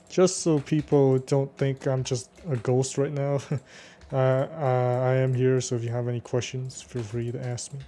Just so people don't think I'm just a ghost right now, I am here, so if you have any questions, feel free to ask me.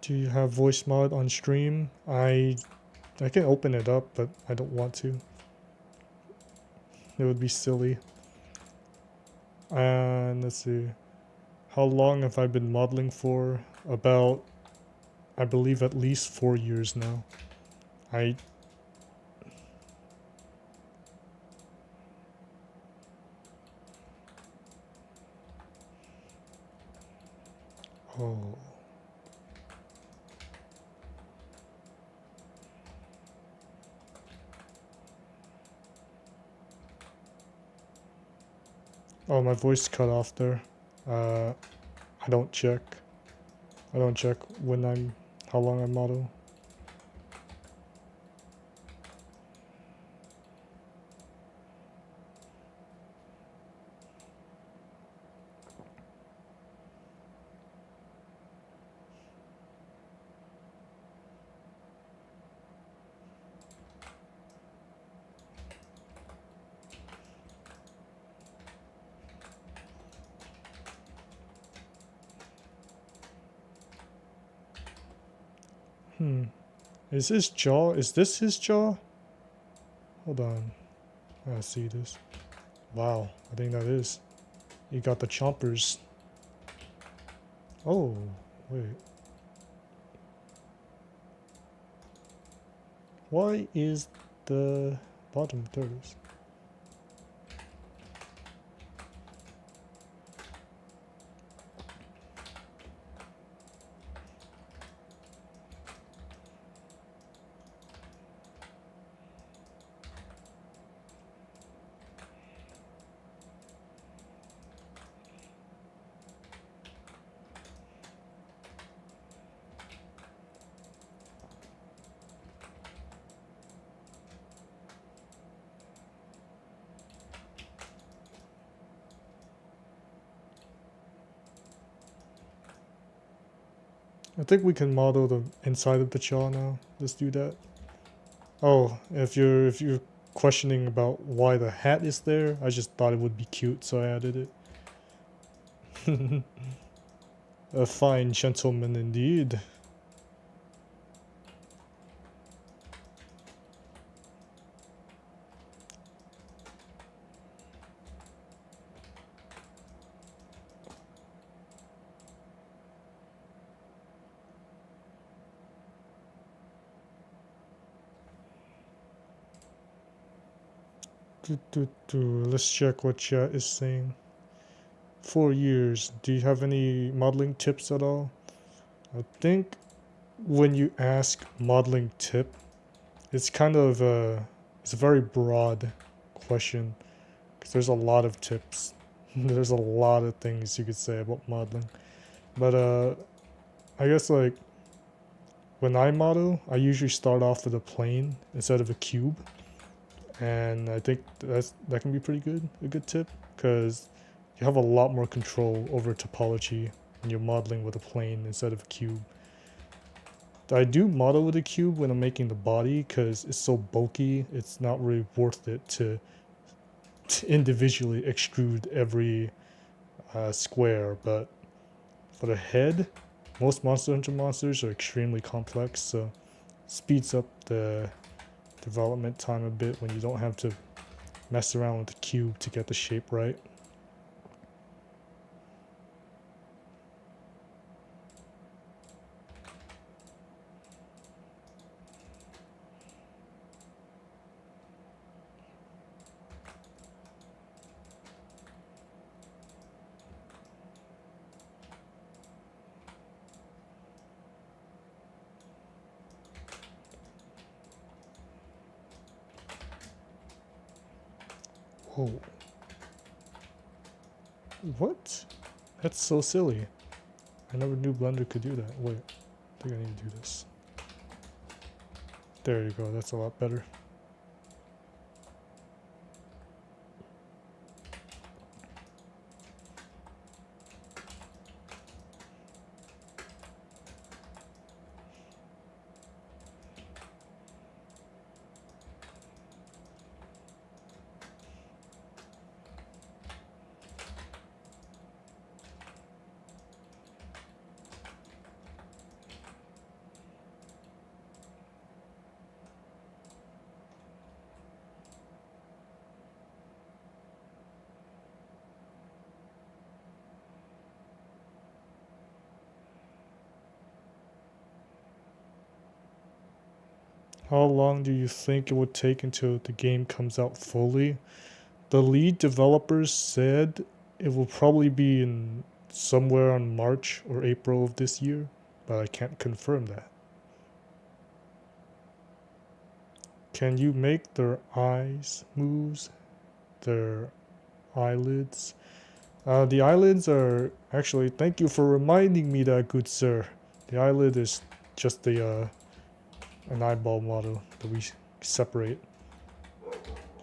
Do you have voice mod on stream? I can open it up, but I don't want to. It would be silly. And let's see. How long have I been modeling for? About, I believe, at least 4 years now. Oh. Oh, my voice cut off there. I don't check. I don't check how long I model. Is this his jaw? Hold on. I see this. Wow, I think that is. You got the chompers. Oh, wait. Why is the bottom? There it is. I think we can model the inside of the jaw now. Let's do that. Oh, if you're questioning about why the hat is there, I just thought it would be cute, so I added it. A fine gentleman indeed. Let's check what chat is saying. 4 years. Do you have any modeling tips at all? I think when you ask modeling tip, it's kind of it's a very broad question because there's a lot of tips. There's a lot of things you could say about modeling. But I guess like when I model, I usually start off with a plane instead of a cube. And I think that can be a good tip, because you have a lot more control over topology when you're modeling with a plane instead of a cube. I do model with a cube when I'm making the body because it's so bulky, it's not really worth it to individually extrude every square, but for the head, most Monster Hunter monsters are extremely complex, so speeds up the development time a bit when you don't have to mess around with the cube to get the shape right. Oh. What? That's so silly. I never knew Blender could do that. Wait, I think I need to do this. There you go, that's a lot better. How long do you think it would take until the game comes out fully? The lead developers said it will probably be in somewhere on March or April of this year, but I can't confirm that. Can you make their eyes moves? Their eyelids? The eyelids are actually, thank you for reminding me that, good sir. The eyelid is just an eyeball model that we separate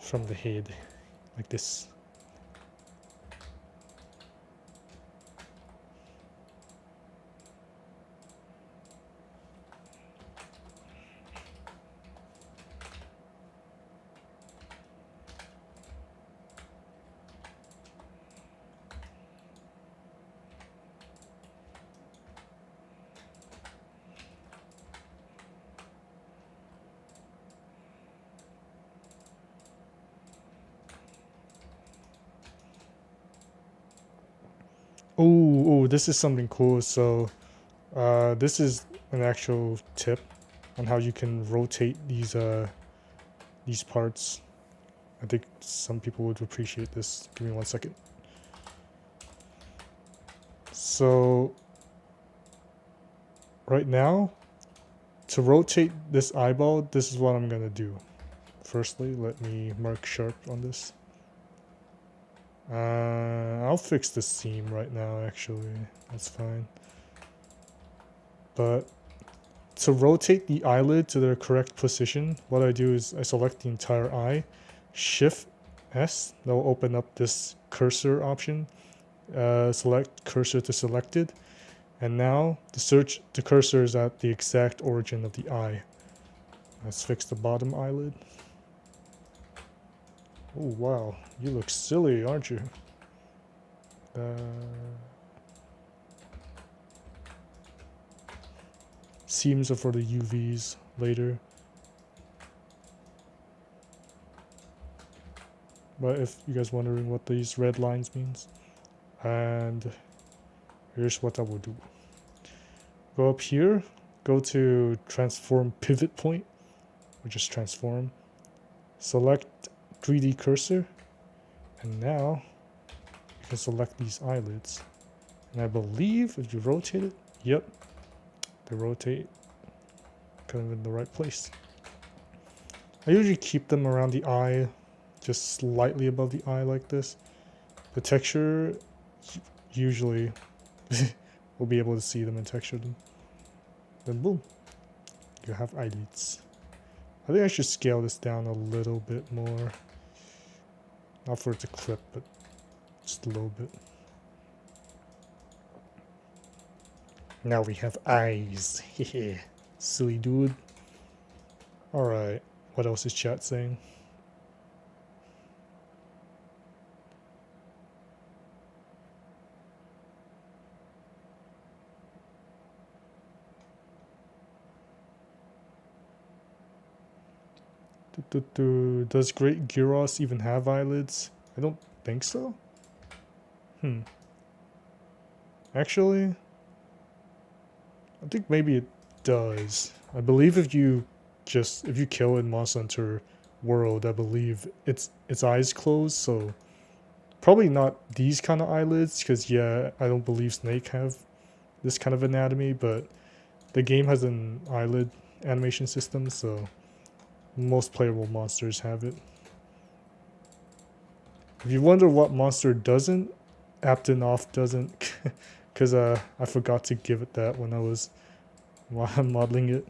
from the head, like this. Oh, this is something cool. So, this is an actual tip on how you can rotate these parts. I think some people would appreciate this. Give me 1 second. So, right now, to rotate this eyeball, this is what I'm gonna do. Firstly, let me mark sharp on this. I'll fix the seam right now, actually. That's fine. But to rotate the eyelid to their correct position, what I do is I select the entire eye, Shift S, that will open up this cursor option. Select cursor to selected, and now the cursor is at the exact origin of the eye. Let's fix the bottom eyelid. Oh wow, you look silly, aren't you? Seams are for the UVs later. But if you guys wondering what these red lines means, and here's what I will do. Go up here, go to transform pivot point, or just transform. Select 3D cursor, and now you can select these eyelids. And I believe if you rotate it, yep, they rotate kind of in the right place. I usually keep them around the eye, just slightly above the eye like this. The texture, usually we'll be able to see them and texture them. Then boom, you have eyelids. I think I should scale this down a little bit more. Not for it to clip, but just a little bit. Now we have eyes. Hehe. Silly dude. Alright, what else is chat saying? Does Great Gyros even have eyelids? I don't think so. Actually, I think maybe it does. I believe if you kill in Monster Hunter World, I believe its eyes close, so probably not these kind of eyelids, because yeah, I don't believe Snake have this kind of anatomy, but the game has an eyelid animation system, so most playable monsters have it. If you wonder what monster doesn't, Apton off doesn't, because I forgot to give it that when I was modeling it.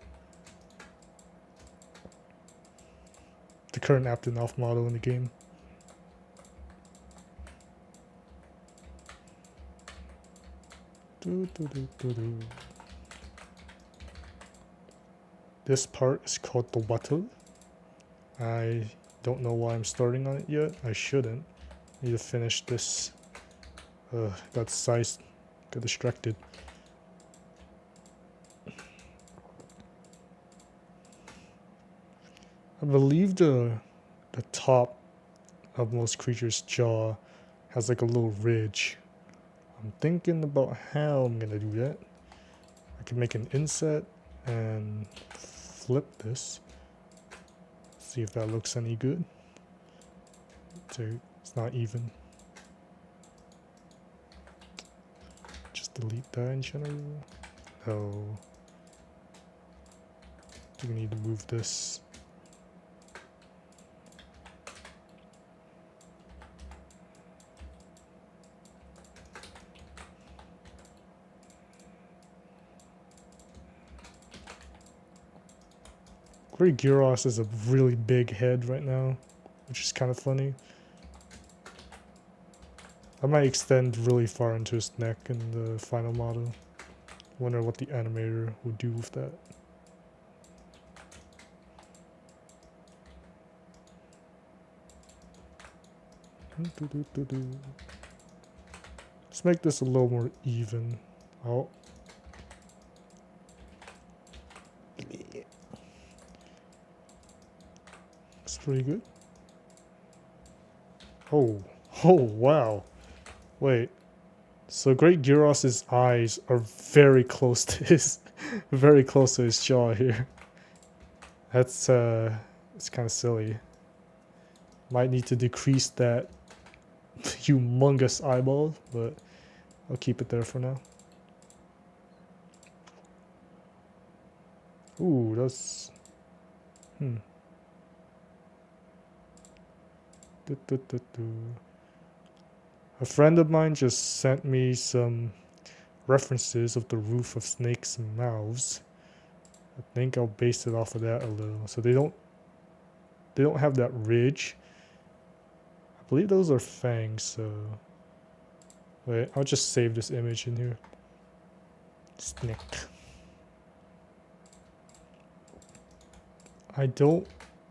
The current Apton off model in the game. This part is called the wattle. I don't know why I'm starting on it yet. I shouldn't. Need to finish this. Got distracted. I believe the top of most creatures' jaw has like a little ridge. I'm thinking about how I'm gonna do that. I can make an inset and flip this. See if that looks any good. So it's not even. Just delete that in general. Oh. Do we need to move this? Great Gyros has a really big head right now, which is kind of funny. I might extend really far into his neck in the final model. Wonder what the animator would do with that. Let's make this a little more even. Oh. It's pretty good. Oh, wow. Wait. So Great Gyros's eyes are very close to his, jaw here. That's it's kind of silly. Might need to decrease that humongous eyeball, but I'll keep it there for now. Ooh, that's A friend of mine just sent me some references of the roof of snakes' mouths. I think I'll base it off of that a little. So they don't have that ridge. I believe those are fangs, so wait, I'll just save this image in here. Snake. I don't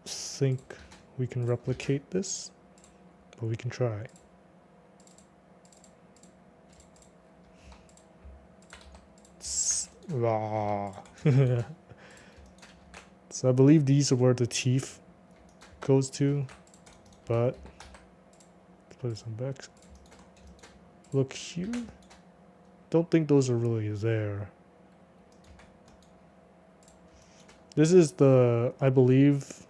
think we can replicate this, but we can try. So I believe these are where the teeth goes to, but let's put this on back. Look here. Don't think those are really there. This is the, I believe,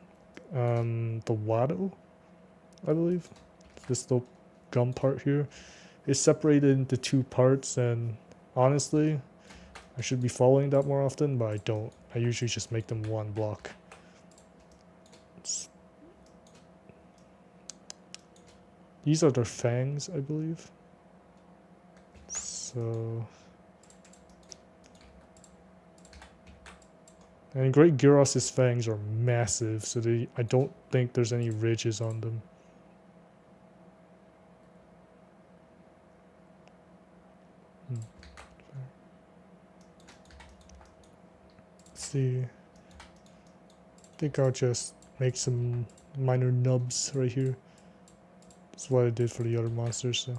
the wattle, I believe. This little gum part here is separated into two parts, and honestly, I should be following that more often, but I don't. I usually just make them one block. These are their fangs, I believe. So, and Great Gyros's fangs are massive, so I don't think there's any ridges on them. Let's see. I think I'll just make some minor nubs right here. That's what I did for the other monsters. So.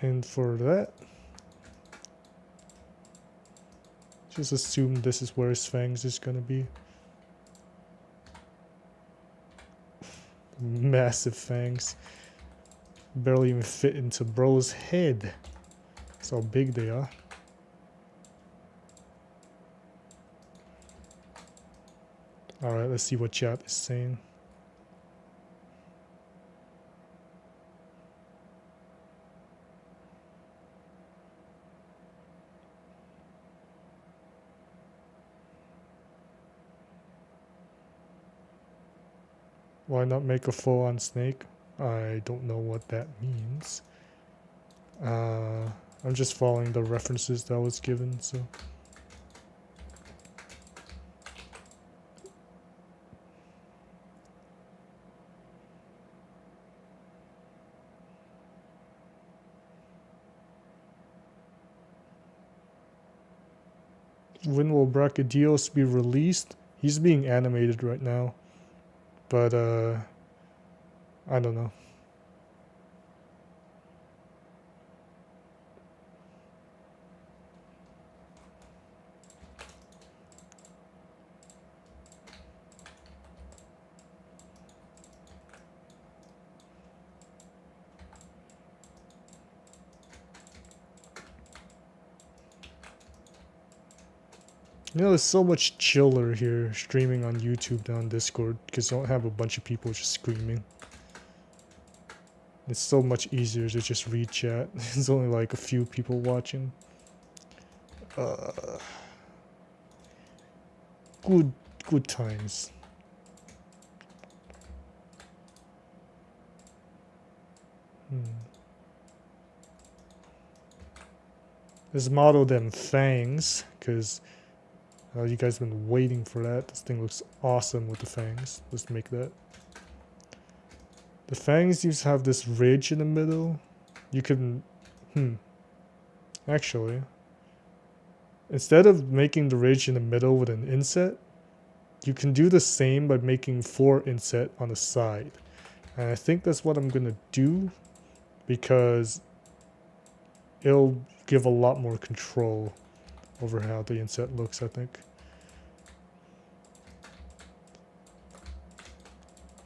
And for that, just assume this is where his fangs is gonna be. Massive fangs. Barely even fit into bro's head. That's how big they are. Alright, let's see what chat is saying. Why not make a full-on snake? I don't know what that means. I'm just following the references that was given, so. When will Brachydios be released? He's being animated right now, but I don't know. You know, it's so much chiller here streaming on YouTube than on Discord because you don't have a bunch of people just screaming. It's so much easier to just read chat. There's only like a few people watching. Good times. Let's model them fangs, because you guys have been waiting for that. This thing looks awesome with the fangs. Let's make that. The fangs used to have this ridge in the middle. You can... Actually, instead of making the ridge in the middle with an inset, you can do the same by making 4 inset on the side. And I think that's what I'm going to do, because it'll give a lot more control over how the inset looks, I think.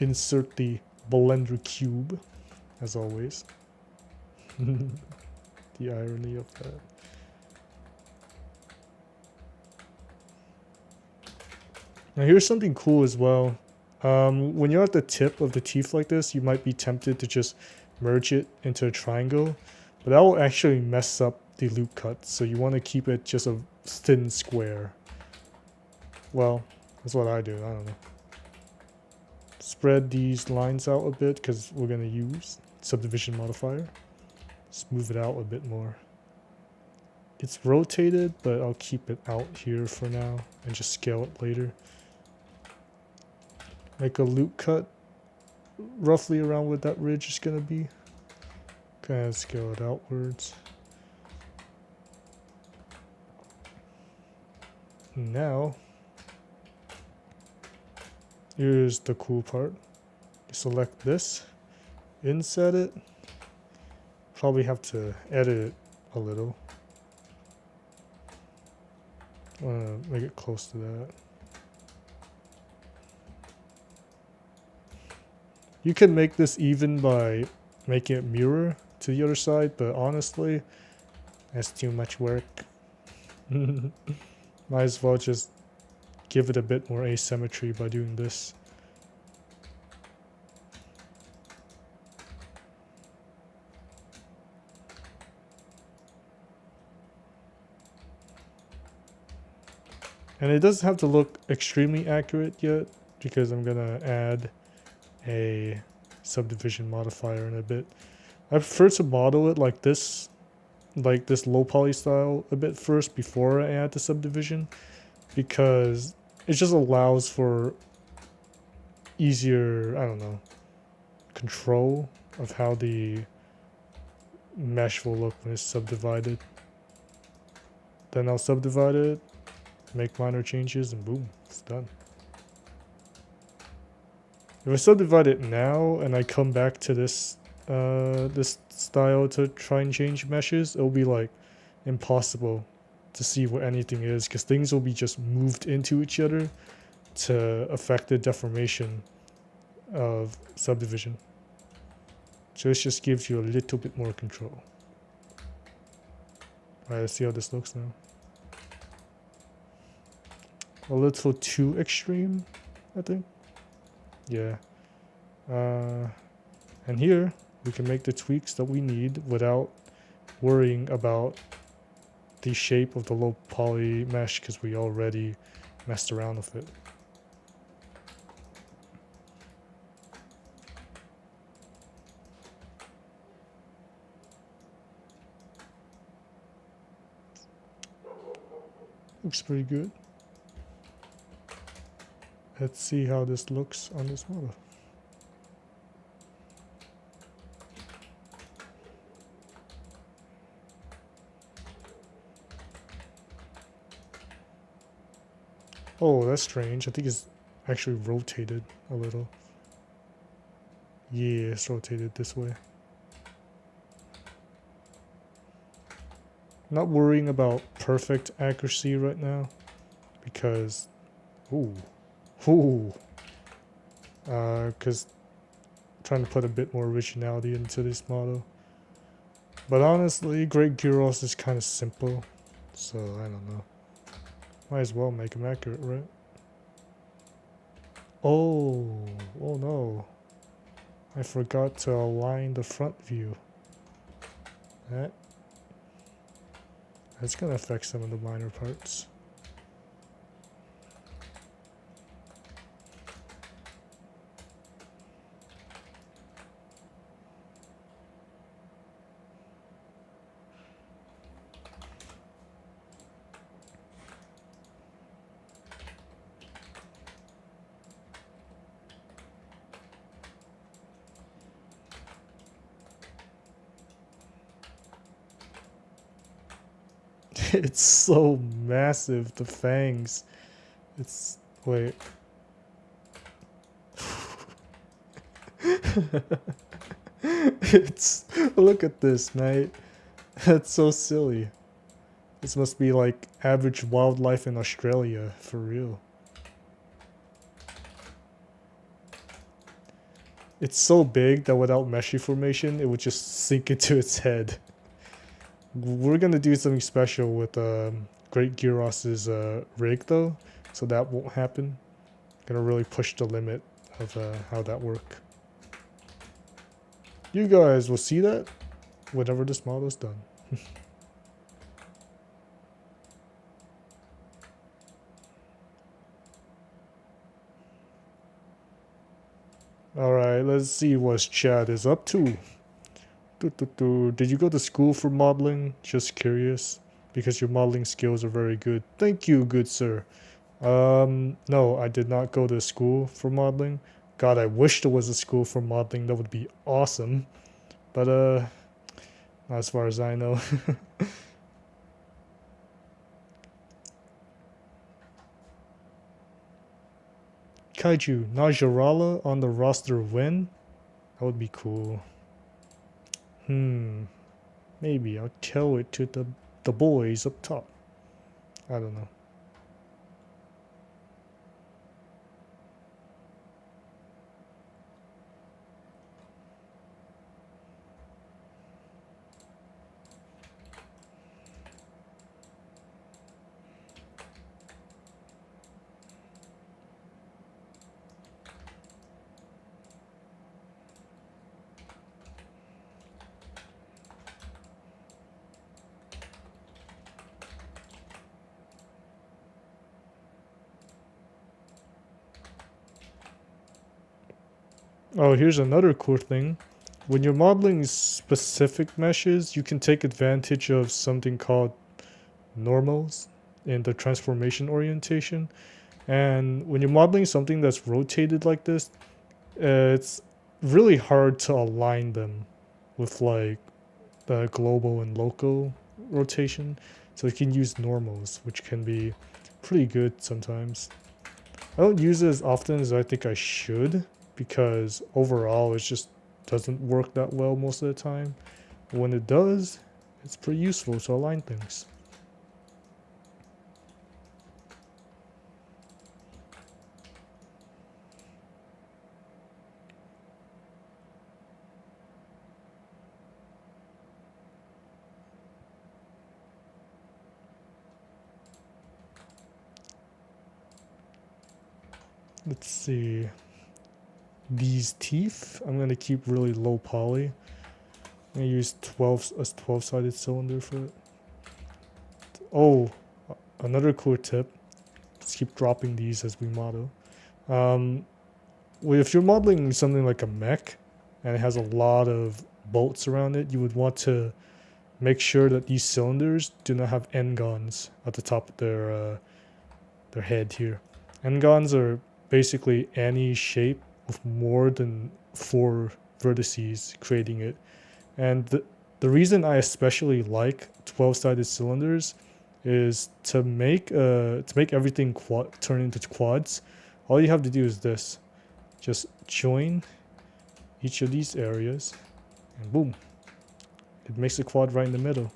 Insert the Blender cube, as always. The irony of that. Now here's something cool as well. When you're at the tip of the teeth like this, you might be tempted to just merge it into a triangle, but that will actually mess up the loop cut, so you want to keep it just a thin square. Well, that's what I do, I don't know. Spread these lines out a bit because we're going to use subdivision modifier. Smooth it out a bit more. It's rotated, but I'll keep it out here for now and just scale it later. Make a loop cut roughly around what that ridge is going to be. Kind of scale it outwards. Now, here's the cool part. You select this, inset it. Probably have to edit it a little. Make it close to that. You can make this even by making it mirror to the other side, but honestly, that's too much work. Might as well just give it a bit more asymmetry by doing this. And it doesn't have to look extremely accurate yet, because I'm gonna add a subdivision modifier in a bit. I prefer to model it like this low poly style a bit first before I add the subdivision, because it just allows for easier, I don't know, control of how the mesh will look when it's subdivided. Then I'll subdivide it, make minor changes, and boom, it's done. If I subdivide it now and I come back to this this style to try and change meshes, it'll be like impossible to see what anything is, because things will be just moved into each other to affect the deformation of subdivision. So this just gives you a little bit more control. Alright, let's see how this looks now. A little too extreme, I think. Yeah. And here we can make the tweaks that we need without worrying about the shape of the low poly mesh, because we already messed around with it. Looks pretty good. Let's see how this looks on this model. Oh, that's strange. I think it's actually rotated a little. Yeah, it's rotated this way. Not worrying about perfect accuracy right now because, because trying to put a bit more originality into this model. But honestly, Great Gyros is kind of simple, so I don't know. Might as well make him accurate, right? Oh no. I forgot to align the front view. That's gonna affect some of the minor parts. It's so massive, the fangs. It's, wait. Look at this, mate. That's so silly. This must be like average wildlife in Australia, for real. It's so big that without mesh formation, it would just sink into its head. We're gonna do something special with Great Gyros's rig though, so that won't happen. Gonna really push the limit of how that works. You guys will see that whenever this model is done. Alright, let's see what Chad is up to. Did you go to school for modeling? Just curious. Because your modeling skills are very good. Thank you, good sir. No, I did not go to school for modeling. God, I wish there was a school for modeling. That would be awesome. But, not as far as I know. Kaiju, Najarala on the roster when? That would be cool. Maybe I'll tell it to the boys up top. I don't know. Oh, here's another cool thing. When you're modeling specific meshes, you can take advantage of something called normals in the transformation orientation. And when you're modeling something that's rotated like this, it's really hard to align them with like the global and local rotation. So you can use normals, which can be pretty good sometimes. I don't use it as often as I think I should, because overall it just doesn't work that well most of the time. When it does, it's pretty useful to align things. Let's see. These teeth, I'm gonna keep really low poly. I'm gonna use a 12-sided cylinder for it. Oh, another cool tip. Let's keep dropping these as we model. Well, if you're modeling something like a mech and it has a lot of bolts around it, you would want to make sure that these cylinders do not have n-gons at the top of their head here. N-gons are basically any shape with more than 4 vertices creating it. And the reason I especially like 12-sided cylinders is to make everything turn into quads. All you have to do is this. Just join each of these areas and boom. It makes a quad right in the middle.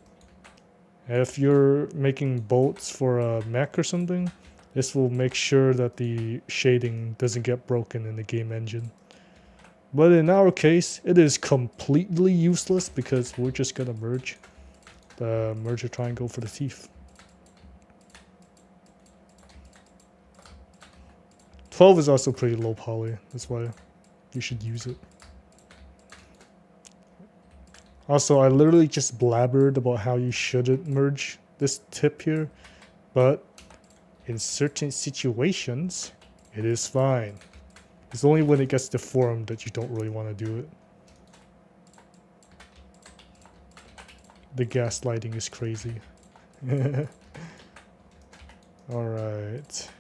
If you're making bolts for a mech or something, this will make sure that the shading doesn't get broken in the game engine. But in our case, it is completely useless because we're just gonna merge the merger triangle for the teeth. 12 is also pretty low poly, that's why you should use it. Also, I literally just blabbered about how you shouldn't merge this tip here, but in certain situations, it is fine. It's only when it gets deformed that you don't really want to do it. The gaslighting is crazy. Alright.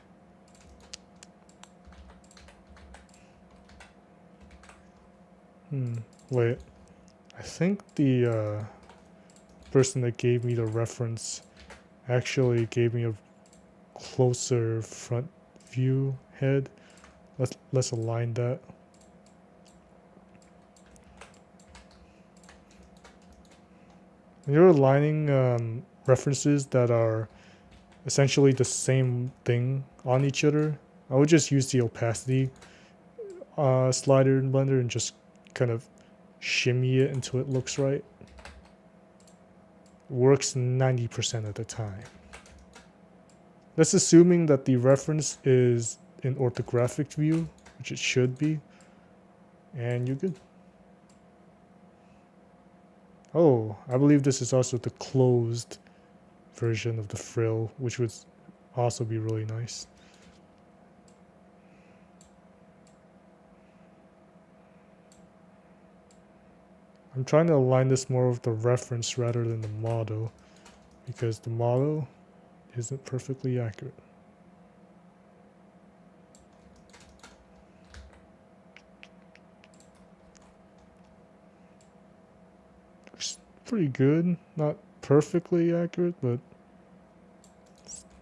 Wait. I think the person that gave me the reference actually gave me a closer front view head. Let's align that. When you're aligning references that are essentially the same thing on each other, I would just use the opacity slider in Blender and just kind of shimmy it until it looks right. Works 90% of the time. That's assuming that the reference is in orthographic view, which it should be, and you're good. Oh, I believe this is also the closed version of the frill, which would also be really nice. I'm trying to align this more with the reference rather than the model, because the model isn't perfectly accurate. Looks pretty good, not perfectly accurate, but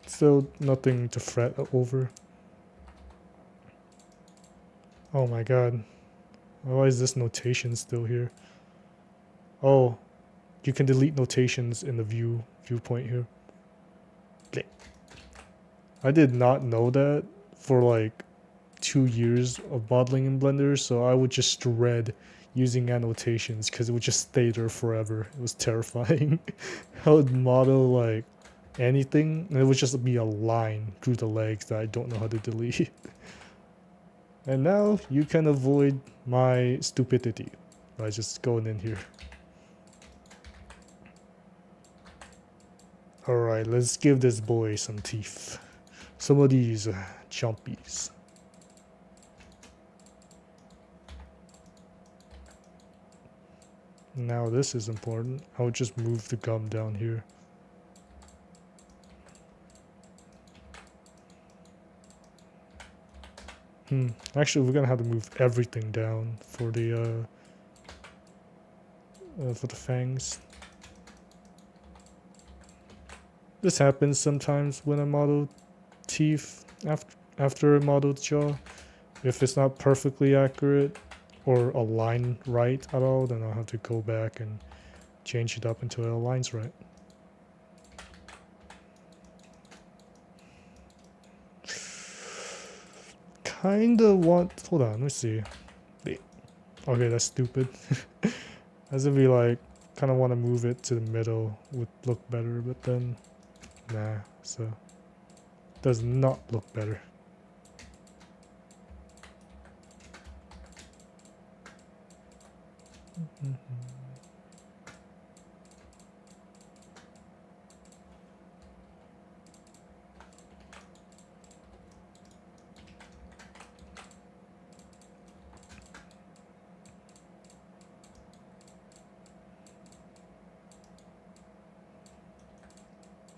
still nothing to fret over. Oh my god, why is this notation still here? Oh, you can delete notations in the viewpoint here. I did not know that for like 2 years of modeling in Blender, so I would just dread using annotations because it would just stay there forever. It was terrifying. I would model like anything and it would just be a line through the legs that I don't know how to delete. And now you can avoid my stupidity by just going in here. Alright, let's give this boy some teeth. Some of these chompies. Now this is important. I would just move the gum down here. Actually, we're gonna have to move everything down for the fangs. This happens sometimes when I model teeth after a modeled jaw. If it's not perfectly accurate or aligned right at all, then I'll have to go back and change it up until it aligns right. Kinda want, hold on, let me see. Okay, that's stupid. As if we like kinda want to move it to the middle would look better, but then nah, so does not look better.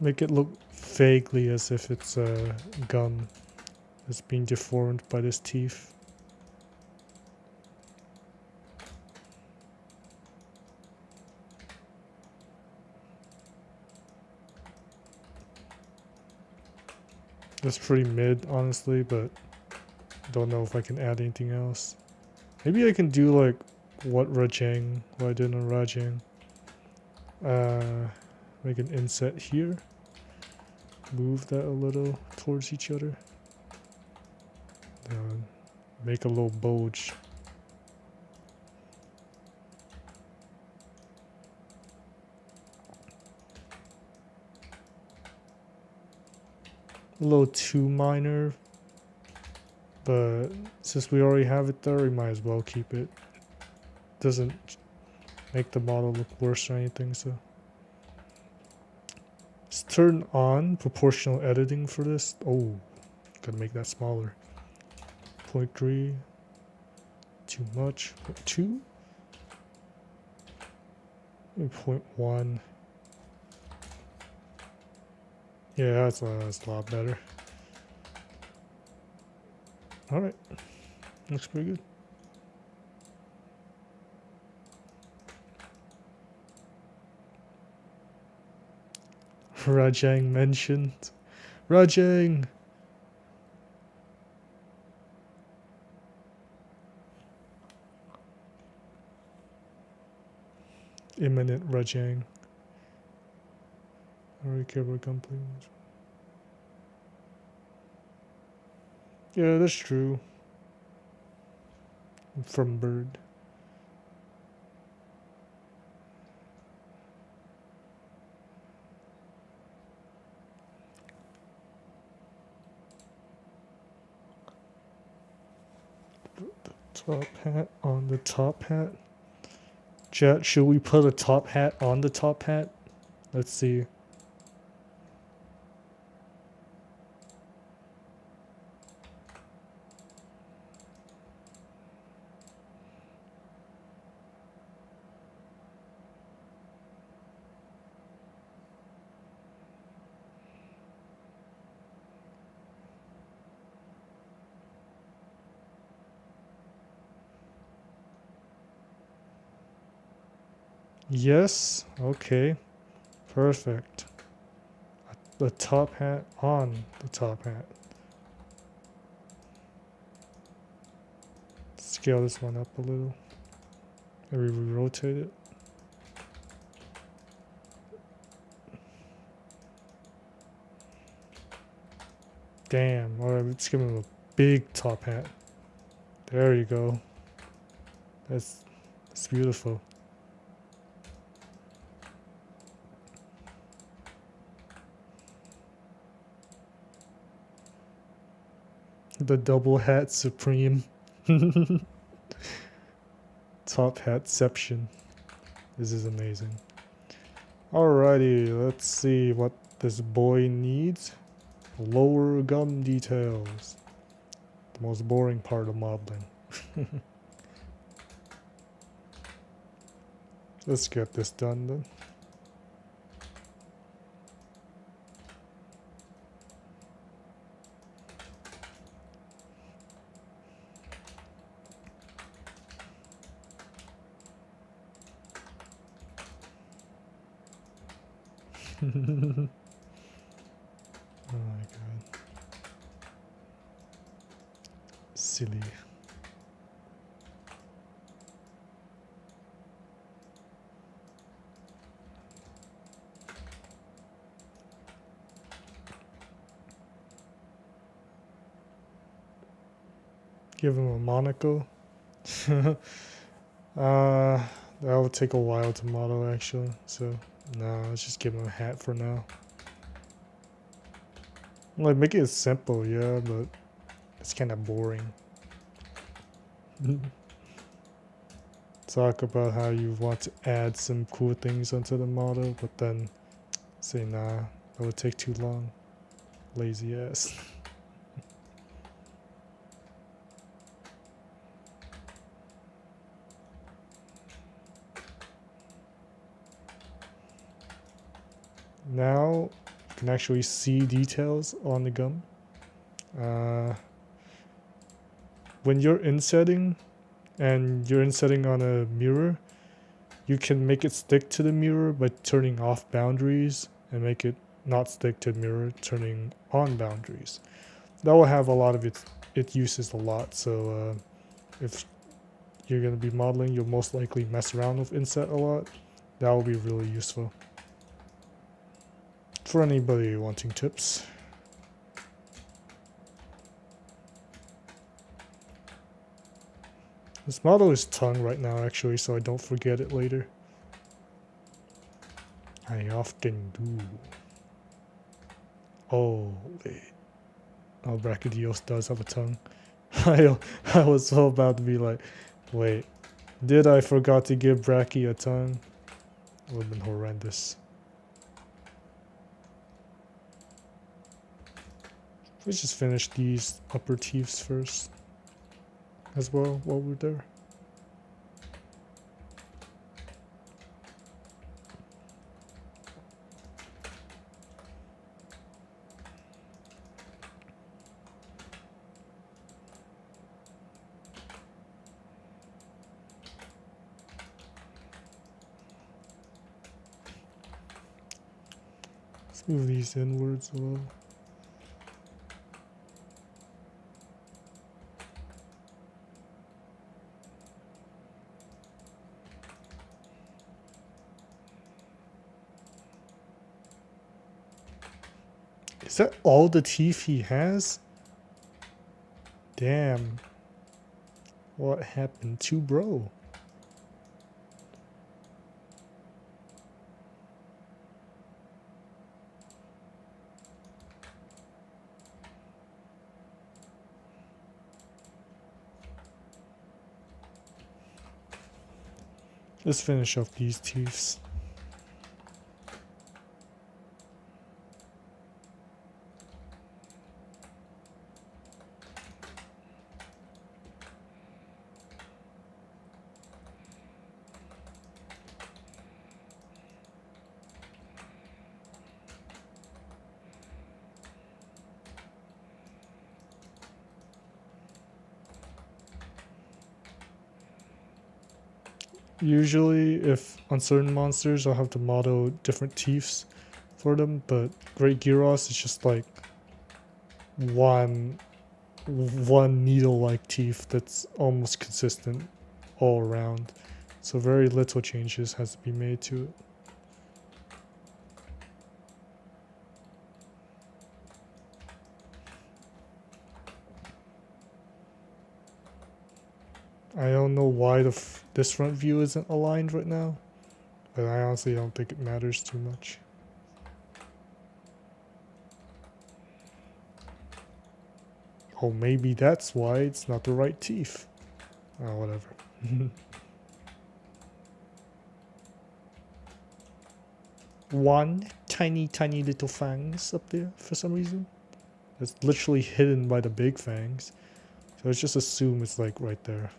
make it look vaguely as if it's a gum that's being deformed by this teeth. That's pretty mid, honestly, but don't know if I can add anything else. Maybe I can do like what I did on Rajang. Make an inset here. Move that a little towards each other. Make a little bulge. A little too minor, but since we already have it there, we might as well keep it. Doesn't make the model look worse or anything, so. Let's turn on proportional editing for this. Oh, gotta make that smaller. 0.3, too much. 0.2, 0.1. Yeah, that's a lot better. Alright, looks pretty good. Rajang mentioned. Rajang! Imminent Rajang. I don't really care about gunplay. Yeah, that's true. From bird. Top hat on the top hat. Chat, should we put a top hat on the top hat? Let's see. Yes, okay, perfect. The top hat on the top hat. Scale this one up a little. Maybe we rotate it. Damn, alright, let's give him a big top hat. There you go. That's beautiful. The double hat supreme. Top hatception. This is amazing. Alrighty, let's see what this boy needs. Lower gum details. The most boring part of modeling. Let's get this done then. Oh my god. Silly. Give him a monocle. That would take a while to model actually, so no, let's just give him a hat for now. Like, make it simple, yeah, but it's kind of boring. Talk about how you want to add some cool things onto the model, but then say, nah, that would take too long. Lazy ass. Now, you can actually see details on the gum. When you're insetting and you're insetting on a mirror, you can make it stick to the mirror by turning off boundaries and make it not stick to the mirror, turning on boundaries. That will have a lot of it uses a lot. So if you're going to be modeling, you'll most likely mess around with inset a lot. That will be really useful for anybody wanting tips. This model is tongue right now actually, so I don't forget it later. I often do. Oh, wait. Oh, Brachydios does have a tongue. I was so about to be like, wait, did I forgot to give Brachy a tongue? It would have been horrendous. Let's just finish these upper teeth first as well while we're there. Let's move these inwards a little. Is that all the teeth he has? Damn. What happened to bro? Let's finish off these teeth. Usually, if on certain monsters, I'll have to model different teeth for them, but Great Gyros is just like one needle-like teeth that's almost consistent all around. So very little changes has to be made to it. I don't know why this front view isn't aligned right now, but I honestly don't think it matters too much. Oh, maybe that's why it's not the right teeth. Oh, whatever. One tiny little fangs up there for some reason. It's literally hidden by the big fangs. So let's just assume it's like right there.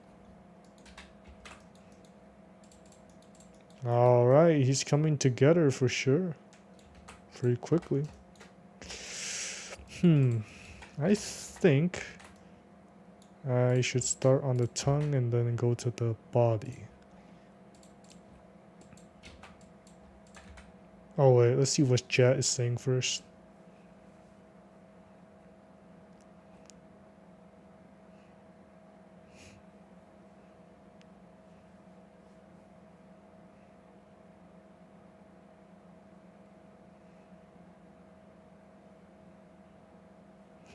Alright, he's coming together for sure. Pretty quickly. I think I should start on the tongue and then go to the body. Oh wait, let's see what chat is saying first.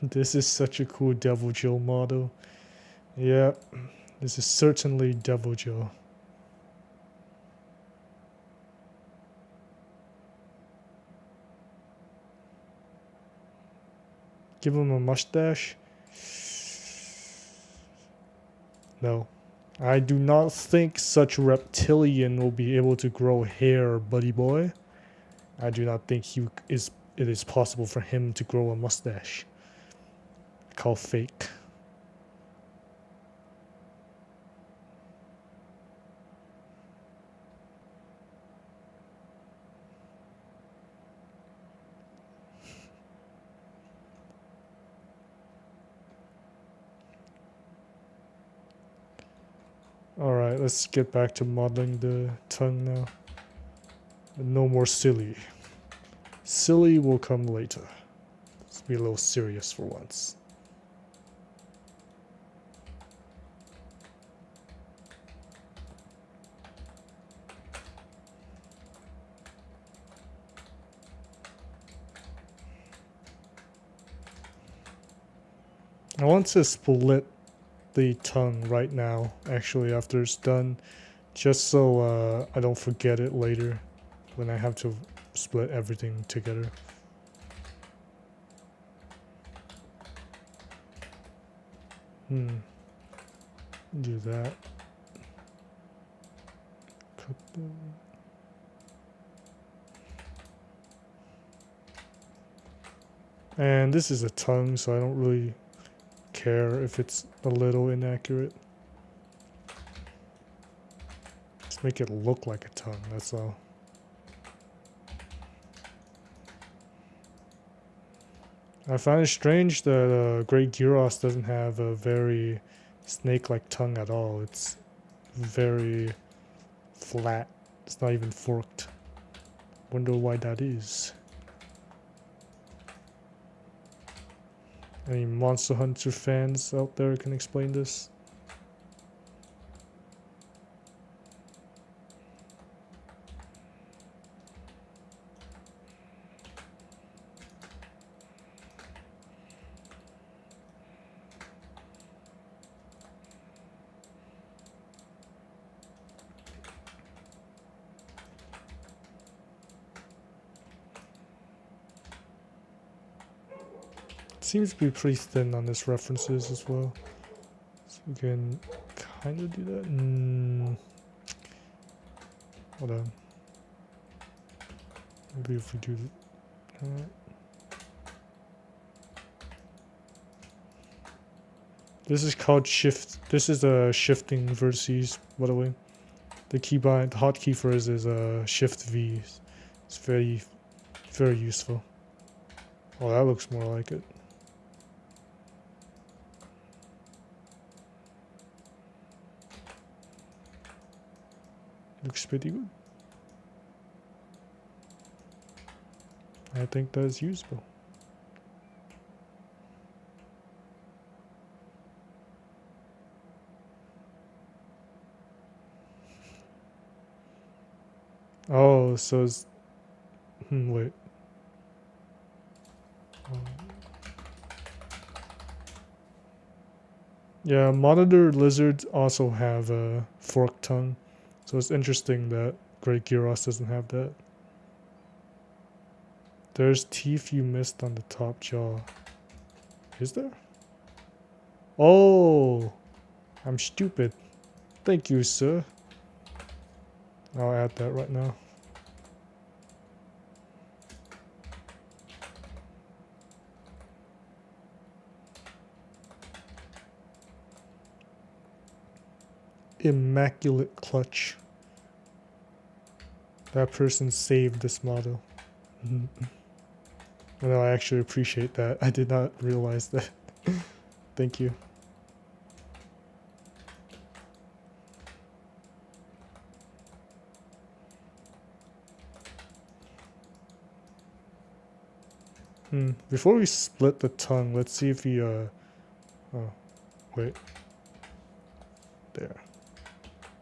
This is such a cool Devil Joe model. Yeah, this is certainly Devil Joe. Give him a mustache? No. I do not think such reptilian will be able to grow hair, buddy boy. I do not think it is possible for him to grow a mustache. Call fake. Alright, let's get back to modeling the tongue now. No more silly. Silly will come later. Let's be a little serious for once. I want to split the tongue right now, actually, after it's done, just so I don't forget it later when I have to split everything together. Do that. Cut them. And this is a tongue, so I don't really care if it's a little inaccurate. Just make it look like a tongue, that's all. I find it strange that Great Gyros doesn't have a very snake-like tongue at all. It's very flat. It's not even forked. Wonder why that is. Any Monster Hunter fans out there can explain this? Seems to be pretty thin on its references as well. So we can kind of do that. Hold on. Maybe if we do that. This is called shift. This is a shifting vertices, by the way. The keybind, the hotkey for it is shift V. It's very, very useful. Oh, that looks more like it. Looks pretty good. I think that's useful. Oh, so it's... wait. Yeah, monitor lizards also have a forked tongue. So it's interesting that Great Gyros doesn't have that. There's teeth you missed on the top jaw. Is there? Oh! I'm stupid. Thank you, sir. I'll add that right now. Immaculate clutch. That person saved this model. Well, I actually appreciate that. I did not realize that. Thank you. Before we split the tongue, let's see if he oh, wait. There.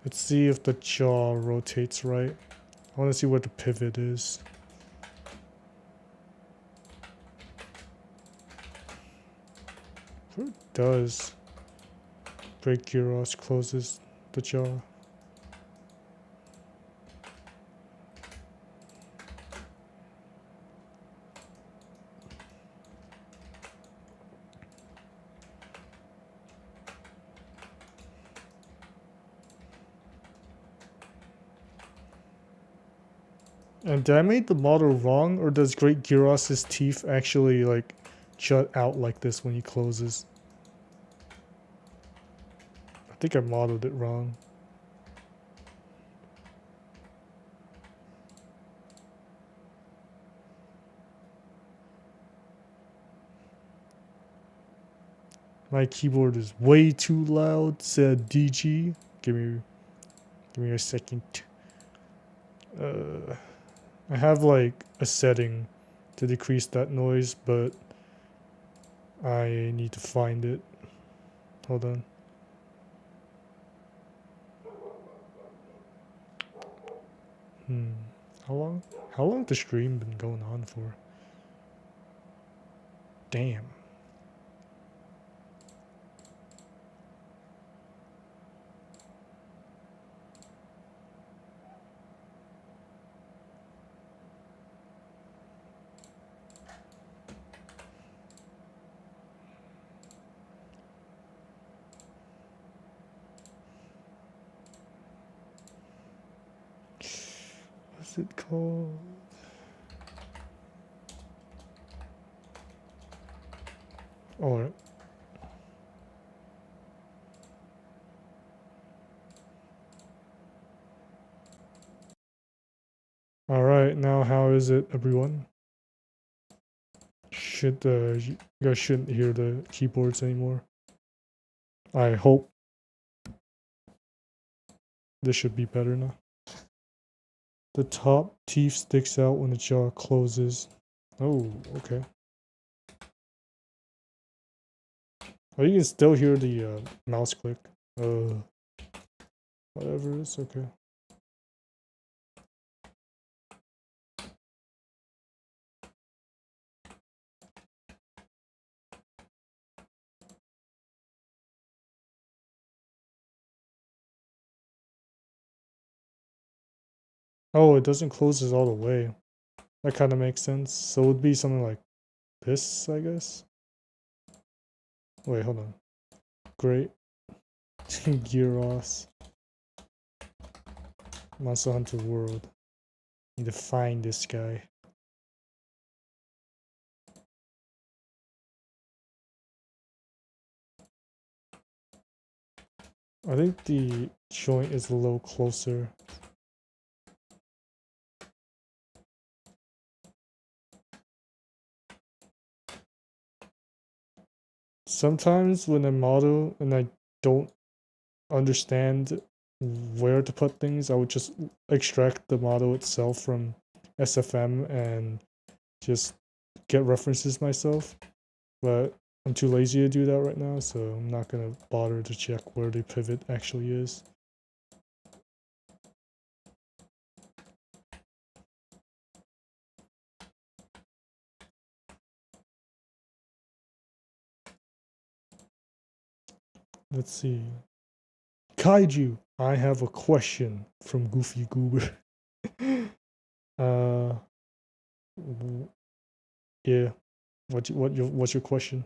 Let's see if the jaw rotates right. I want to see what the pivot is. It does. Great Gyros closes the jaw. And did I make the model wrong, or does Great Gyros' teeth actually like jut out like this when he closes? I think I modeled it wrong. My keyboard is way too loud, said DG. Give me a second. I have like a setting to decrease that noise, but I need to find it. Hold on. How long? How long the stream been going on for? Damn. What's it called? Alright. Alright, now how is it, everyone? You guys shouldn't hear the keyboards anymore. I hope this should be better now. The top teeth sticks out when the jaw closes. Oh, okay. Oh, you can still hear the mouse click. Whatever, it's okay. Oh, it doesn't close it all the way. That kind of makes sense. So it would be something like this, I guess. Wait, hold on. Great. Gyros. Monster Hunter World. Need to find this guy. I think the joint is a little closer. Sometimes when I model and I don't understand where to put things, I would just extract the model itself from SFM and just get references myself. But I'm too lazy to do that right now, so I'm not gonna bother to check where the pivot actually is. Let's see. Kaiju, I have a question from Goofy Goober. uh, yeah. What's your question?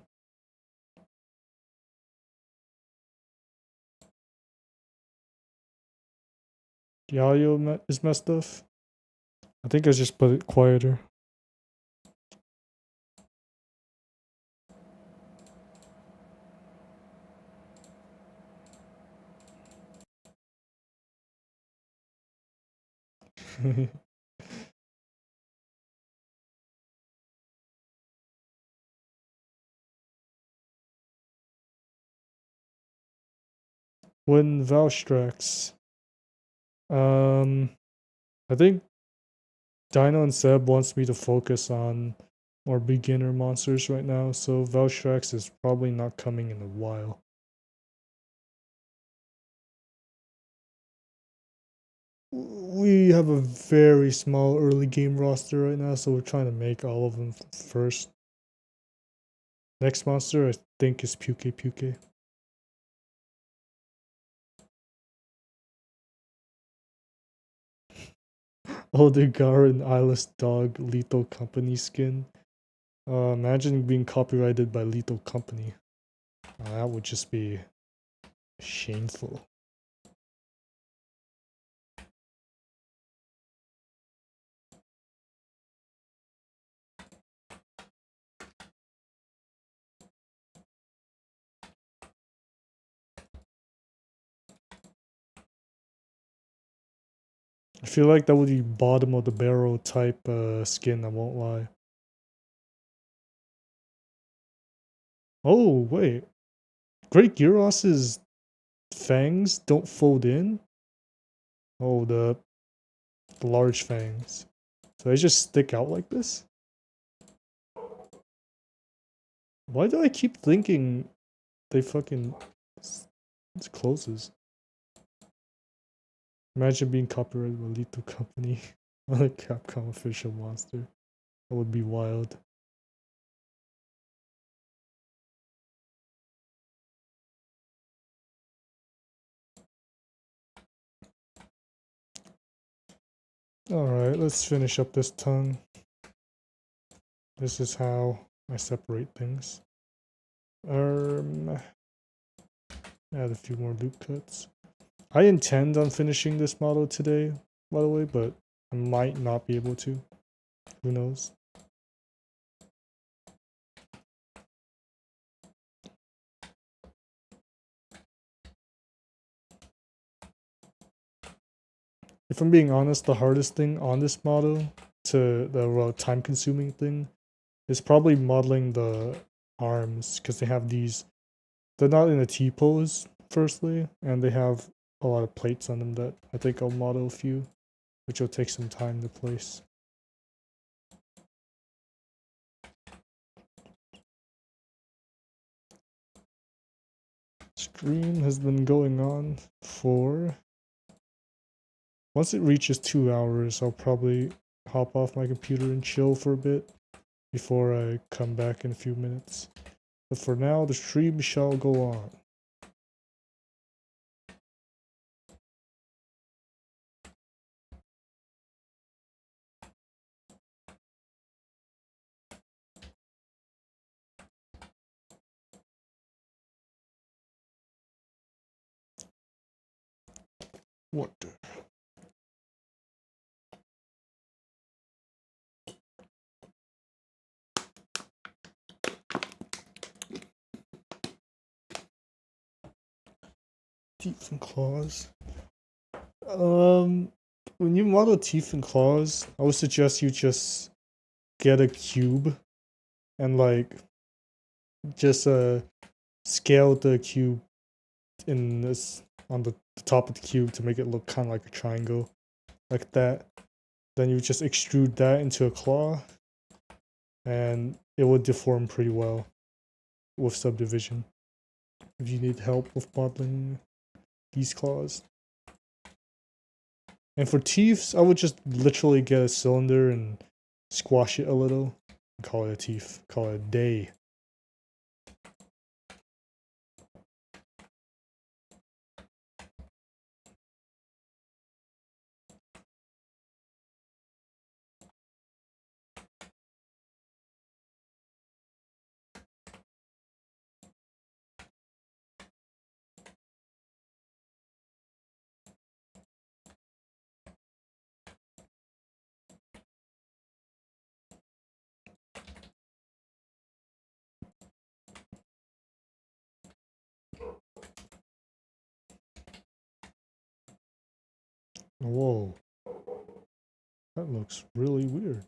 The audio is messed up. I think I just put it quieter. When Valstrax, I think Dino and Seb wants me to focus on more beginner monsters right now, so Valstrax is probably not coming in a while. We have a very small early game roster right now, so we're trying to make all of them first. Next monster, I think, is Puke Puke. Oh, the Garen Eyeless Dog Lethal Company skin. Imagine being copyrighted by Lethal Company. That would just be shameful. I feel like that would be bottom of the barrel type skin, I won't lie. Oh, wait. Great Gyros is fangs don't fold in. Oh, the large fangs. So they just stick out like this? Why do I keep thinking they fucking... It closes. Imagine being copyrighted by Lethal Company on a Capcom official monster. That would be wild. Alright, let's finish up this tongue. This is how I separate things. Add a few more loop cuts. I intend on finishing this model today, by the way, but I might not be able to. Who knows? If I'm being honest, the hardest thing on this model, the time-consuming thing, is probably modeling the arms, because they have these... They're not in a T-pose, firstly, and they have a lot of plates on them that I think I'll model a few, which will take some time to place. Stream has been going on for... Once it reaches 2 hours, I'll probably hop off my computer and chill for a bit before I come back in a few minutes. But for now, the stream shall go on. What the... Teeth and claws. When you model teeth and claws, I would suggest you just get a cube and like just scale the cube in this on the top of the cube to make it look kind of like a triangle, like that. Then you just extrude that into a claw, and it would deform pretty well with subdivision. If you need help with modeling these claws. And for teeth, I would just literally get a cylinder and squash it a little. Call it a teeth. Call it a day. Whoa. That looks really weird.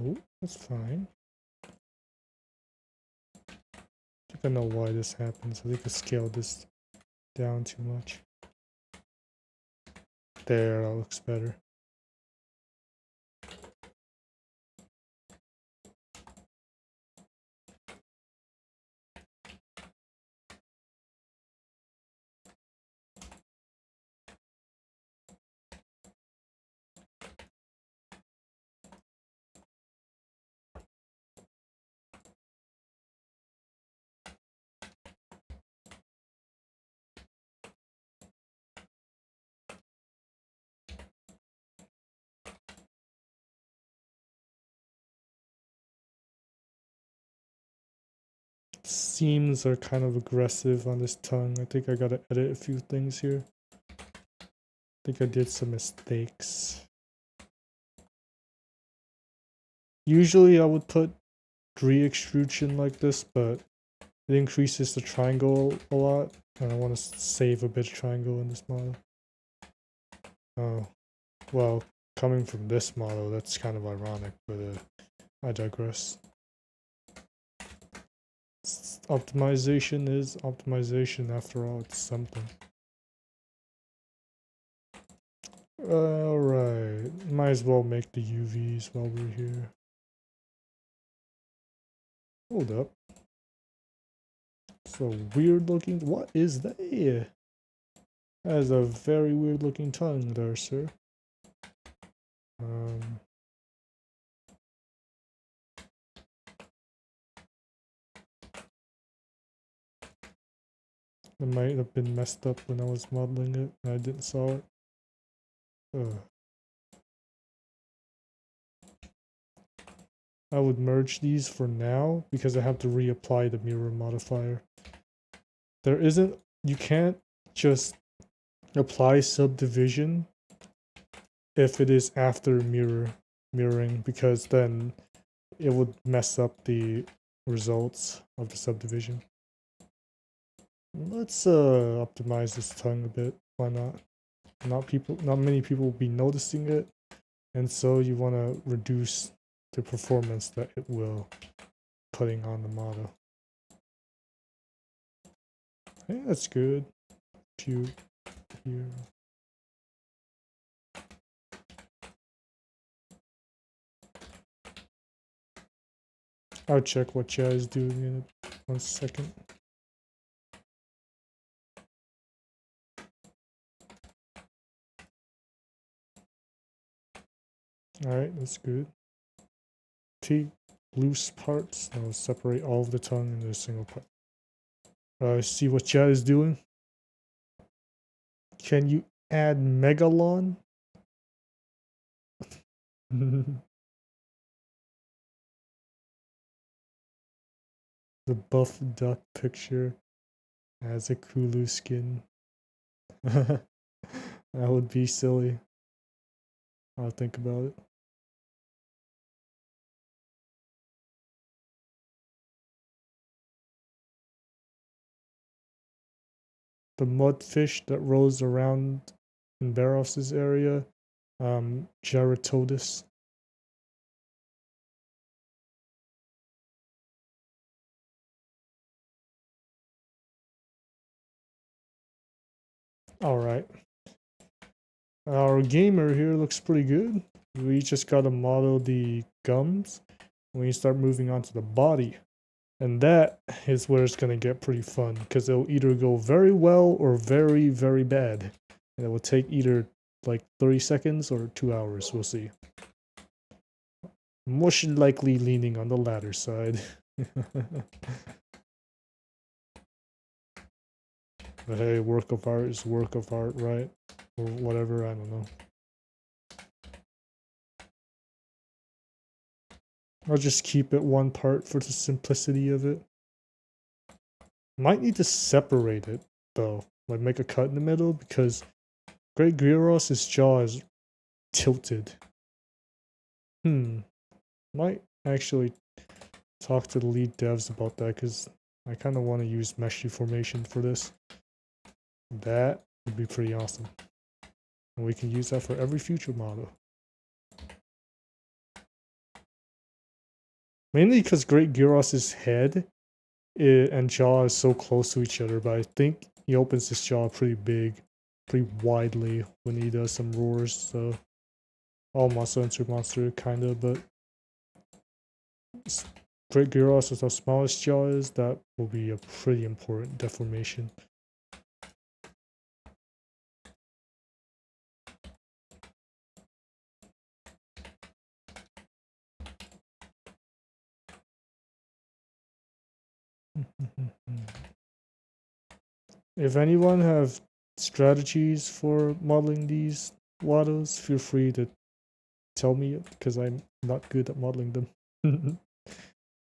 Oh, that's fine. I think I know why this happens. I think I scaled this down too much. There, that looks better. Seams are kind of aggressive on this tongue. I think I gotta edit a few things here. I think I did some mistakes. Usually I would put re-extrusion like this, but it increases the triangle a lot, and I want to save a bit of triangle in this model. Oh, well, coming from this model, that's kind of ironic, but I digress. Optimization is optimization after all, it's something. Alright, might as well make the UVs while we're here. Hold up. So weird looking, what is that? That is a very weird looking tongue there, sir. It might have been messed up when I was modeling it and I didn't saw it. I would merge these for now because I have to reapply the mirror modifier. You can't just apply subdivision if it is after mirroring, because then it would mess up the results of the subdivision. Let's optimize this tongue a bit. Why not? Not many people will be noticing it, and so you want to reduce the performance that it will putting on the model. I think that's good. Cute here. I'll check what Chad is doing in 1 second. Alright, that's good. Take loose parts. Now separate all of the tongue into a single part. See what Chad is doing? Can you add Megalon? The buff duck picture as a Kulu skin. That would be silly. I'll think about it. The mudfish that rolls around in Baros's area, Geratodus. Alright. Our gamer here looks pretty good. We just gotta model the gums when you start moving on to the body. And that is where it's gonna get pretty fun, because it'll either go very well or very, very bad. And it will take either like 30 seconds or 2 hours, we'll see. Most likely leaning on the latter side. But hey, work of art is work of art, right? Or whatever, I don't know. I'll just keep it one part for the simplicity of it. Might need to separate it, though. Like make a cut in the middle, because Great Gyros' jaw is tilted. Might actually talk to the lead devs about that, because I kind of want to use mesh deformation for this. That would be pretty awesome. And we can use that for every future model. Mainly because Great Gyros' head and jaw is so close to each other, but I think he opens his jaw pretty big, pretty widely when he does some roars, so all Monster Hunter Monster kinda, but Great Gyros is how smallest jaw is, that will be a pretty important deformation. If anyone have strategies for modeling these waddles, feel free to tell me, because I'm not good at modeling them.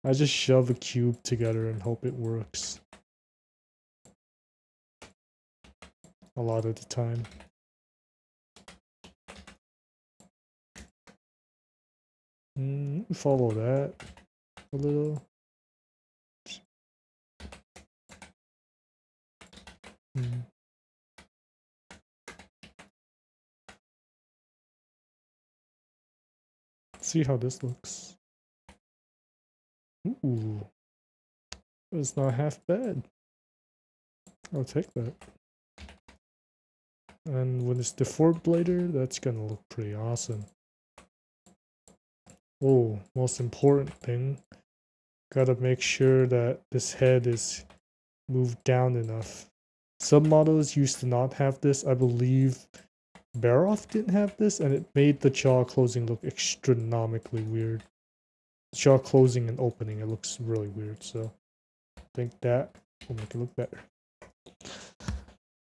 I just shove a cube together and hope it works. A lot of the time. Follow that a little. See how this looks. Ooh. It's not half bad. I'll take that. And when it's deformed later, that's gonna look pretty awesome. Oh, most important thing. Gotta make sure that this head is moved down enough. Some models used to not have this. I believe Baroth didn't have this, and it made the jaw closing look astronomically weird. Jaw closing and opening, it looks really weird, so I think that will make it look better.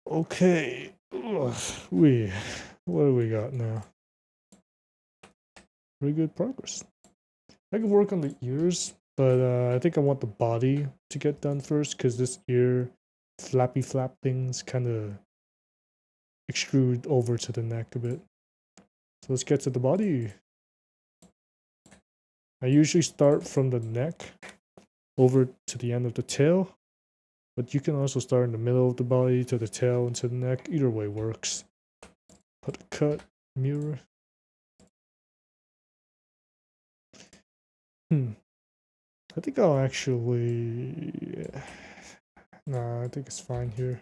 Okay, what do we got now? Pretty good progress. I can work on the ears, but I think I want the body to get done first, because this ear flappy flap things kind of extrude over to the neck a bit. So let's get to the body. I usually start from the neck over to the end of the tail, but you can also start in the middle of the body to the tail and to the neck. Either way works. Put a cut, mirror. I think I'll actually... Nah, I think it's fine here.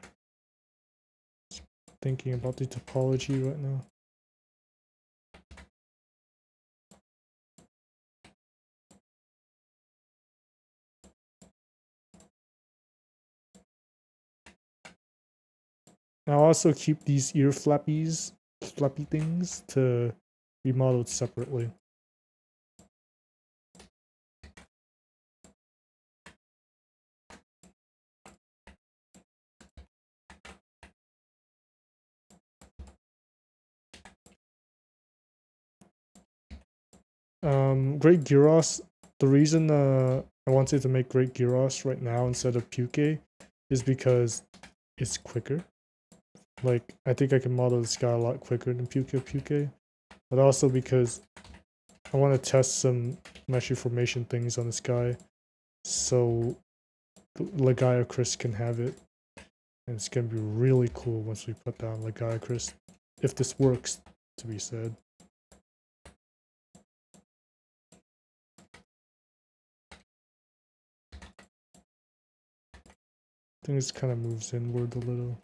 Just thinking about the topology right now. I'll also keep these ear flappy things to be modeled separately. Great Gyros, the reason I wanted to make Great Gyros right now instead of Puke is because it's quicker. Like, I think I can model this guy a lot quicker than Puke, but also because I want to test some mesh formation things on this guy so Legiacris can have it, and it's gonna be really cool once we put down Legiacris, if this works, to be said. I think this kind of moves inward a little.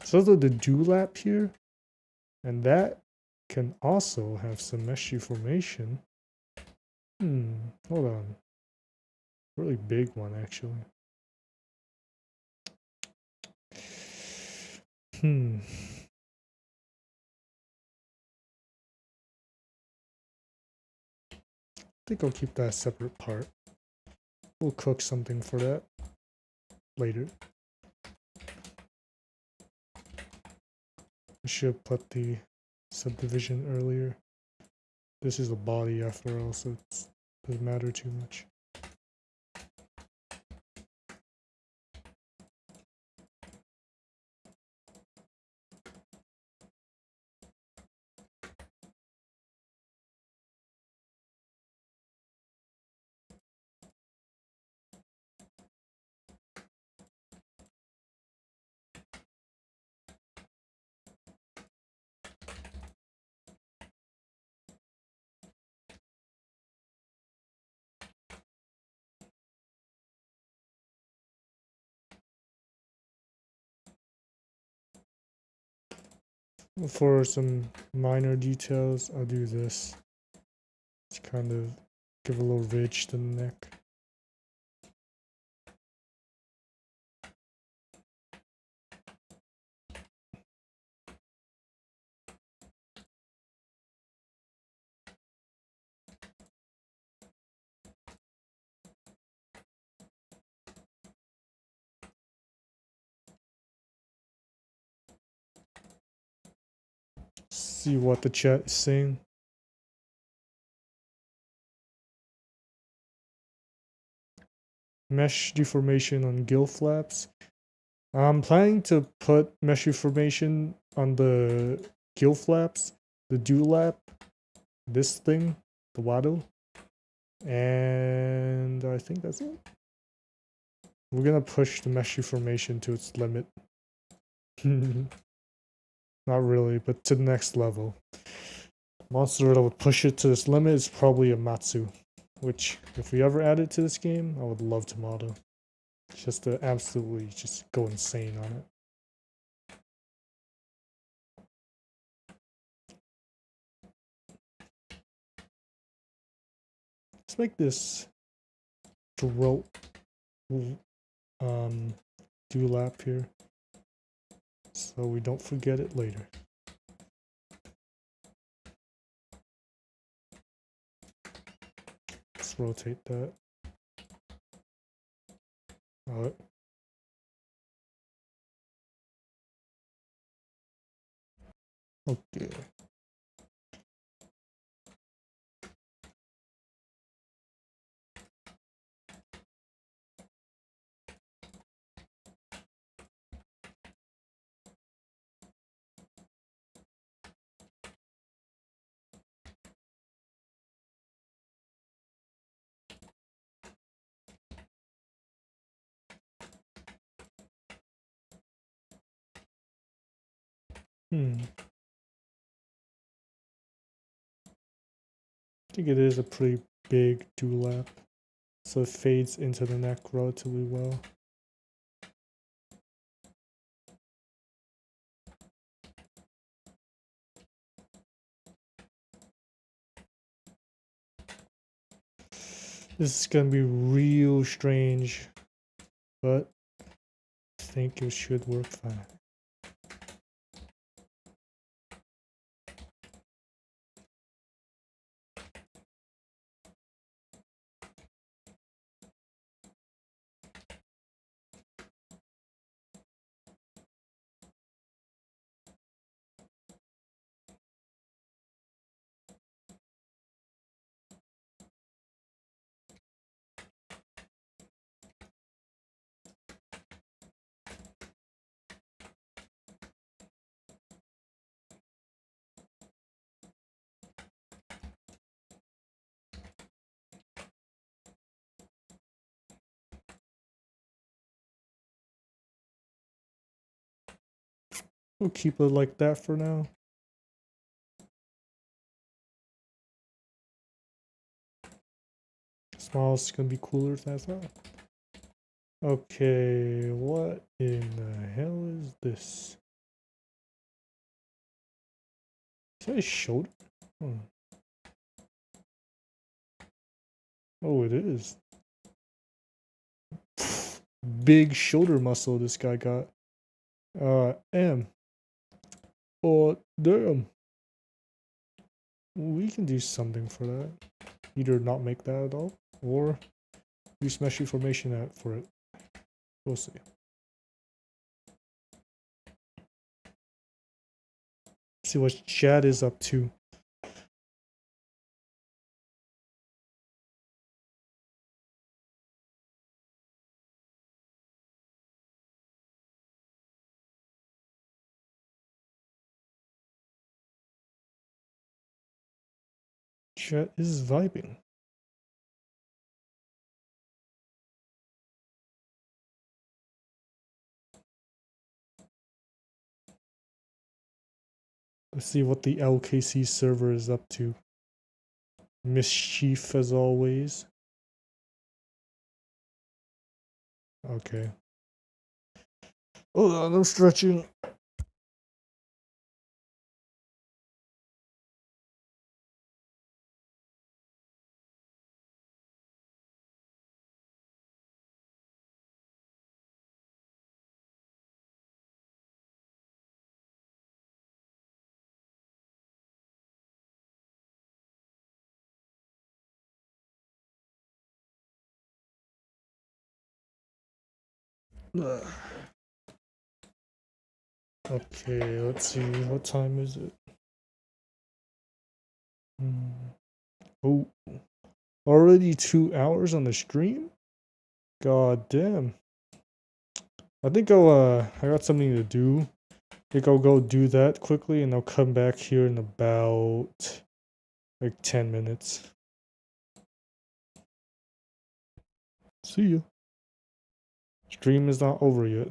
So the dewlap here, and that can also have some mesh formation. Hold on. Really big one, actually. I think I'll keep that a separate part. We'll cook something for that later. I should have put the subdivision earlier. This is a body after all, so it doesn't matter too much. For some minor details, I'll do this. To kind of give a little ridge to the neck. See what the chat is saying. Mesh deformation on gill flaps. I'm planning to put mesh deformation on the gill flaps, the dewlap, this thing, the waddle, and I think that's it. We're gonna push the mesh deformation to its limit. Not really, but to the next level. Monster that would push it to this limit is probably a Matsu. which if we ever add it to this game, I would love to model. Just to absolutely just go insane on it. Let's make this throat dewlap here so we don't forget it later. Let's rotate that. Alright. Okay. I think it is a pretty big dewlap, so it fades into the neck relatively well. This is gonna be real strange, but I think it should work fine. We'll keep it like that for now. Small is gonna be cooler than I thought. Okay, what in the hell is this? Is that a shoulder? Oh, it is. Big shoulder muscle this guy got. M. Oh, damn. We can do something for that. Either not make that at all, or use mesh formation for it. We'll see. See what Chad is up to. Chat is vibing. Let's see what the LKC server is up to. Mischief as always. Okay. Hold on, I'm stretching. Okay, let's see. What time is it? Oh, already 2 hours on the stream? God damn. I think I got something to do. I think I'll go do that quickly and I'll come back here in about like 10 minutes. See ya. Stream is not over yet.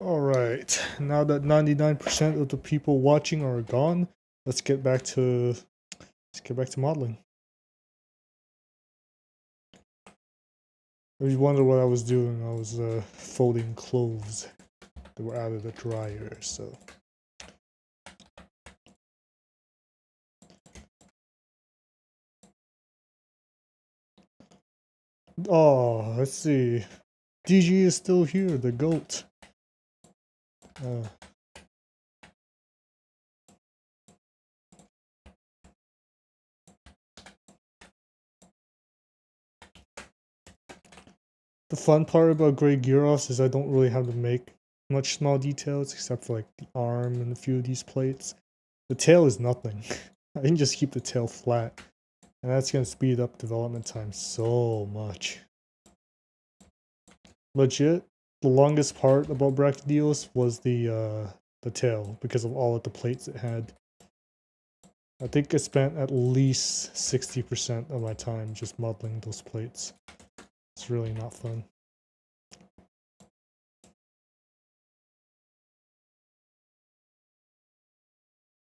Alright, now that 99% of the people watching are gone, let's get back to modeling. If you wonder what I was doing, I was folding clothes that were out of the dryer, so. Oh, let's see. DG is still here, the goat. The fun part about Grey Gyros is I don't really have to make much small details except for like the arm and a few of these plates. The tail is nothing. I can just keep the tail flat, and that's going to speed up development time so much. Legit, the longest part about Brachydios was the tail because of all of the plates it had. I think I spent at least 60% of my time just modeling those plates. It's really not fun.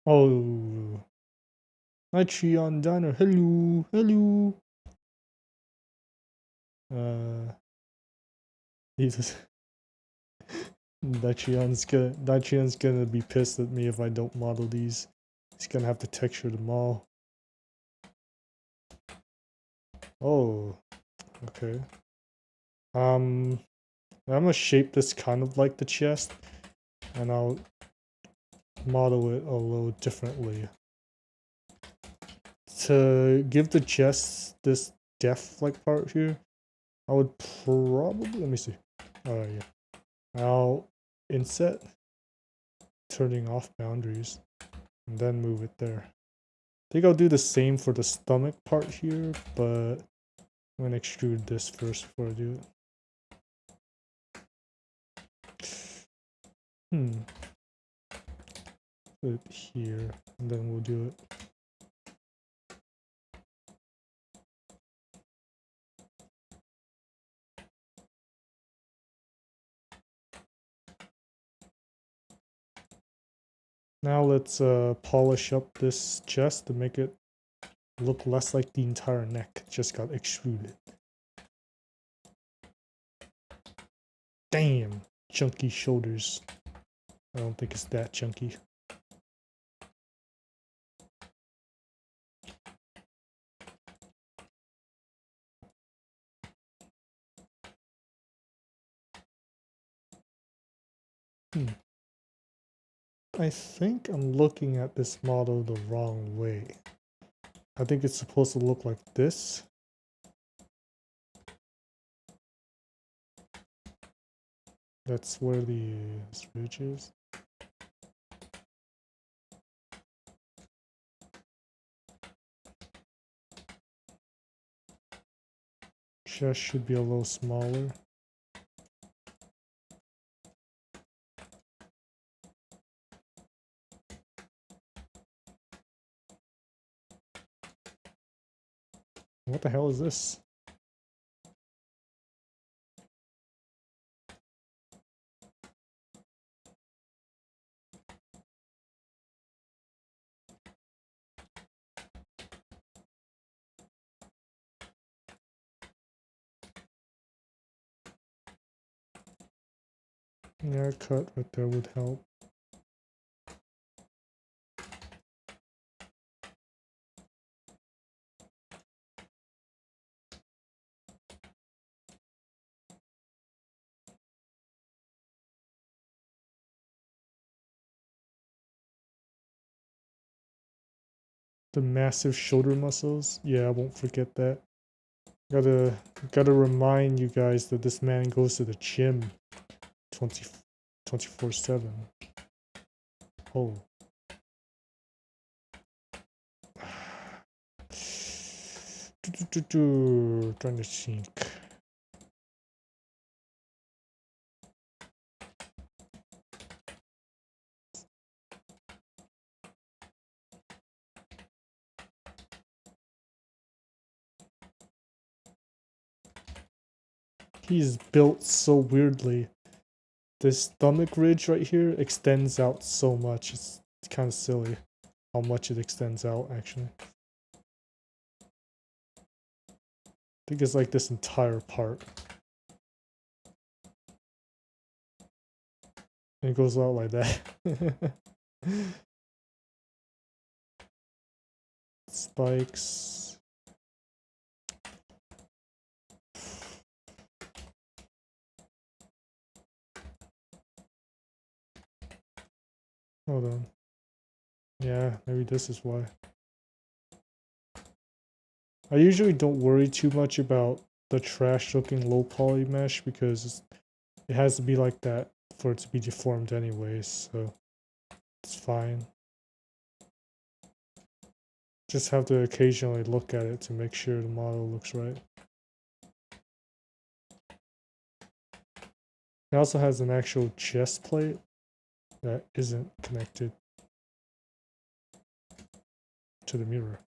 Oh, Nitrion Diner, hello, hello. Jesus. Nitrion's gonna be pissed at me if I don't model these. He's gonna have to texture them all. Oh, okay. I'm gonna shape this kind of like the chest, and I'll model it a little differently. To give the chest this depth-like part here, I would probably, let me see. Oh yeah. I'll inset, turning off boundaries, and then move it there. I think I'll do the same for the stomach part here, but I'm gonna extrude this first before I do it. Put it here, and then we'll do it. Now let's polish up this chest to make it look less like the entire neck just got extruded. Damn, chunky shoulders. I don't think it's that chunky. I think I'm looking at this model the wrong way. I think it's supposed to look like this. That's where the ridge is. Chest should be a little smaller. What the hell is this? Yeah, cut right there would help. The massive shoulder muscles. Yeah, I won't forget that. Gotta remind you guys that this man goes to the gym 24/7. Oh. Trying to think. He's built so weirdly. this stomach ridge right here extends out so much. It's kind of silly how much it extends out, actually. I think it's like this entire part. And it goes out like that. Spikes. Hold on. Yeah, maybe this is why. I usually don't worry too much about the trash looking low poly mesh because it has to be like that for it to be deformed anyways, so it's fine. Just have to occasionally look at it to make sure the model looks right. It also has an actual chest plate that isn't connected to the mirror.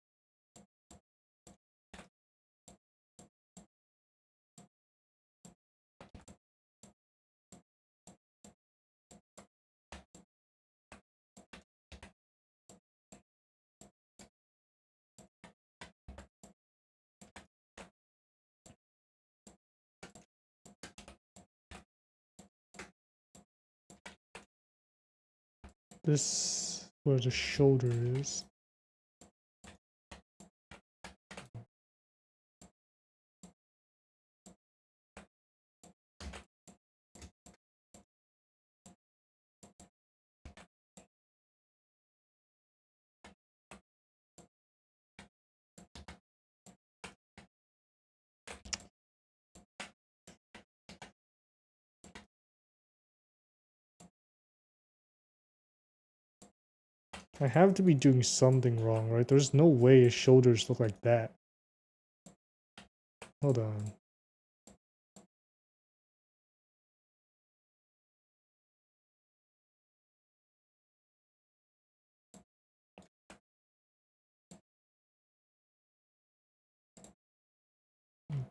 This where the shoulder is. I have to be doing something wrong, right? There's no way his shoulders look like that. Hold on.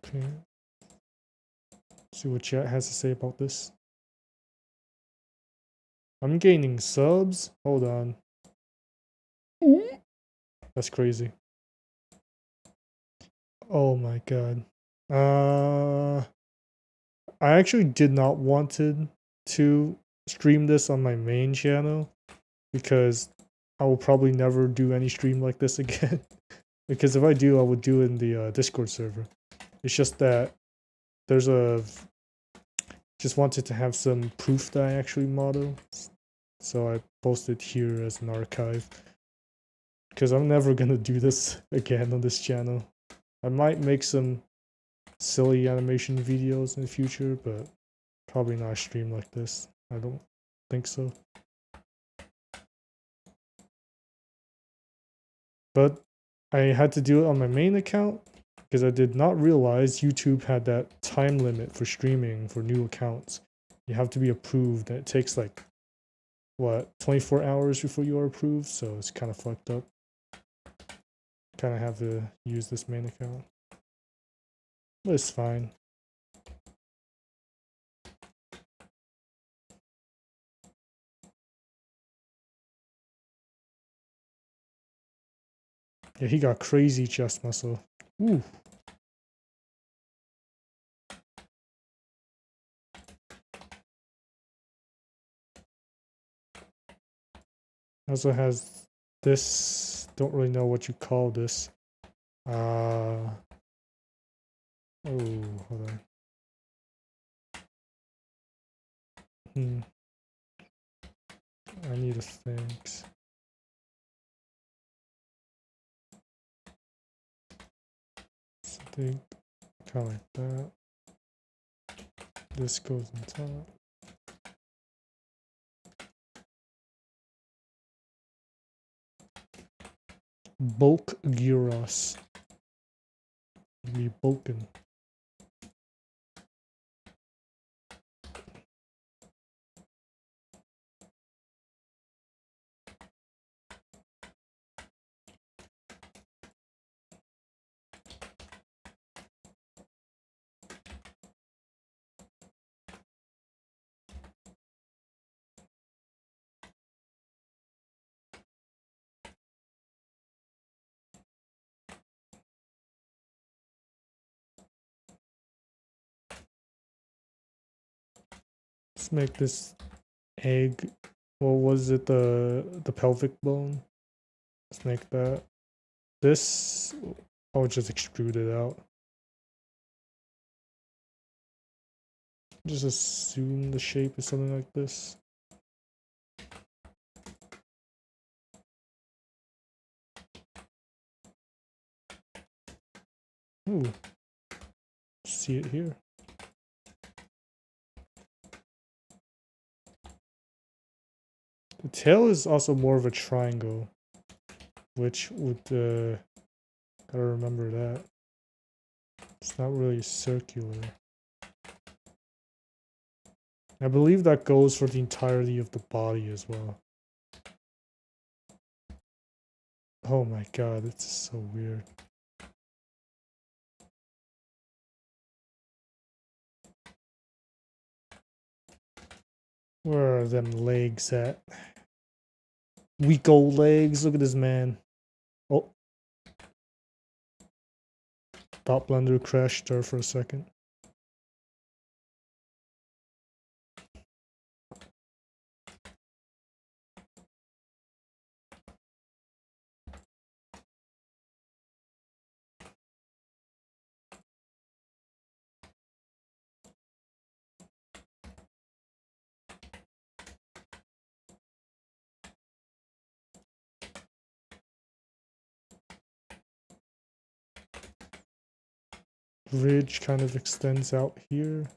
Okay. See what chat has to say about this. I'm gaining subs. Hold on. That's crazy. Oh my god. I actually did not wanted to stream this on my main channel because I will probably never do any stream like this again. Because if I do, I would do it in the Discord server. It's just that there's a just wanted to have some proof that I actually model, so I posted here as an archive. Because I'm never gonna do this again on this channel. I might make some silly animation videos in the future, but probably not a stream like this. I don't think so. But I had to do it on my main account because I did not realize YouTube had that time limit for streaming for new accounts. You have to be approved, and it takes like, what, 24 hours before you are approved, so it's kind of fucked up. Kind of have to use this main account. But it's fine. Yeah, he got crazy chest muscle. Ooh. Also has this, don't really know what you call this. Oh, hold on. I need a fangs. Something kind of like that. This goes on top. Bulk gyros. Be bulking. Let's make this egg. What was it? The pelvic bone. Let's make that. This I'll just extrude it out. Just assume the shape is something like this. Ooh. See it here. The tail is also more of a triangle, which would gotta remember that. It's not really circular. I believe that goes for the entirety of the body as well. Oh my god, it's so weird. Where are them legs at? Weak old legs, look at this man. Oh. Thought Blender crashed there for a second. Ridge kind of extends out here.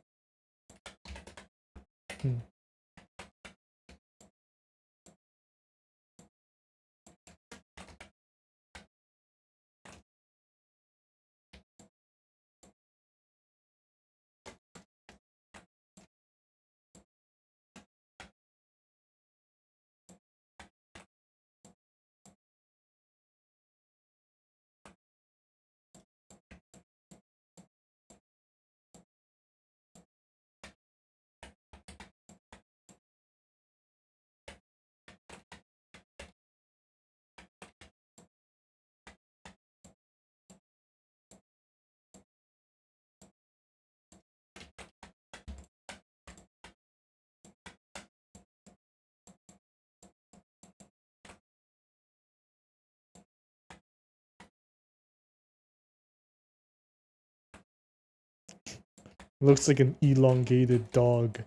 Looks like an elongated dog.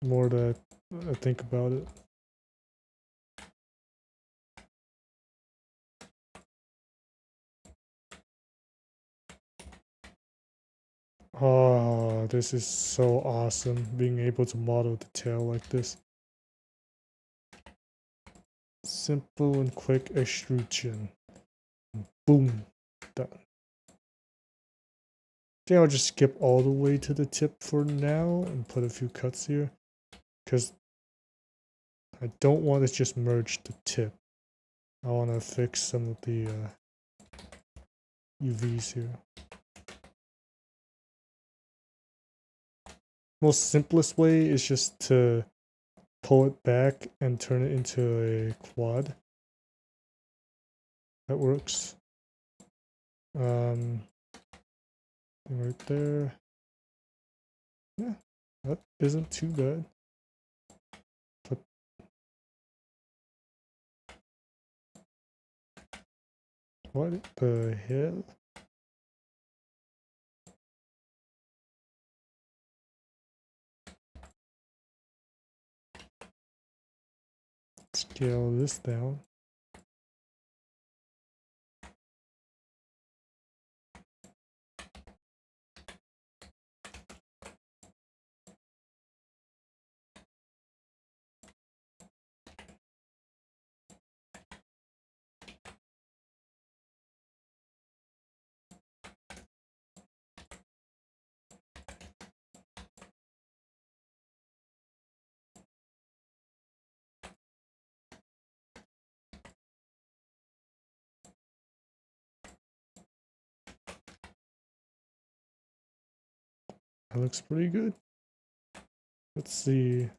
More that I think about it. Oh, this is so awesome, being able to model the tail like this. Simple and quick extrusion. Boom. Done. I think I'll just skip all the way to the tip for now and put a few cuts here. Because I don't want to just merge the tip. I want to fix some of the UVs here. Most simplest way is just to pull it back and turn it into a quad. That works. Right there. Yeah, that isn't too bad. But what the hell? Scale this down. That looks pretty good. Let's see.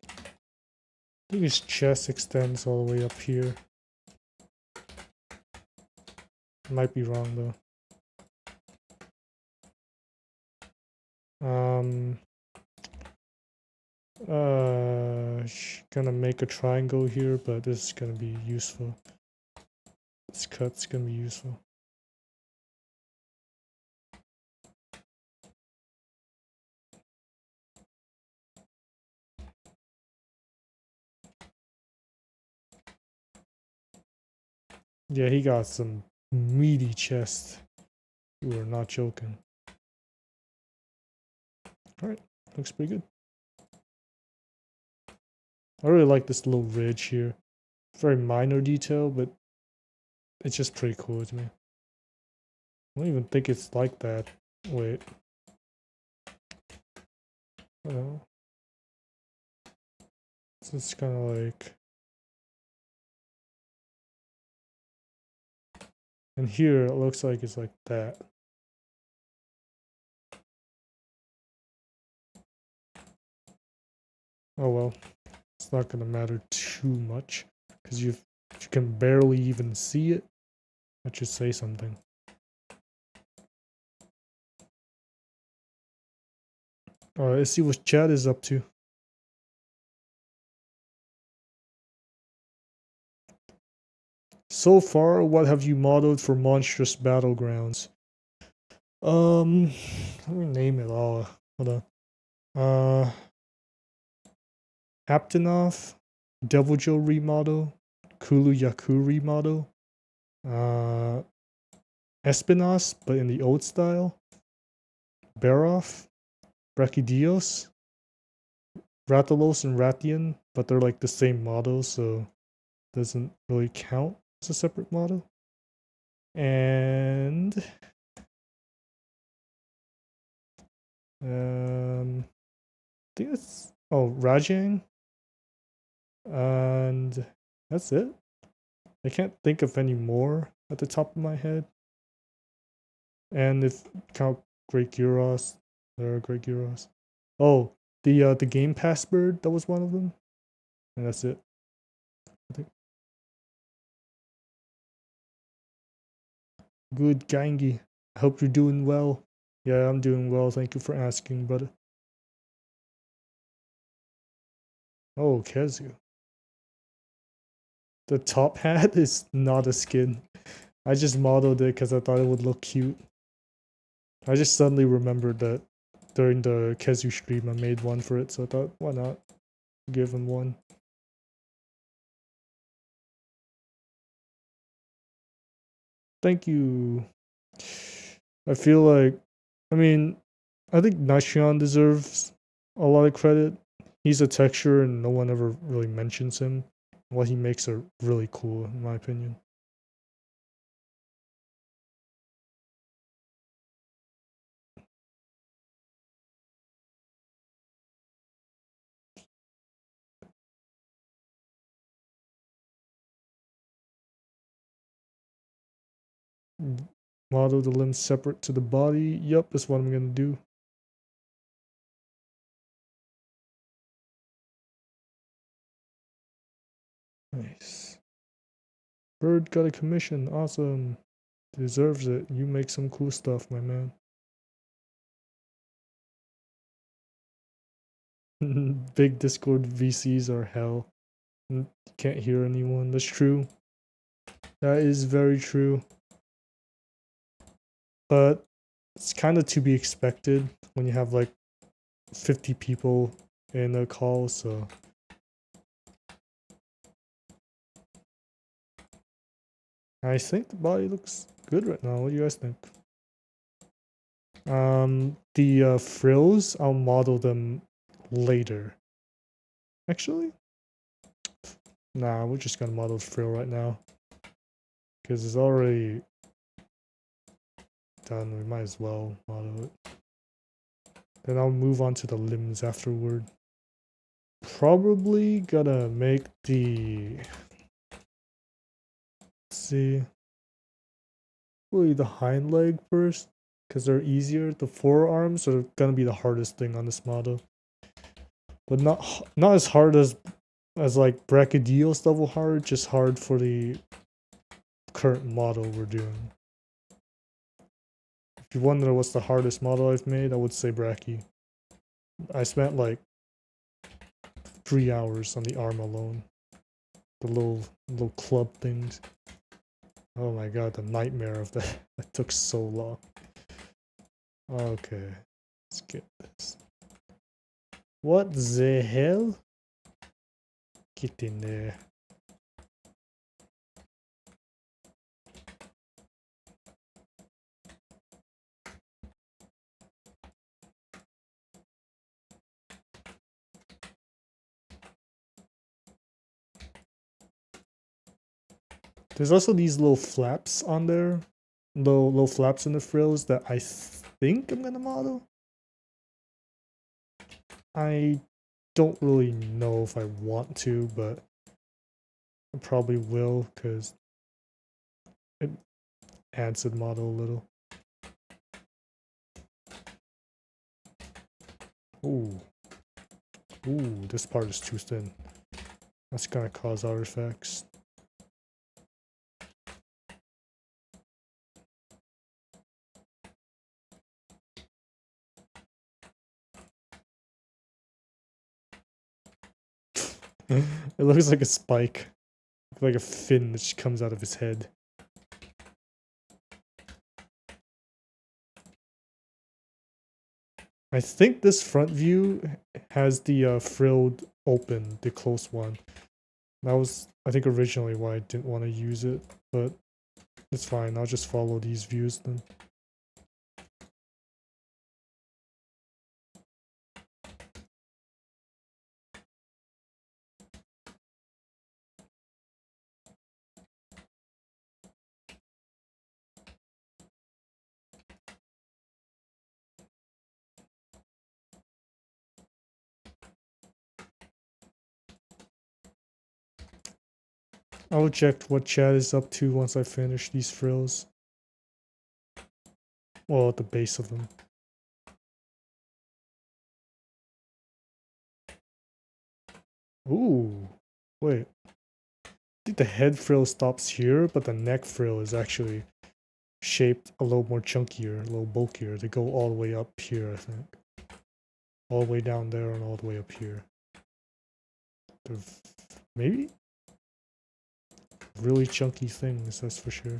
I think his chest extends all the way up here. Might be wrong though. Gonna make a triangle here, but this is gonna be useful. This cut's gonna be useful. Yeah, he got some meaty chest. You are not joking. Alright, looks pretty good. I really like this little ridge here. Very minor detail, but it's just pretty cool to me. I don't even think it's like that. Wait. Oh. So it's kind of like... And here it looks like it's like that. Oh well. It's not gonna matter too much. Because you can barely even see it. That should say something. Alright, let's see what Chad is up to. So far, what have you modeled for Monstrous Battlegrounds? Let me name it all. Hold on. Aptonoth, Devil Joe remodel, Kulu Yaku remodel, Espinas, but in the old style, Baroff, Brachydios, Rathalos and Rathian, but they're like the same model, so doesn't really count as a separate model. And I think that's Rajang, and that's it. I can't think of any more at the top of my head. And if count Great Gyros, there are Great Gyros. Oh, the Game Pass bird, that was one of them. And that's it. I think. Good, Gangi. I hope you're doing well. Yeah, I'm doing well. Thank you for asking, brother. Oh, Kezu. The top hat is not a skin. I just modeled it because I thought it would look cute. I just suddenly remembered that during the Kezu stream I made one for it, so I thought, why not give him one. Thank you. I feel like, I mean, I think Nashion deserves a lot of credit. He's a texture and no one ever really mentions him. What he makes are really cool, in my opinion. Model the limbs separate to the body. Yep, that's what I'm gonna do. Nice. Bird got a commission. Awesome. Deserves it. You make some cool stuff, my man. Big Discord VCs are hell. Can't hear anyone. That's true. That is very true. But it's kind of to be expected when you have like 50 people in a call, so. I think the body looks good right now. What do you guys think? The frills, I'll model them later. Actually? Nah, we're just gonna model the frill right now. Because it's already done, we might as well model it. Then I'll move on to the limbs afterward. Probably gonna make the... Let's see. Probably the hind leg first, because they're easier. The forearms are gonna be the hardest thing on this model. But not as hard as like Brachydios level hard, just hard for the current model we're doing. If you wonder what's the hardest model I've made, I would say Bracky. I spent like 3 hours on the arm alone. The little club things. Oh my god, the nightmare of that. That took so long. Okay, let's get this. What the hell? Get in there. There's also these little flaps on there. Little flaps in the frills that I think I'm gonna model. I don't really know if I want to, but I probably will because it adds to the model a little. Ooh. Ooh, this part is too thin. That's gonna cause artifacts. It looks like a spike. Like a fin that just comes out of his head. I think this front view has the frilled open, the close one. That was, I think, originally why I didn't want to use it, but it's fine. I'll just follow these views then. I'll check what Chad is up to once I finish these frills. Well, at the base of them. Ooh, wait. I think the head frill stops here, but the neck frill is actually shaped a little more chunkier, a little bulkier. They go all the way up here, I think. All the way down there and all the way up here. They're maybe? Really chunky things, that's for sure.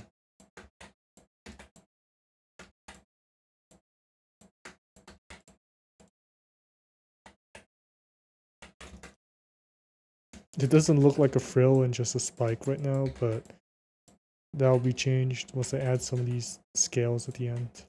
It doesn't look like a frill and just a spike right now, but that'll be changed once I add some of these scales at the end.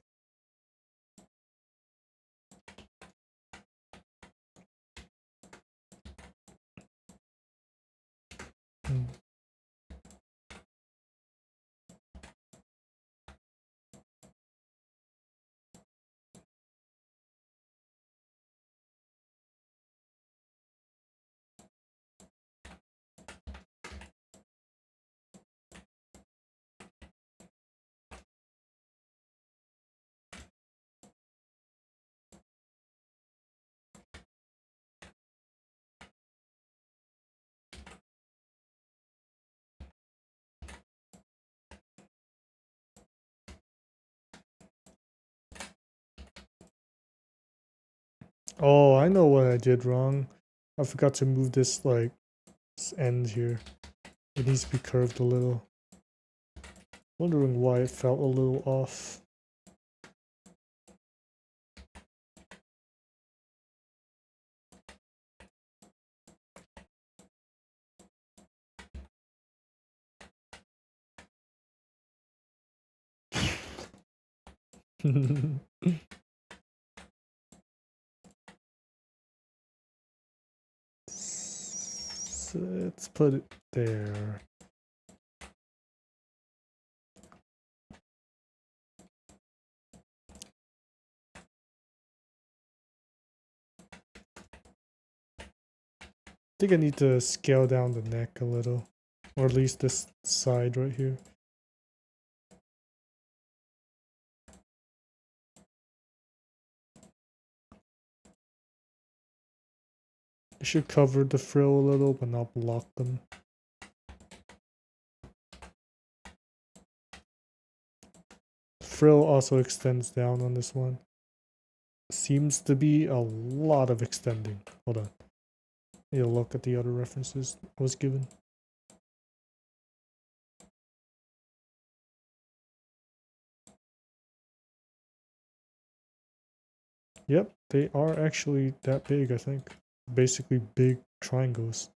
Oh, I know what I did wrong. I forgot to move this, like, this end here. It needs to be curved a little. Wondering why it felt a little off. So let's put it there. I think I need to scale down the neck a little, or at least this side right here. I should cover the frill a little, but not block them. frill also extends down on this one. Seems to be a lot of extending. Hold on. Need to look at the other references I was given. Yep, they are actually that big, I think. Basically big triangles.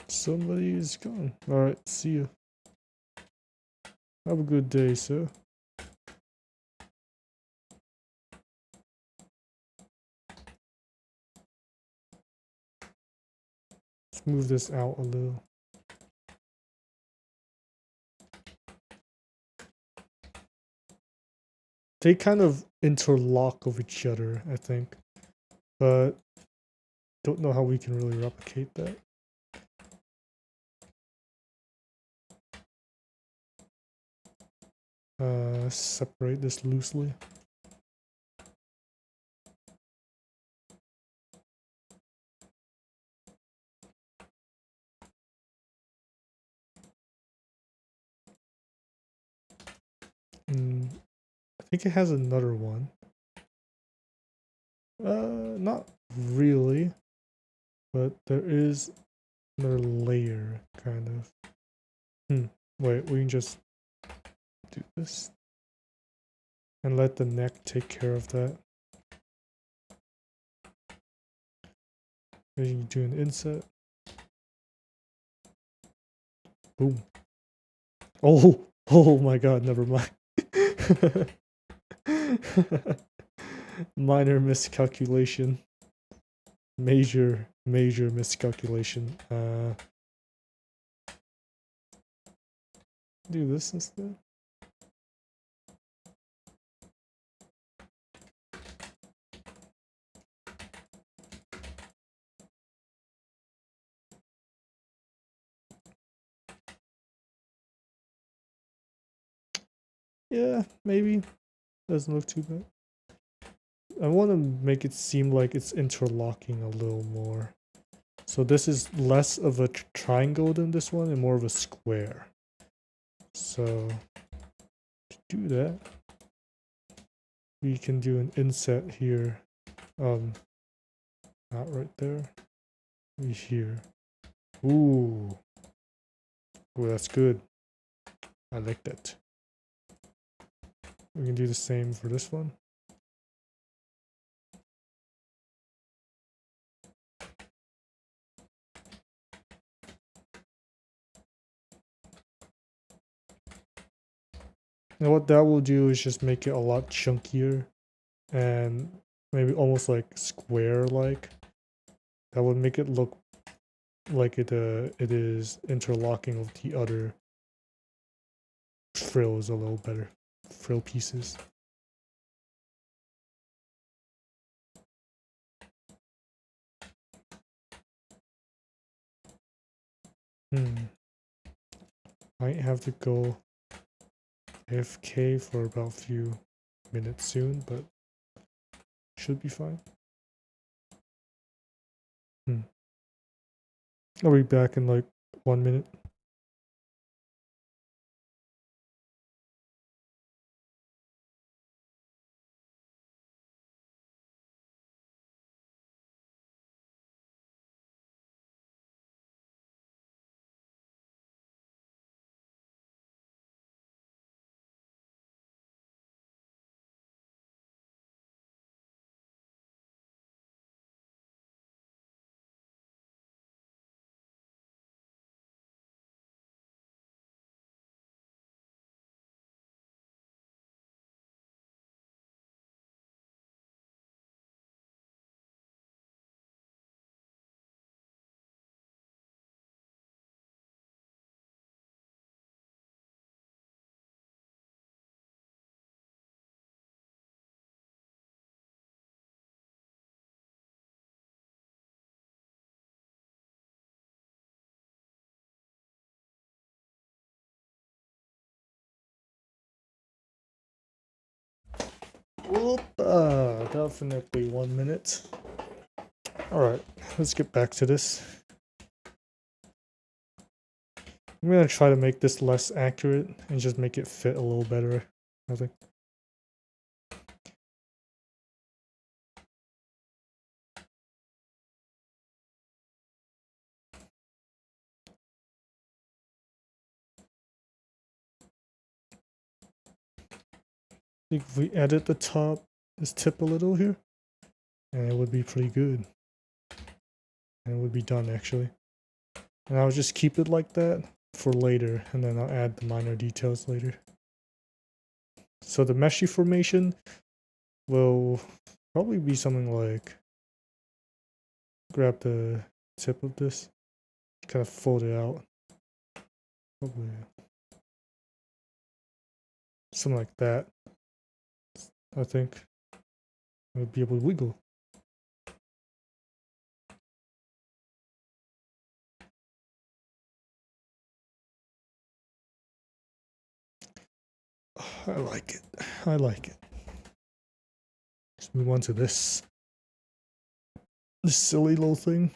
Somebody is gone. Alright, see you. Have a good day, sir. Let's move this out a little. They kind of interlock with each other, I think. But don't know how we can really replicate that. Separate this loosely. And I think it has another one. Not really, but there is another layer, kind of. Wait, we can just do this and let the neck take care of that. Then you can do an inset. Boom. Oh my god, never mind. Minor miscalculation. Major miscalculation. Do this instead. Yeah, maybe. Doesn't look too bad. I want to make it seem like it's interlocking a little more. So this is less of a triangle than this one and more of a square. So to do that, we can do an inset here. Not right there. Maybe here. Ooh, that's good. I like that. We can do the same for this one. And what that will do is just make it a lot chunkier and maybe almost like square-like. That would make it look like it is interlocking with the other frills a little better. Frill pieces. Might have to go AFK for about a few minutes soon, but should be fine. I'll be back in like 1 minute. Definitely 1 minute. Alright, let's get back to this. I'm gonna try to make this less accurate and just make it fit a little better, I think. I think if we edit the top, this tip a little here, and it would be pretty good. And it would be done actually. And I'll just keep it like that for later, and then I'll add the minor details later. So the meshy formation will probably be something like, grab the tip of this, kind of fold it out. Probably something like that. I think I'll be able to wiggle. I like it. I like it. Let's move on to this silly little thing.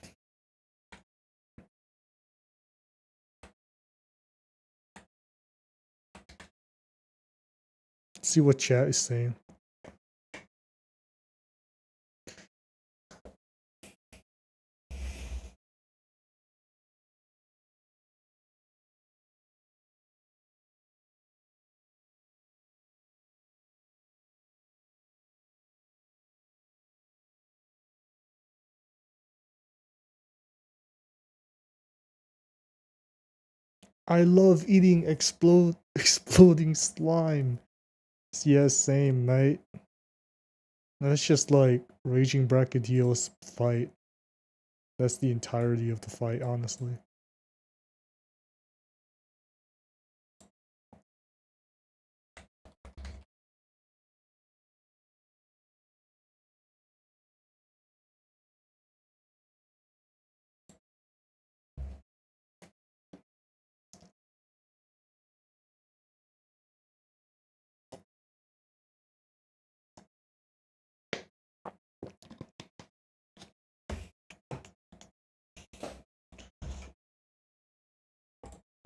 See what chat is saying. I love eating exploding slime. Yeah, same, mate. That's just like Raging Brachydios fight. That's the entirety of the fight, honestly.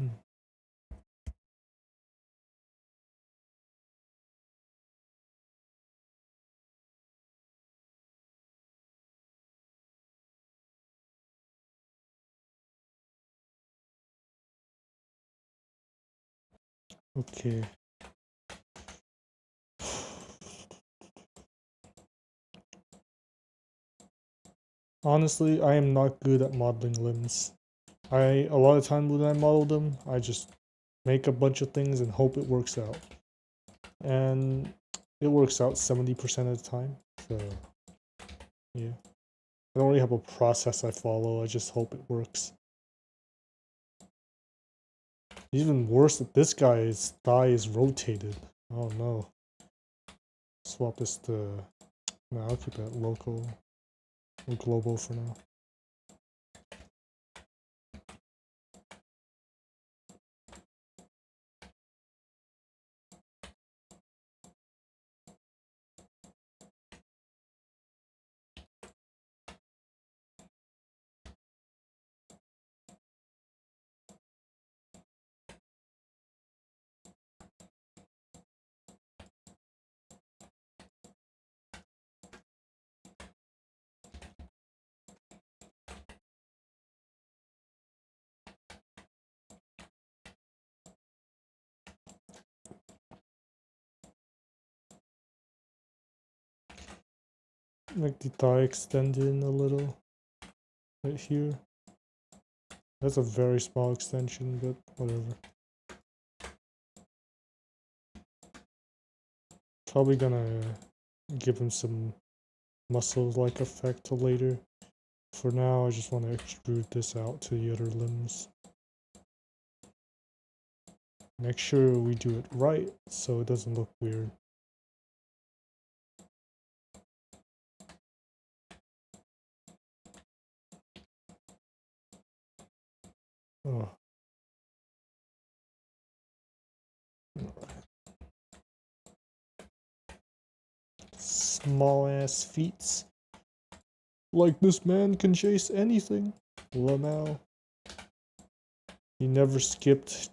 Hmm. Okay. Honestly, I am not good at modeling limbs. A lot of times when I model them, I just make a bunch of things and hope it works out. And it works out 70% of the time. So, yeah. I don't really have a process I follow, I just hope it works. Even worse that this guy's thigh is rotated. Oh no. Swap this to... No, I'll keep that local or global for now. Make the thigh extend in a little. Right here. That's a very small extension, but whatever. Probably gonna give him some muscle-like effect later. For now, I just want to extrude this out to the other limbs. Make sure we do it right so it doesn't look weird. Oh. small ass feet. Like this man can chase anything. Lamau. He never skipped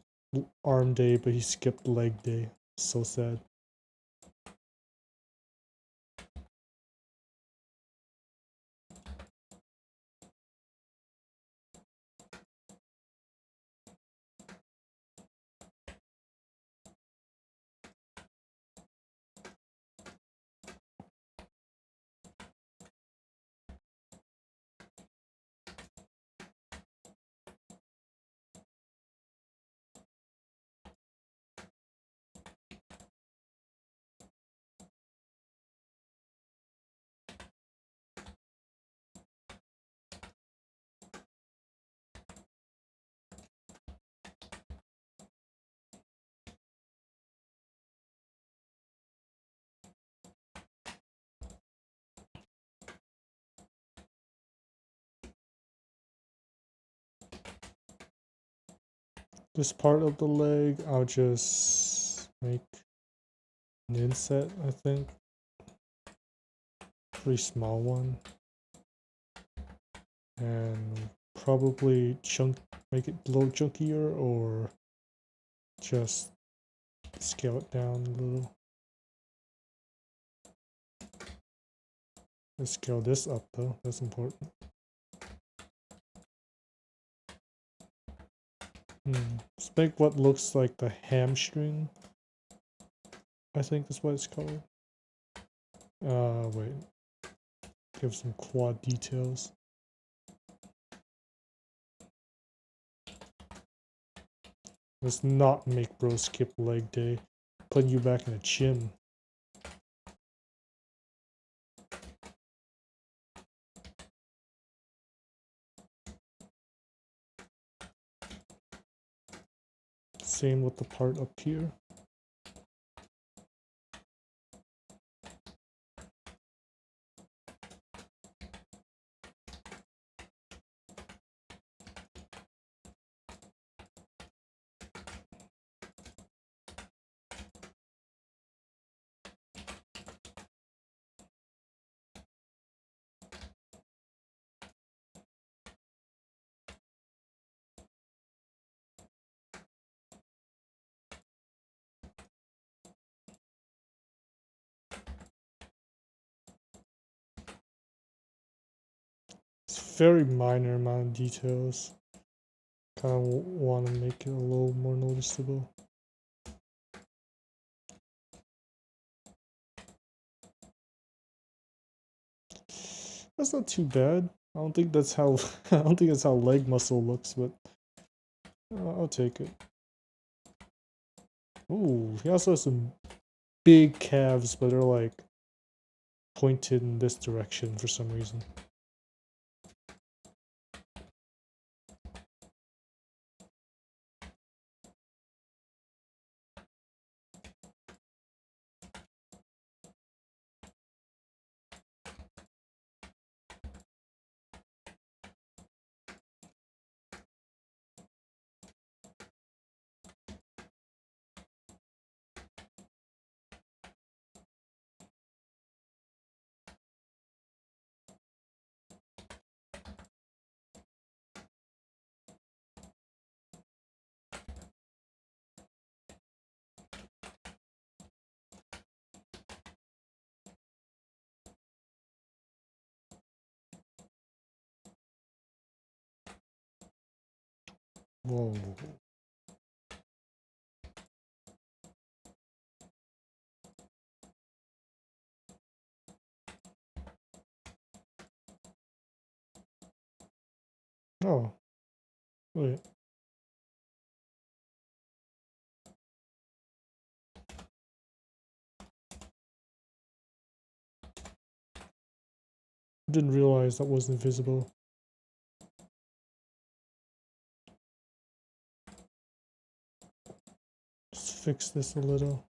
arm day, but he skipped leg day. So sad. This part of the leg, I'll just make an inset, I think. Pretty small one. And probably make it a little chunkier, or just scale it down a little. Let's scale this up though, that's important. Let's make what looks like the hamstring. I think that's what it's called. Wait. Give some quad details. Let's not make bro skip leg day. Putting you back in the gym. Same with the part up here. It's very minor amount of details. Kind of want to make it a little more noticeable. That's not too bad. I don't think that's how I don't think that's how leg muscle looks, but I'll take it. Ooh, he also has some big calves, but they're like pointed in this direction for some reason. Whoa. Oh. Wait. Didn't realize that wasn't visible. Let's fix this a little.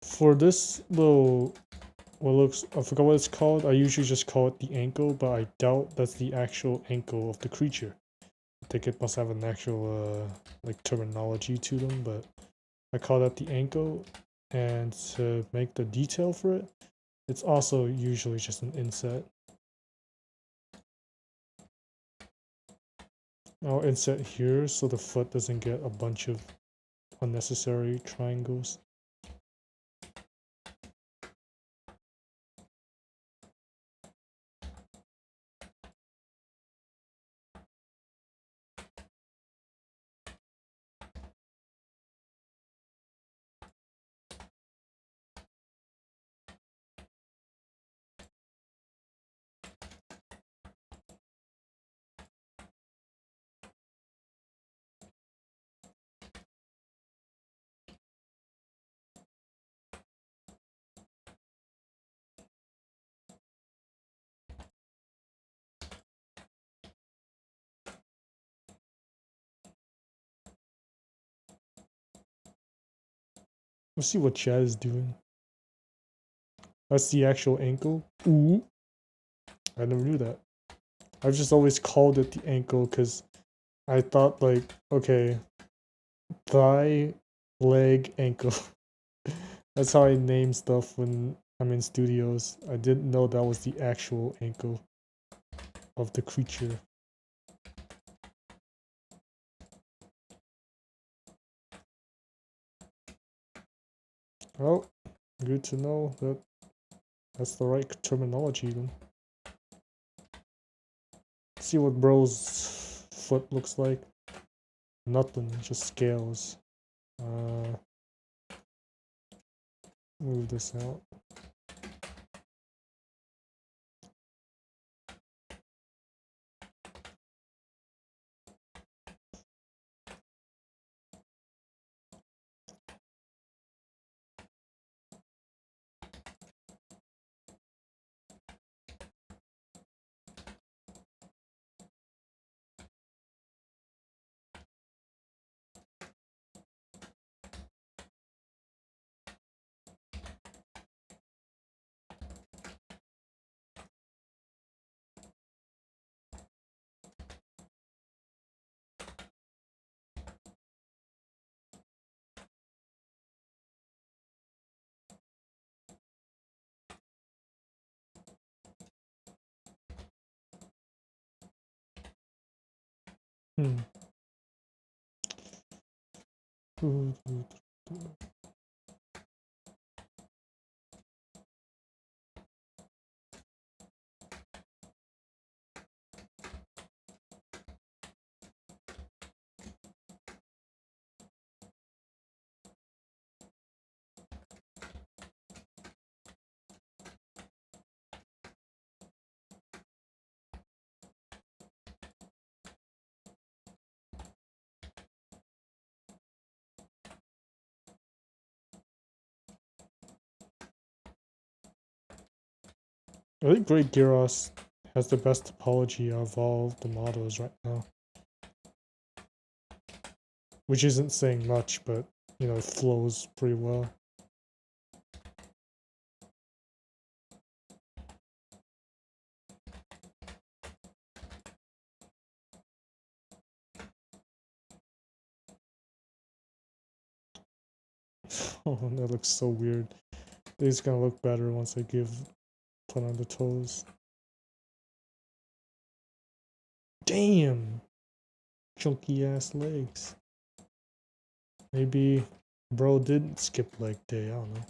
For this little, what looks, I forgot what it's called. I usually just call it the ankle, but I doubt that's the actual ankle of the creature. I think it must have an actual, like, terminology to them, but I call that the ankle. And to make the detail for it, it's also usually just an inset. I'll inset here so the foot doesn't get a bunch of unnecessary triangles. Let's see what Chad is doing. That's the actual ankle. Ooh. I never knew that. I've just always called it the ankle because I thought, like, okay, thigh, leg, ankle. That's how I name stuff when I'm in studios. I didn't know that was the actual ankle of the creature. Well, good to know that that's the right terminology then. See what bro's foot looks like. Nothing, just scales. Move this out. Hmm. I think Great Gyros has the best topology of all the models right now. Which isn't saying much, but, you know, it flows pretty well. Oh, that looks so weird. It's gonna look better once I put on the toes. Damn! Chunky ass legs. Maybe bro didn't skip leg day, I don't know.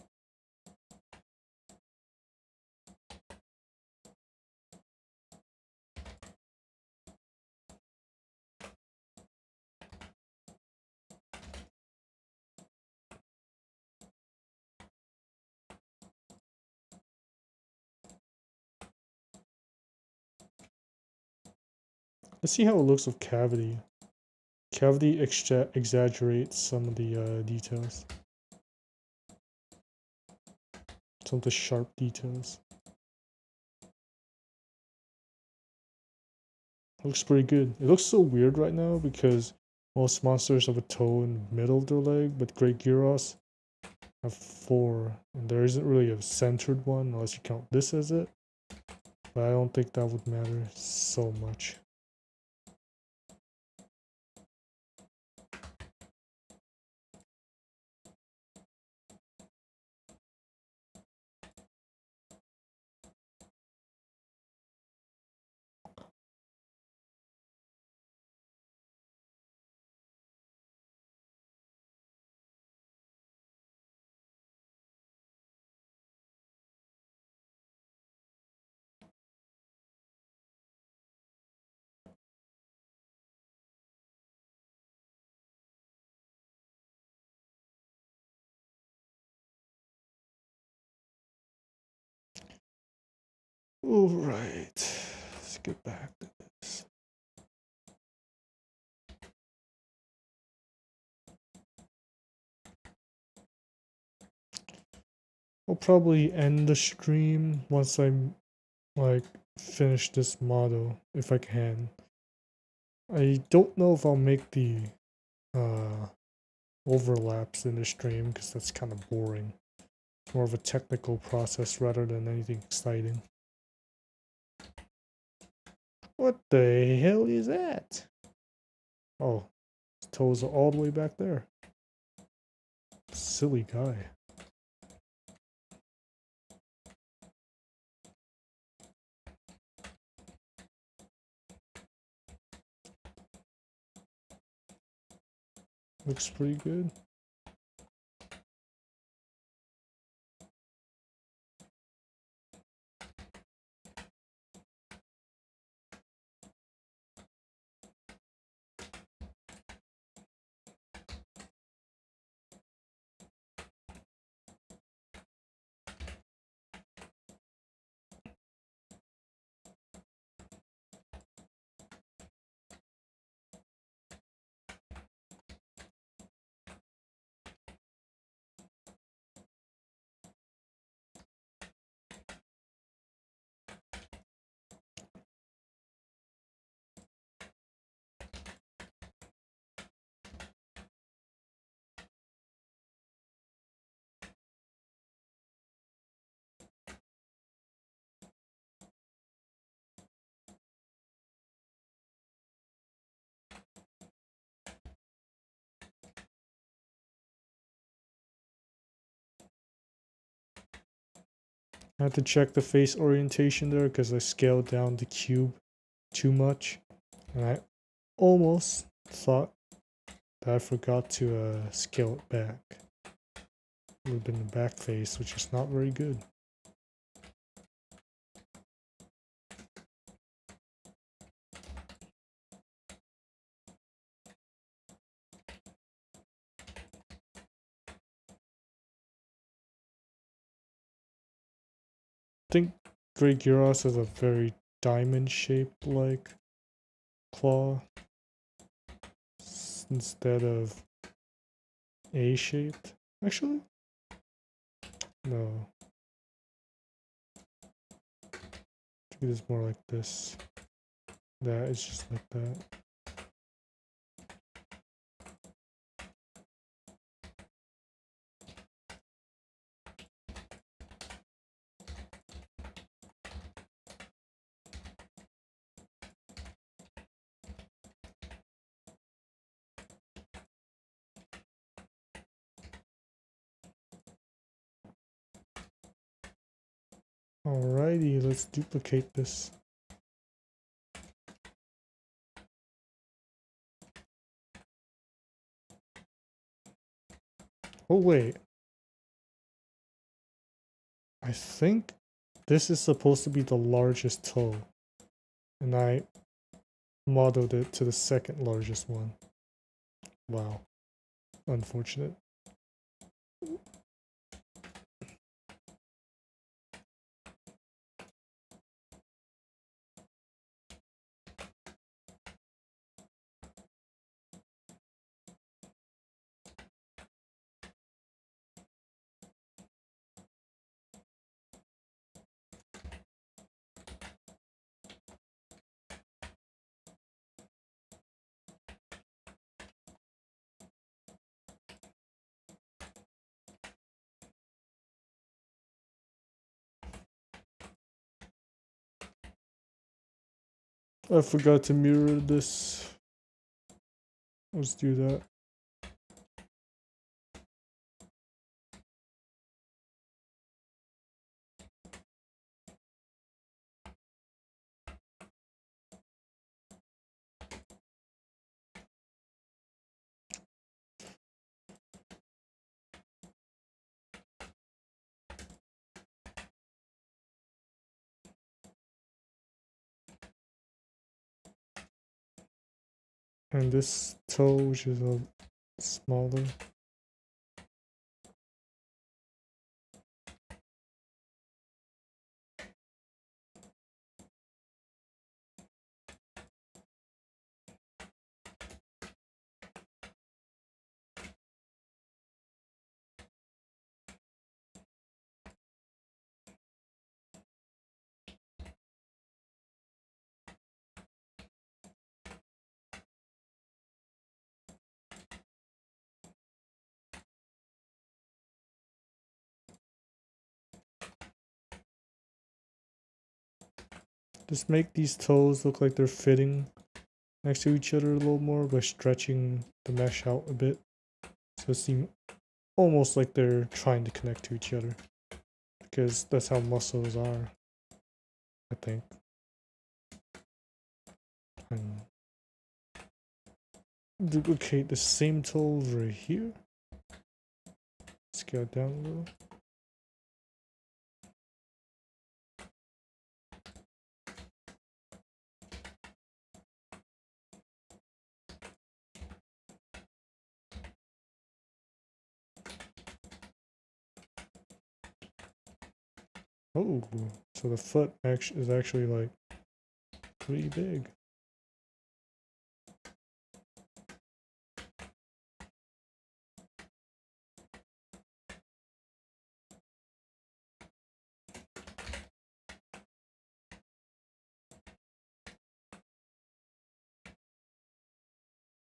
Let's see how it looks with cavity. Cavity exaggerates some of the details. Some of the sharp details. Looks pretty good. It looks so weird right now because most monsters have a toe in the middle of their leg, but Great Gyros I have 4, and there isn't really a centered one unless you count this as it. But I don't think that would matter so much. Alright, let's get back to this. I'll probably end the stream once I'm like finish this model if I can. I don't know if I'll make the uh, overlaps in the stream because that's kind of boring. It's more of a technical process rather than anything exciting. What the hell is that? Oh, his toes are all the way back there. Silly guy. Looks pretty good. I had to check the face orientation there because I scaled down the cube too much. And I almost thought that I forgot to scale it back. It would have been the back face, which is not very good. I think Grey Gyros has a very diamond-shaped like claw instead of A-shaped. Actually, no. I think it's more like this. That is just like that. Alrighty, let's duplicate this. Oh wait. I think this is supposed to be the largest toe. And I modeled it to the second largest one. Wow. Unfortunate. I forgot to mirror this. Let's do that. And this toe, which is a smaller. Just make these toes look like they're fitting next to each other a little more by stretching the mesh out a bit. So it seems almost like they're trying to connect to each other. Because that's how muscles are, I think. And duplicate the same toe over here. Scale down a little. Oh, so the foot is actually like pretty big.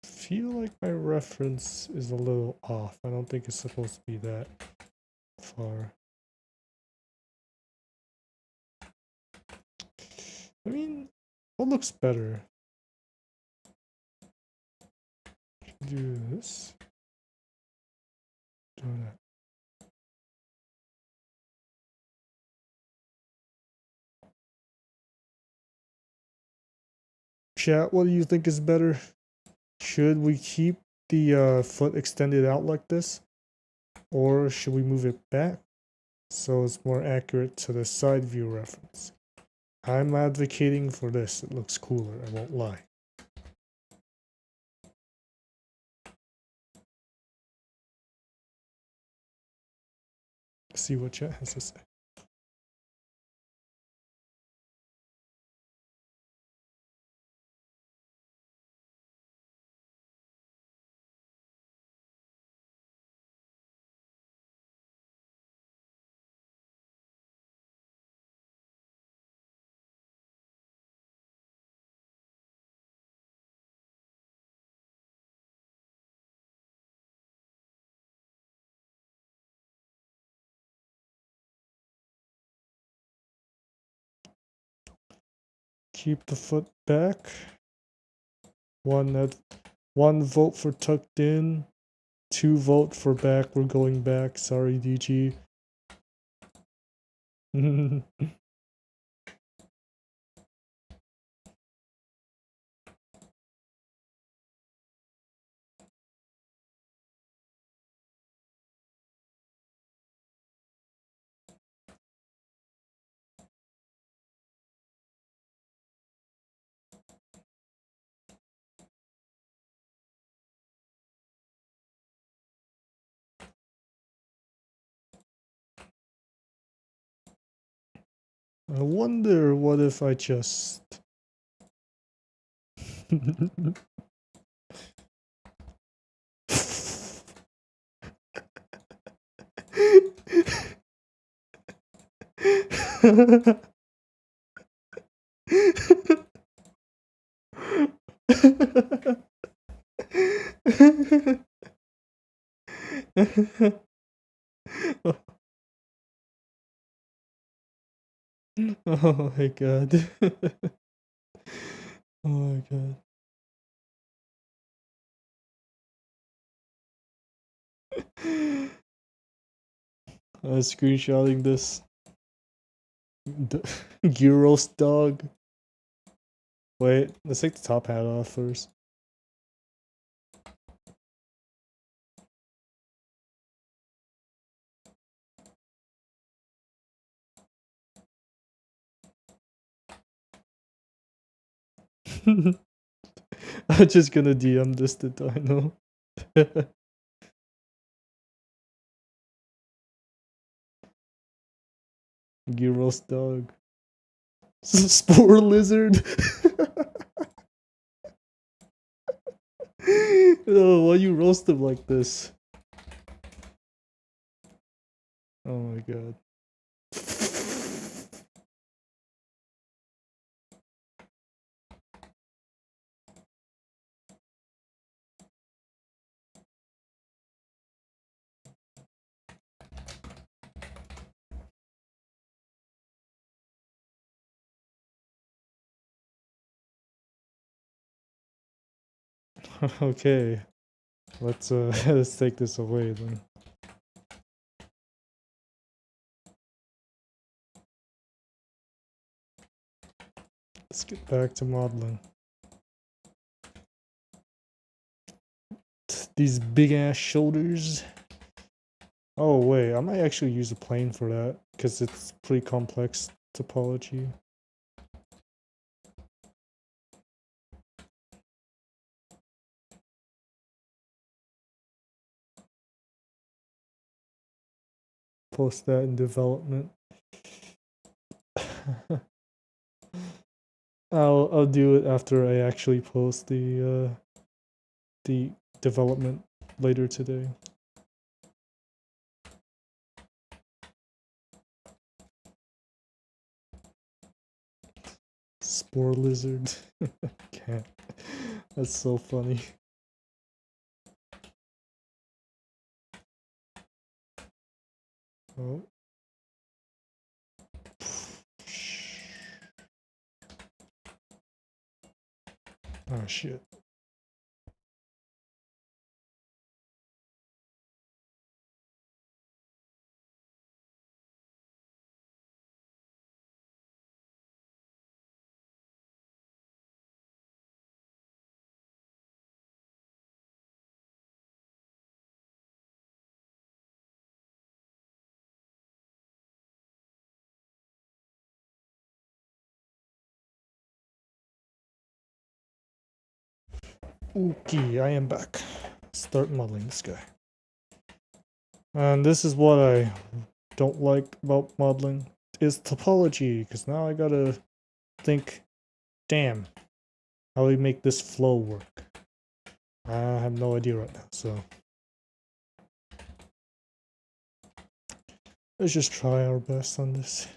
Feel like my reference is a little off. I don't think it's supposed to be that far. I mean, what looks better? Do this. Do that. Chat, what do you think is better? Should we keep the foot extended out like this? Or should we move it back so it's more accurate to the side view reference? I'm advocating for this. It looks cooler, I won't lie. See what chat has to say. Keep the foot back. One vote for tucked in. 2 vote for back. We're going back. Sorry, DG. I wonder what if I just... Oh my god. Oh my god. I'm screenshotting this. Gyros dog. Wait, let's take the top hat off first. I'm just gonna DM this to Dino. Gyros dog. Spore lizard. Oh, why you roast him like this? Oh my god. Okay. Let's let's take this away then. Let's get back to modeling. These big ass shoulders. Oh wait, I might actually use a plane for that because it's pretty complex topology. Post that in development. I'll do it after I actually post the development later today. Spore lizard. Can't. That's so funny. Oh. Oh shit. Okay, I am back. Start modeling this guy. And this is what I don't like about modeling is topology, because now I gotta think, damn, how do we make this flow work? I have no idea right now, so let's just try our best on this.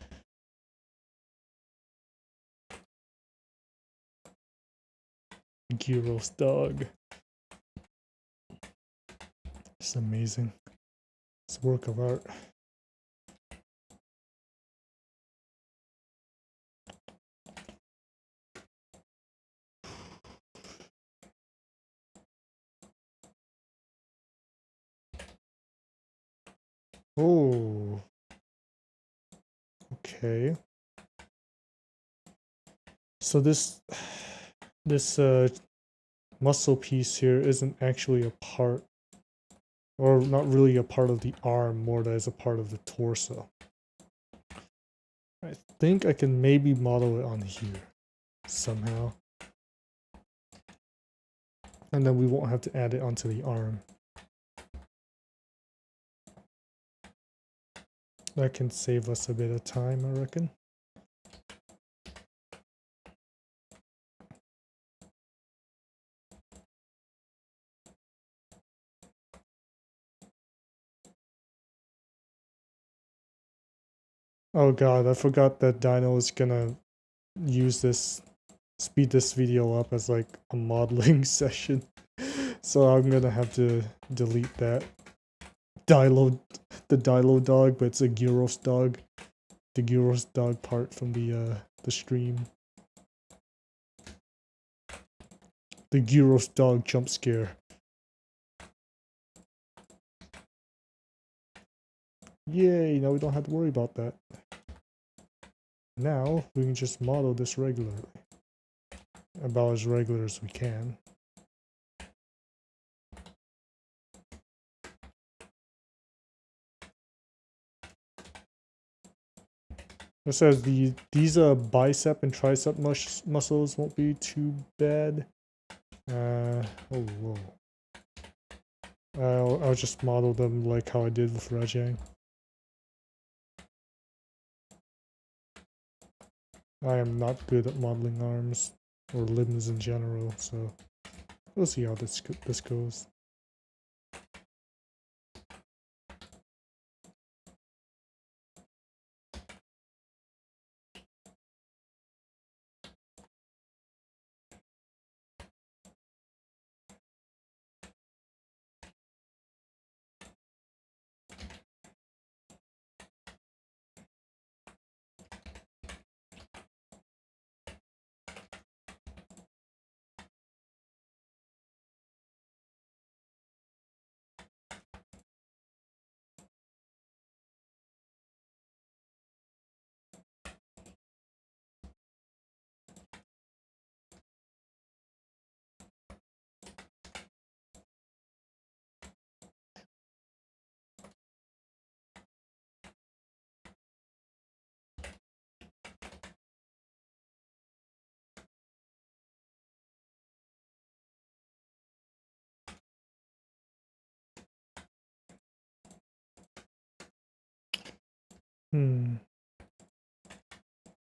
Gyros dog. It's amazing. It's a work of art. Oh. Okay. So this muscle piece here isn't actually a part, or not really a part of the arm, more as a part of the torso. I think I can maybe model it on here somehow. And then we won't have to add it onto the arm. That can save us a bit of time, I reckon. Oh god, I forgot that Dino is gonna use this, speed this video up as like a modeling session. So I'm gonna have to delete that. The Dilo dog, but it's a Gyros dog. The Gyros dog part from the stream. the Gyros dog jump scare. Yay, now we don't have to worry about that. Now we can just model this regularly. About as regular as we can. It says these bicep and tricep muscles won't be too bad. Oh whoa. I'll just model them like how I did with Rajang. I am not good at modeling arms or limbs in general, so we'll see how this goes.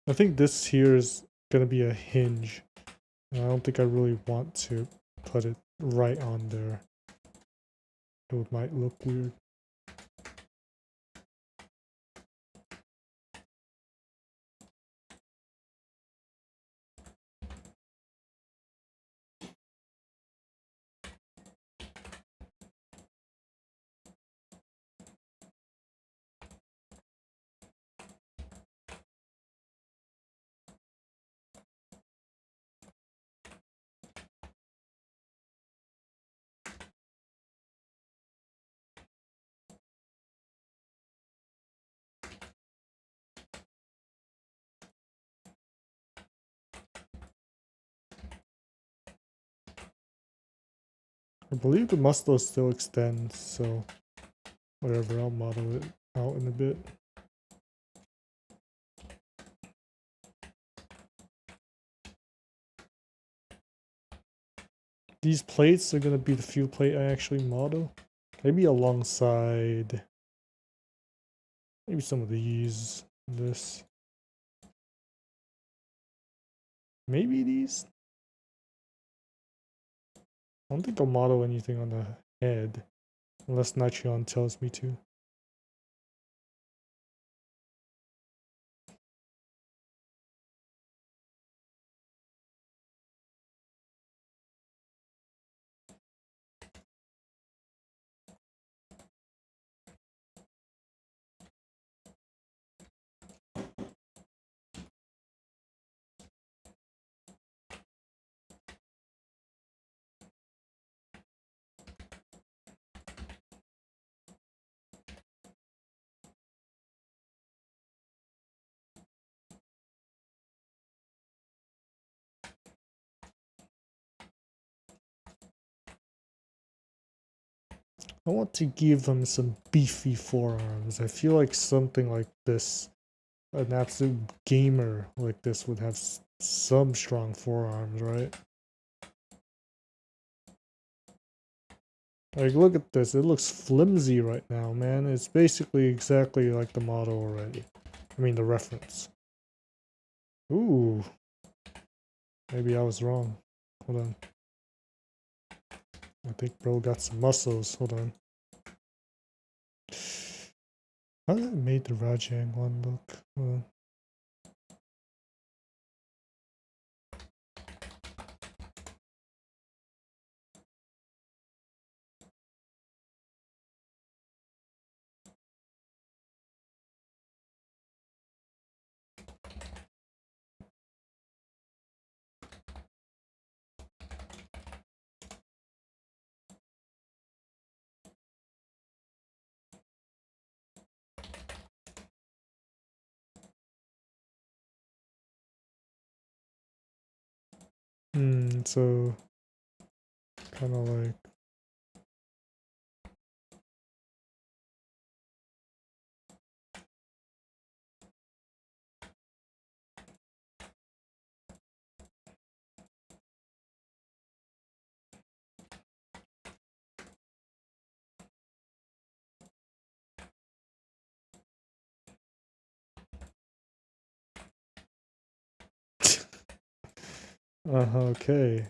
I think this here is gonna be a hinge. I don't think I really want to put it right on there. It might look weird. I believe the muscle still extends, so whatever, I'll model it out in a bit. These plates are gonna be the few plate I actually model. Maybe alongside maybe some of these. This. Maybe these? I don't think I'll model anything on the head. Unless Nitrion tells me to. I want to give them some beefy forearms. I feel like something like this, an absolute gamer like this would have some strong forearms, right? Like, look at this. It looks flimsy right now, man. It's basically exactly like the model already. I mean, the reference. Ooh. Maybe I was wrong. Hold on. I think bro got some muscles. Hold on. How did I made the Rajang one look? Hold on. So kind of like okay.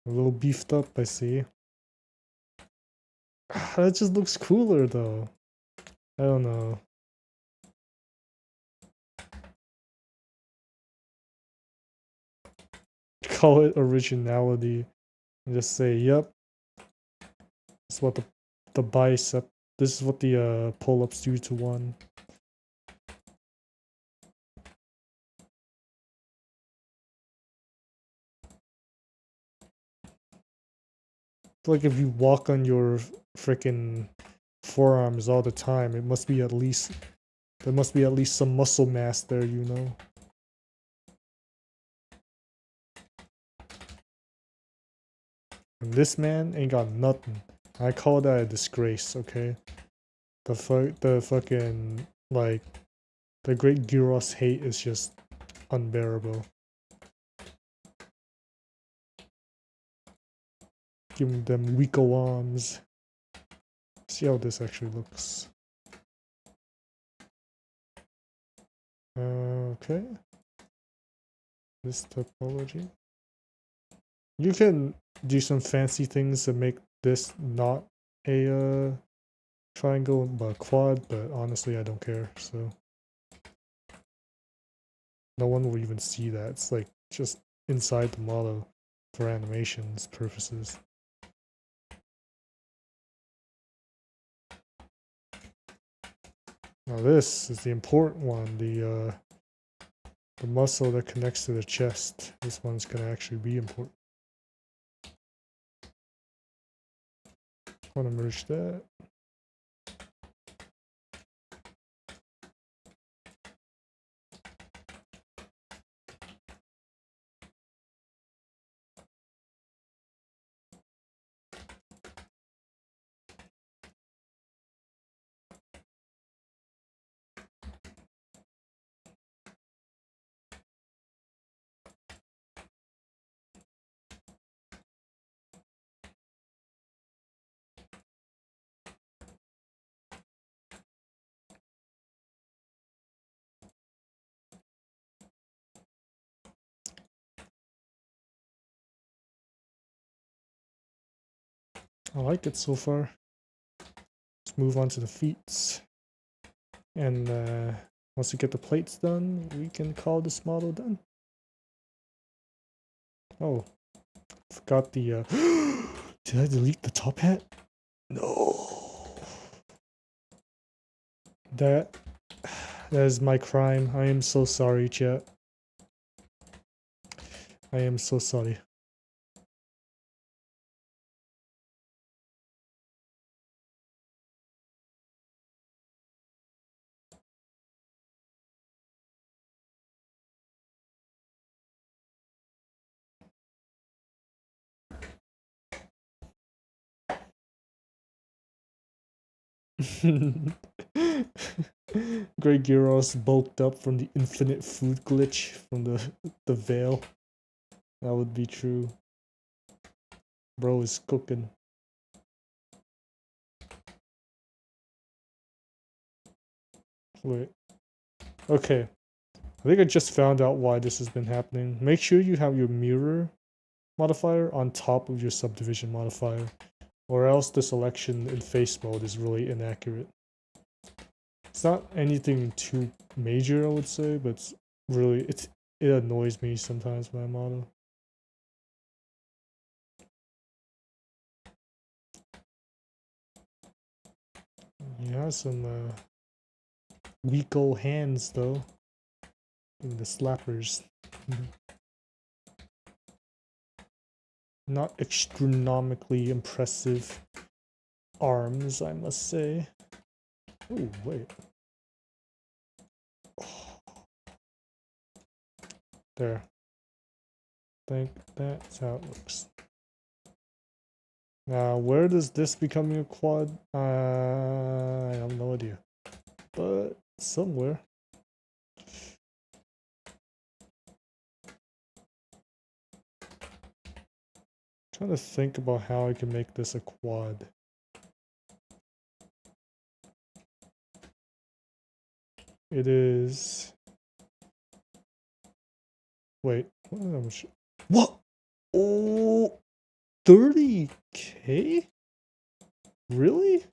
A little beefed up, I see. That just looks cooler though. I don't know. Call it originality and just say, yep, this is what the bicep, this is what the pull-ups do to one. Like if you walk on your freaking forearms all the time, it must be at least, there must be at least some muscle mass there, you know? And this man ain't got nothing. I call that a disgrace, okay? The fucking, like, the Great Gyros hate is just unbearable. Give them weaker arms. See how this actually looks. Okay. This topology. You can do some fancy things to make this not a triangle but quad, but honestly I don't care, so no one will even see that. It's like just inside the model for animations purposes. Now this is the important one, the muscle that connects to the chest. This one's gonna actually be important. I want to merge that. I like it so far. Let's move on to the feet. And once we get the plates done, we can call this model done. Oh, forgot the did I delete the top hat? No. That is my crime. I am so sorry, chat. I am so sorry. Grey Gyros bulked up from the infinite food glitch from the veil. That would be true. Bro is cooking. Wait. Okay. I think I just found out why this has been happening. Make sure you have your mirror modifier on top of your subdivision modifier, or else the selection in face mode is really inaccurate. It's not anything too major, I would say, but it's really, it annoys me sometimes when I model. You have some weako hands though. Even the slappers. Not astronomically impressive arms, I must say. Oh, wait. There. think that's how it looks. Now, where does this become a quad? I have no idea. But somewhere. Trying to think about how I can make this a quad. It is. Wait, what? Oh, 30K? Really?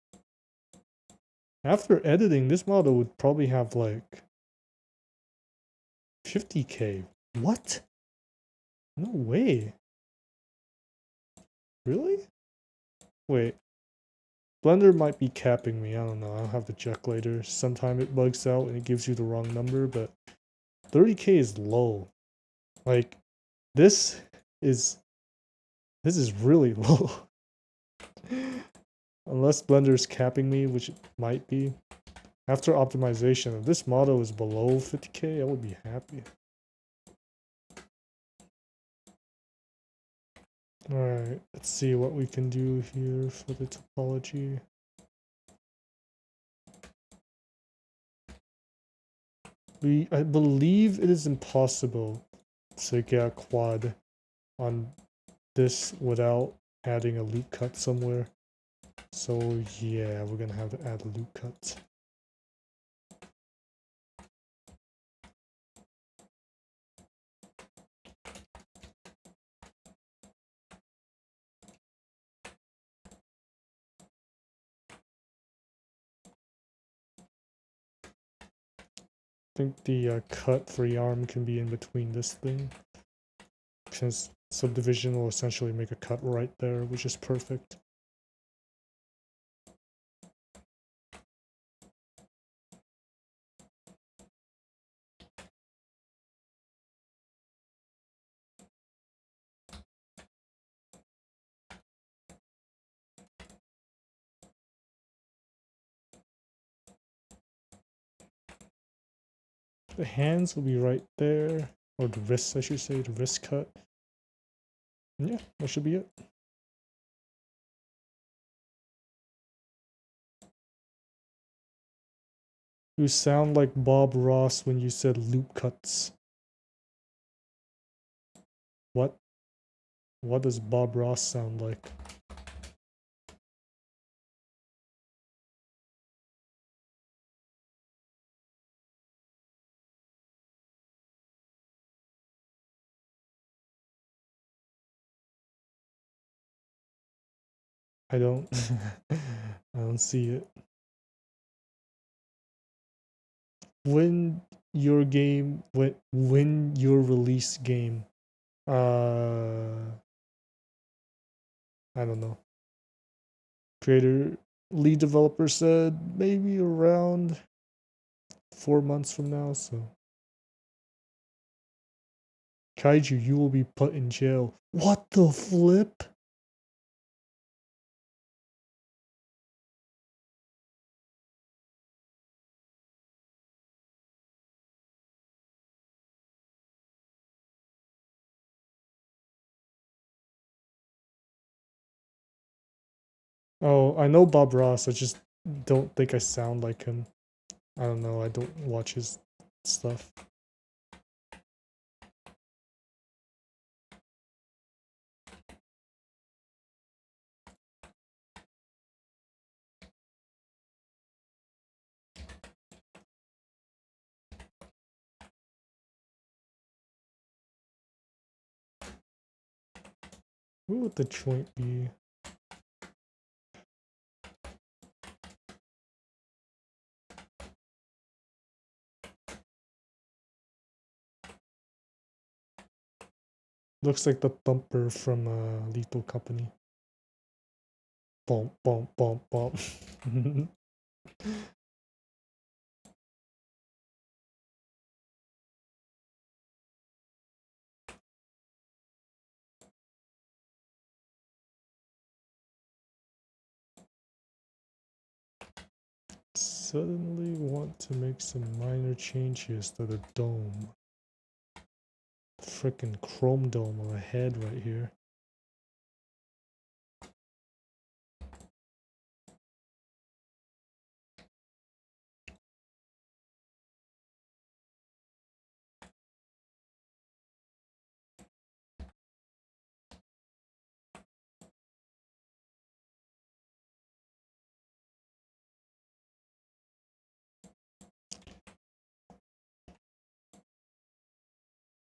After editing, this model would probably have like 50K. What? No way. Really? Wait. Blender might be capping me. I don't know. I'll have to check later. Sometime it bugs out and it gives you the wrong number, but 30K is low. Like, this is really low. Unless Blender's capping me, which it might be. After optimization, if this model is below 50K, I would be happy. Alright, let's see what we can do here for the topology. I believe it is impossible to get a quad on this without adding a loop cut somewhere. So yeah, we're gonna have to add a loop cut. I think the cut for the arm can be in between this thing, since subdivision will essentially make a cut right there, which is perfect. The hands will be right there, or the wrists I should say, the wrist cut. And yeah, that should be it. You sound like Bob Ross when you said loop cuts. What? What does Bob Ross sound like? I don't I don't see it. When your game when your release game I don't know. Creator lead developer said maybe around 4 months from now, so Kaiju, you will be put in jail. What the flip? Oh, I know Bob Ross, I just don't think I sound like him. I don't know, I don't watch his stuff. What would the joint be? Looks like the thumper from Lethal Company. Bump, bump, bump, bump. Suddenly want to make some minor changes to the dome. Freaking chrome dome on a head right here.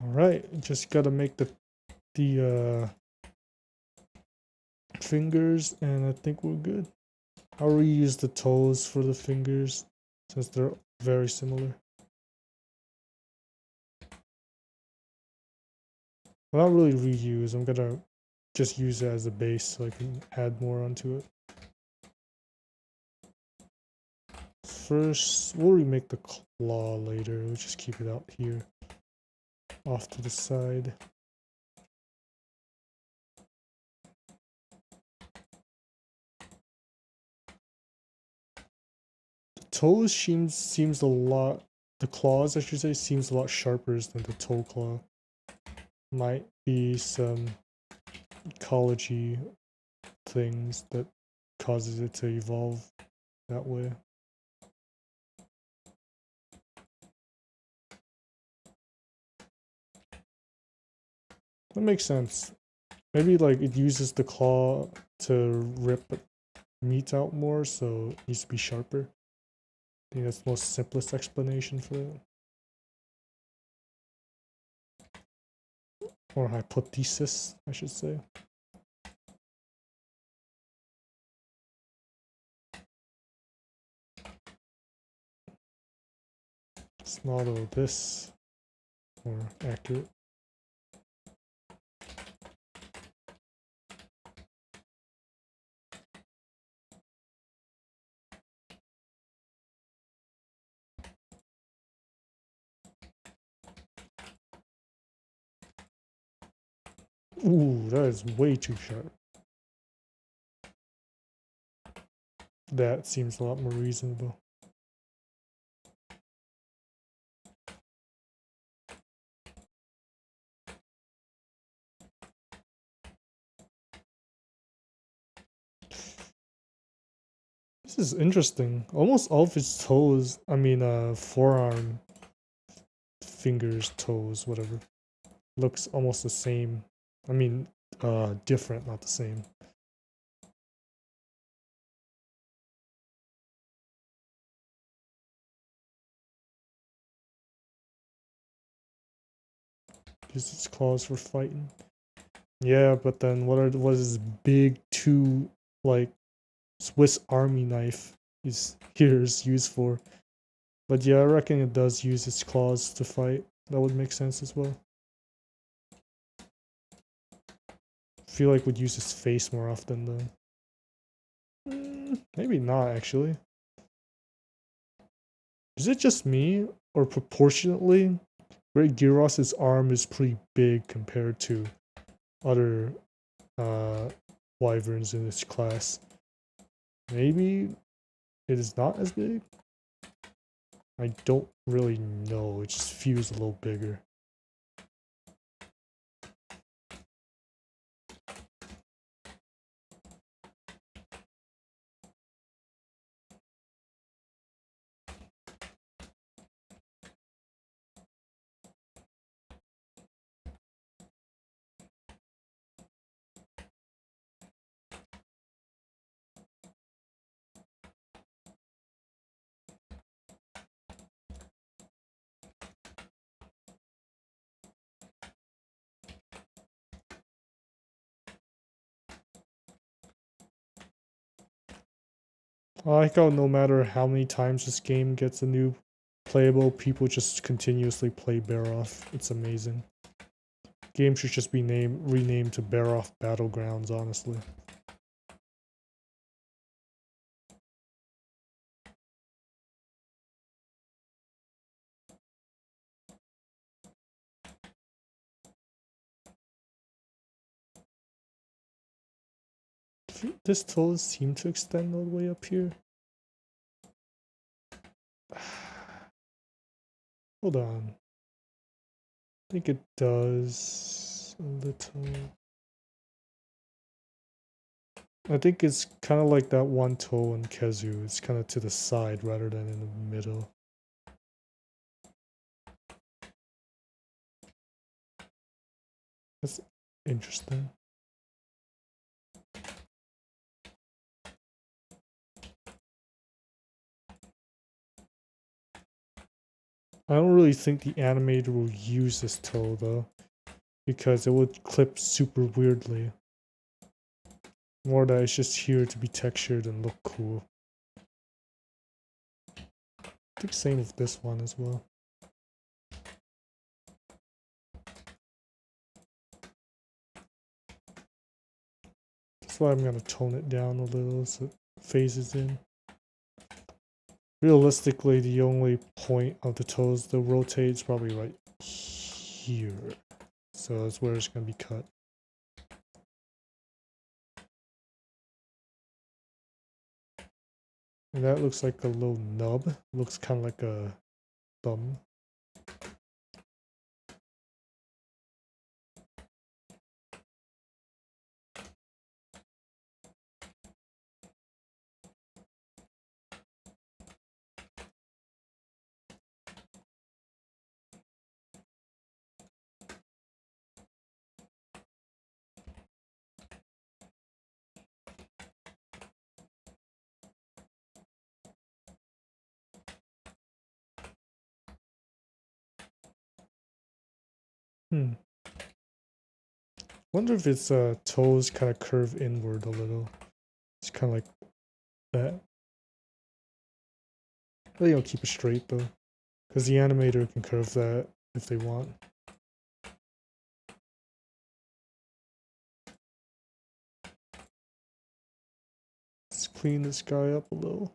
Alright, just gotta make the fingers, and I think we're good. I'll reuse the toes for the fingers since they're very similar. Well, not really reuse, I'm gonna just use it as a base so I can add more onto it. First, we'll remake the claw later, we'll just keep it out here, off to the side. The toes seems a lot, the claws I should say, seems a lot sharper than the toe claw. Might be some ecology things that causes it to evolve that way. That makes sense. Maybe like it uses the claw to rip meat out more, so it needs to be sharper. I think that's the most simplest explanation for it. Or hypothesis, I should say. Let's model this more accurate. Ooh, that is way too sharp. That seems a lot more reasonable. This is interesting. Almost all of his toes, I mean forearm, fingers, toes, whatever, looks almost the same. I mean different, not the same. Use its claws for fighting. Yeah, but then what was his big two like Swiss Army knife is here's used for? But yeah, I reckon it does use its claws to fight. That would make sense as well. I feel like would use his face more often though. Maybe not actually. Is it just me, or proportionately, Great Gyros' arm is pretty big compared to other wyverns in this class? Maybe it is not as big? I don't really know, it just feels a little bigger. I like how no matter how many times this game gets a new playable, people just continuously play Bear Off. It's amazing. Game should just be renamed to Bear Off Battlegrounds, honestly. This toe seem to extend all the way up here. Hold on. think it does a little. I think it's kind of like that one toe in Kezu. It's kind of to the side rather than in the middle. That's interesting. I don't really think the animator will use this toe though, because it would clip super weirdly. More that it's just here to be textured and look cool. I think same with this one as well. That's why I'm gonna tone it down a little so it phases in. Realistically, the only point of the toes to rotate is probably right here. So that's where it's gonna be cut. And that looks like a little nub. Looks kind of like a thumb. Wonder if its toes kind of curve inward a little. It's kind of like that. But you don't keep it straight though, because the animator can curve that if they want. Let's clean this guy up a little.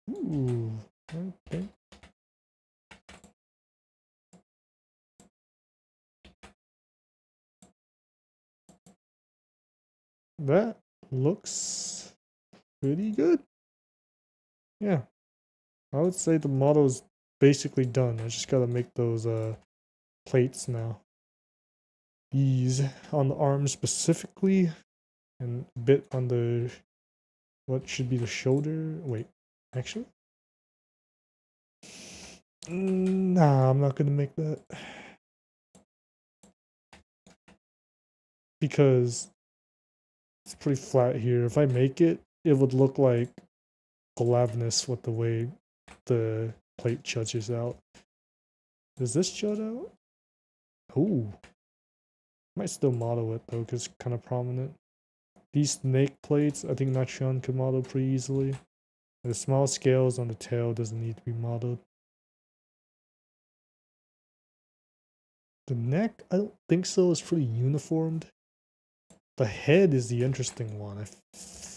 Ooh, okay. That looks pretty good. Yeah, I would say the model's basically done. I just gotta make those plates now. These on the arms specifically, and a bit on the what should be the shoulder. Wait, actually, nah, I'm not gonna make that because it's pretty flat here. If I make it, it would look like gelatinous with the way the plate judges out. Does this jut out? Ooh. Might still model it though, because it's kind of prominent. These snake plates, I think Nachion could model pretty easily. The small scales on the tail doesn't need to be modeled. The neck, I don't think so. It's pretty uniformed. The head is the interesting one.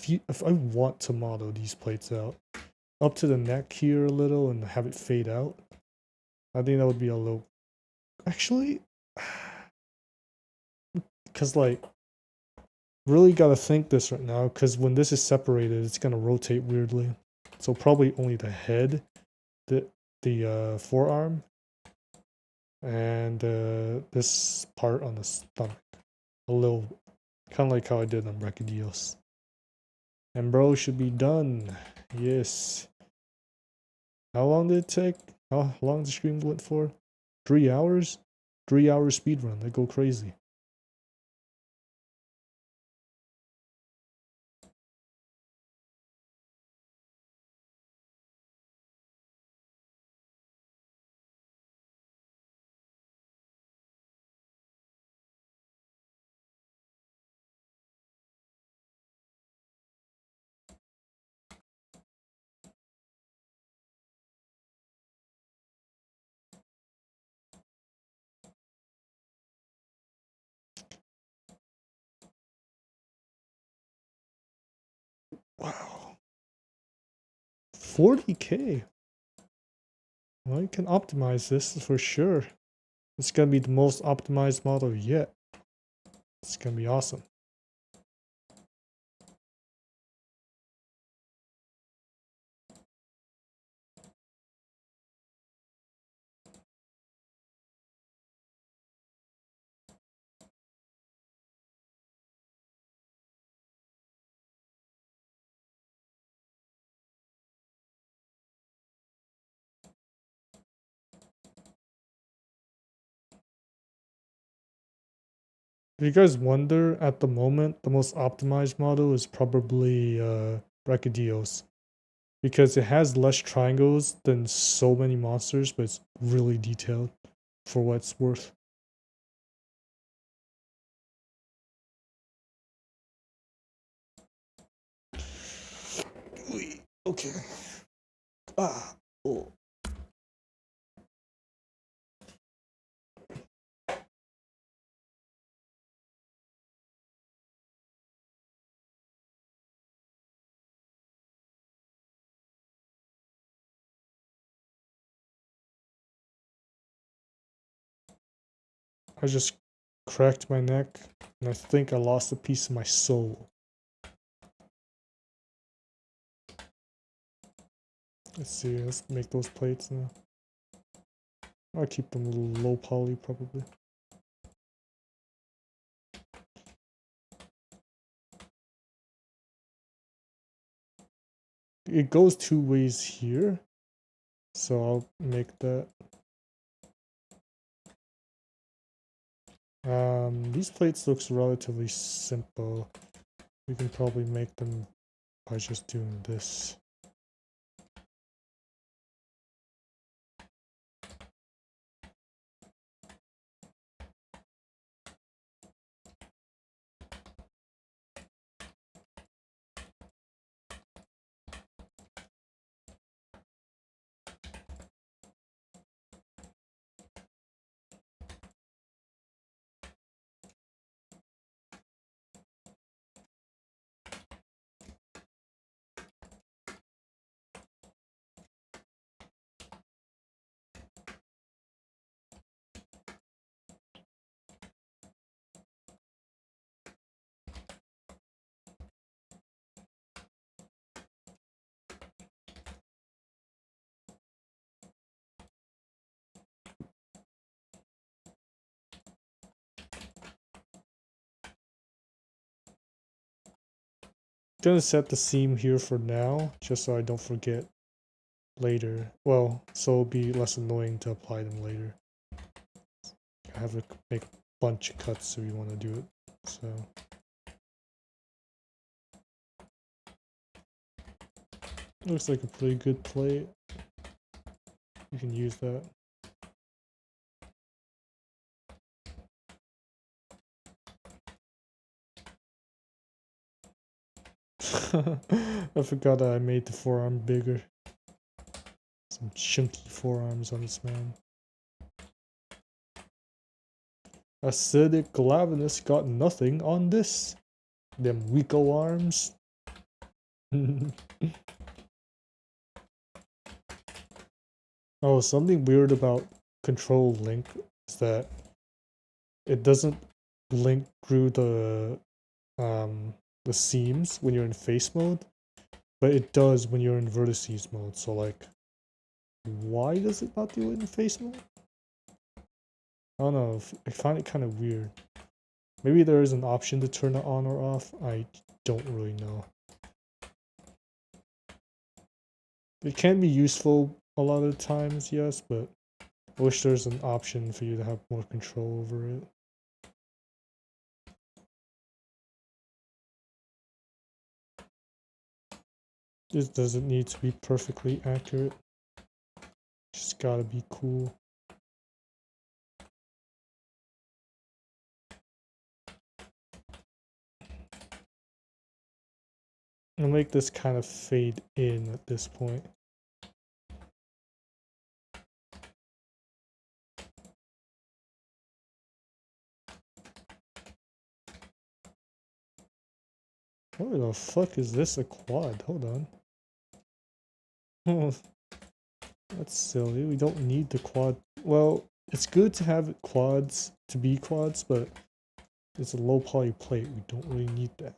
If I want to model these plates out, up to the neck here a little and have it fade out, I think that would be a little... Actually, because like, really gotta think this right now, because when this is separated, it's gonna rotate weirdly. So probably only the head, the forearm, and this part on the stomach. A little, kind of like how I did on Brachydios. And bro should be done. Yes. How long did it take? How long the stream went for? 3 hours? 3 hour speedrun. They go crazy. Wow. 40k. Well, you can optimize this for sure. It's gonna be the most optimized model yet. It's gonna be awesome. If you guys wonder, at the moment, the most optimized model is probably Brachydios. Because it has less triangles than so many monsters, but it's really detailed for what it's worth. Okay. Oh. I just cracked my neck, and I think I lost a piece of my soul. Let's see, let's make those plates now. I'll keep them a little low poly, probably. It goes two ways here, so I'll make that. These plates looks relatively simple. We can probably make them by just doing this. Gonna set the seam here for now, just so I don't forget later. Well, so it'll be less annoying to apply them later. I have to make a bunch of cuts if you want to do it. So looks like a pretty good plate. You can use that. I forgot that I made the forearm bigger. Some chunky forearms on this man. Acidic Glavenus got nothing on this. Them Rico arms. Oh, something weird about Control Link is that it doesn't link through the seams when you're in face mode, but it does when you're in vertices mode. So like, why does it not do it in face mode? I don't know. I find it kind of weird. Maybe there is an option to turn it on or off. I don't really know. It can be useful a lot of times, yes, but I wish there's an option for you to have more control over it. This doesn't need to be perfectly accurate. Just gotta be cool. I'll make this kind of fade in at this point. What the fuck is this, a quad? Hold on. Oh, that's silly. We don't need the quad. Well, it's good to have quads to be quads, but it's a low poly plate. We don't really need that.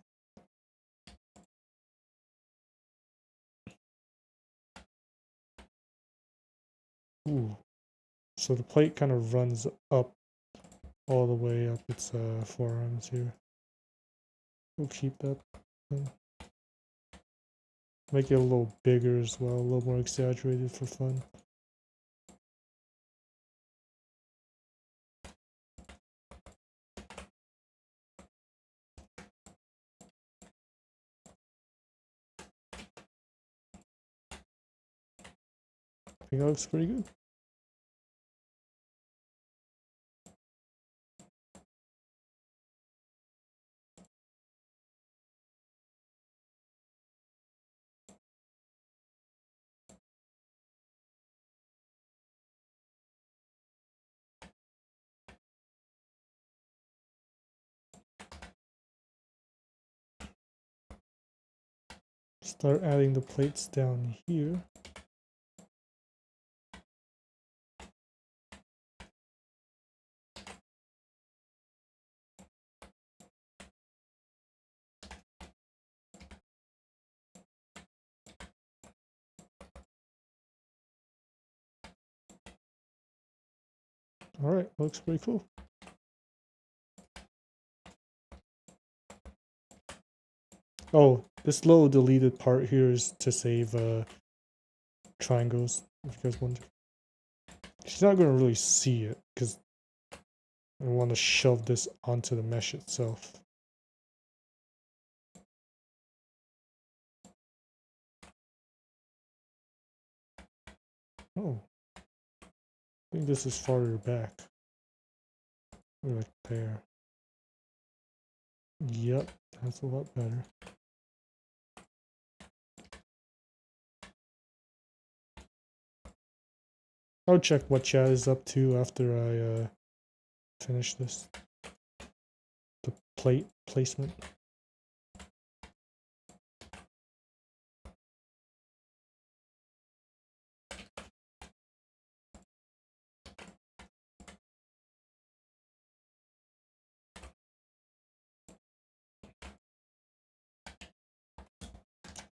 Ooh. So the plate kind of runs up all the way up its forearms here. We'll keep that thing. Make it a little bigger as well, a little more exaggerated for fun. I think that looks pretty good. Start adding the plates down here. Alright, looks pretty cool. Oh, this little deleted part here is to save triangles, if you guys wonder. She's not going to really see it, because I want to shove this onto the mesh itself. Oh, I think this is farther back. Like there. Yep, that's a lot better. I'll check what chat is up to after I finish this. The plate placement.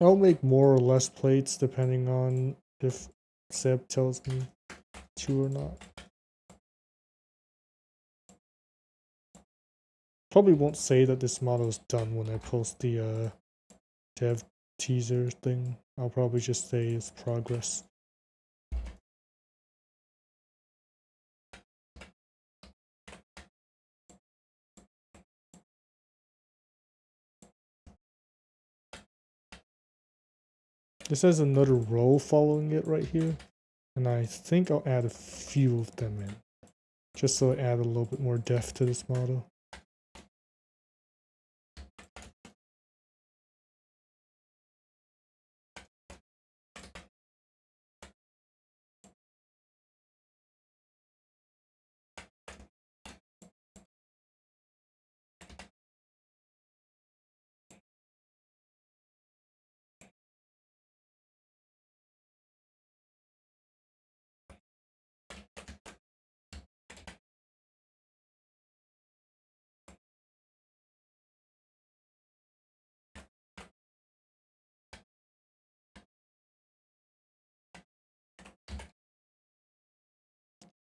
I'll make more or less plates depending on if Seb tells me to or not. Probably won't say that this model is done when I post the dev teaser thing. I'll probably just say it's progress. This has another row following it right here, and I think I'll add a few of them in, just so I add a little bit more depth to this model.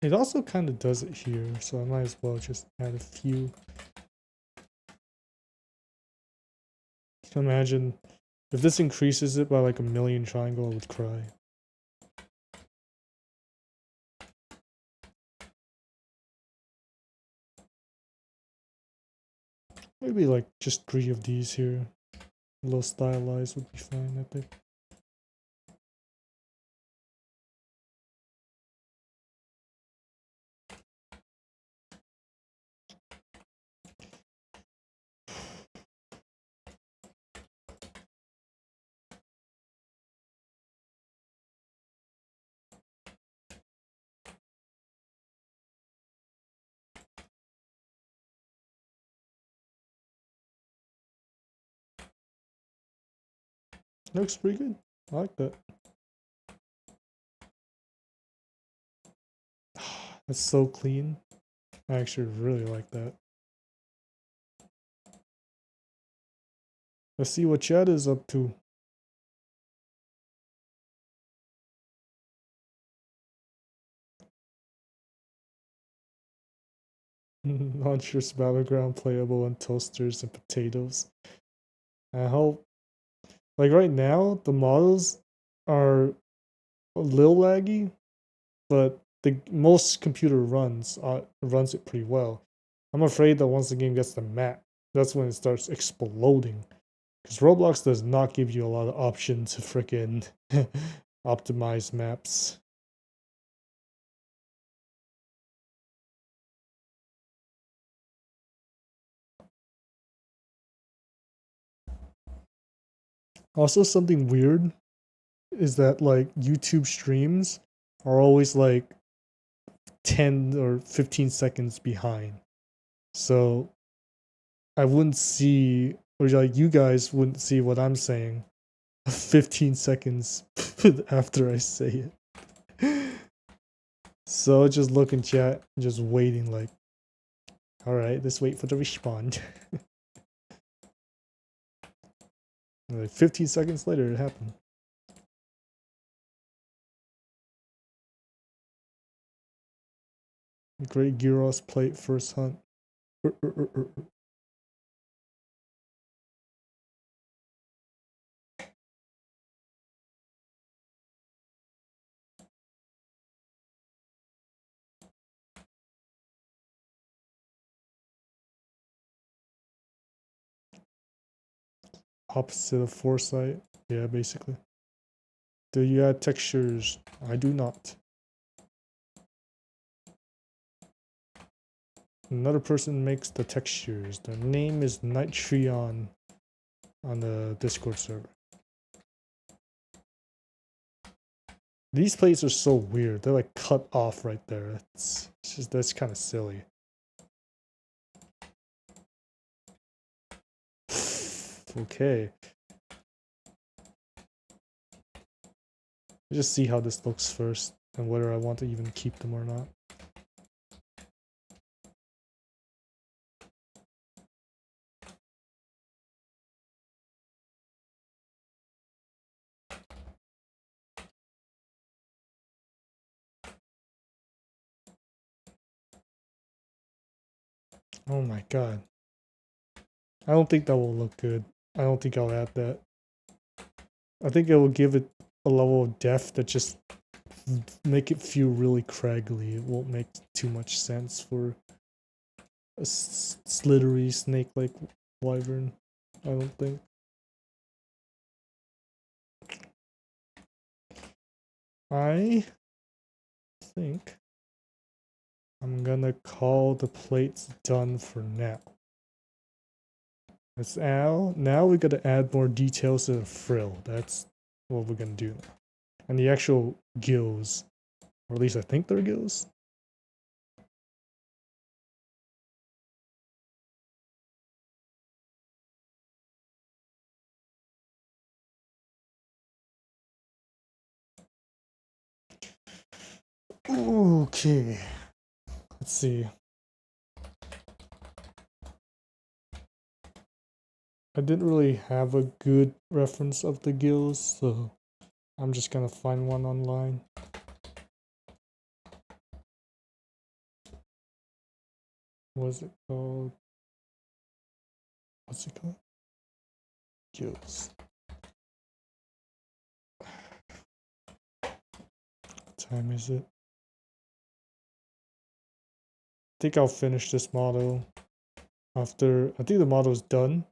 It also kind of does it here, so I might as well just add a few. Imagine if this increases it by like 1,000,000 triangle, I would cry. Maybe like just 3 of these here. A little stylized would be fine, I think. Looks pretty good. I like that. That's so clean. I actually really like that. Let's see what Chad is up to. Monstrous Battleground playable on toasters and potatoes. I hope, like right now, the models are a little laggy, but the most computer runs it pretty well. I'm afraid that once the game gets the map, that's when it starts exploding. Because Roblox does not give you a lot of options to frickin' optimize maps. Also, something weird is that like YouTube streams are always like 10 or 15 seconds behind. So I wouldn't see, or like you guys wouldn't see what I'm saying 15 seconds after I say it. So just look in chat, just waiting like, alright, let's wait for the respond. Like 15 seconds later, it happened. Great Gyros plate first hunt. Opposite of foresight. Yeah, basically. Do you add textures? I do not. Another person makes the textures. The name is Nitreon on the Discord server. These plates are so weird. They're like cut off right there. It's just, that's kind of silly. Okay. Let's just see how this looks first and whether I want to even keep them or not. Oh my god. I don't think that will look good. I don't think I'll add that. I think it will give it a level of depth that just make it feel really craggly. It won't make too much sense for a slithery snake-like wyvern. I don't think. I think I'm gonna call the plates done for now. That's now we gotta add more details to the frill. That's what we're gonna do. And the actual gills. Or at least I think they're gills. Okay. Let's see. I didn't really have a good reference of the gills, so I'm just gonna find one online. What's it called? What's it called? Gills. What time is it? I think I'll finish this model after, I think the model's done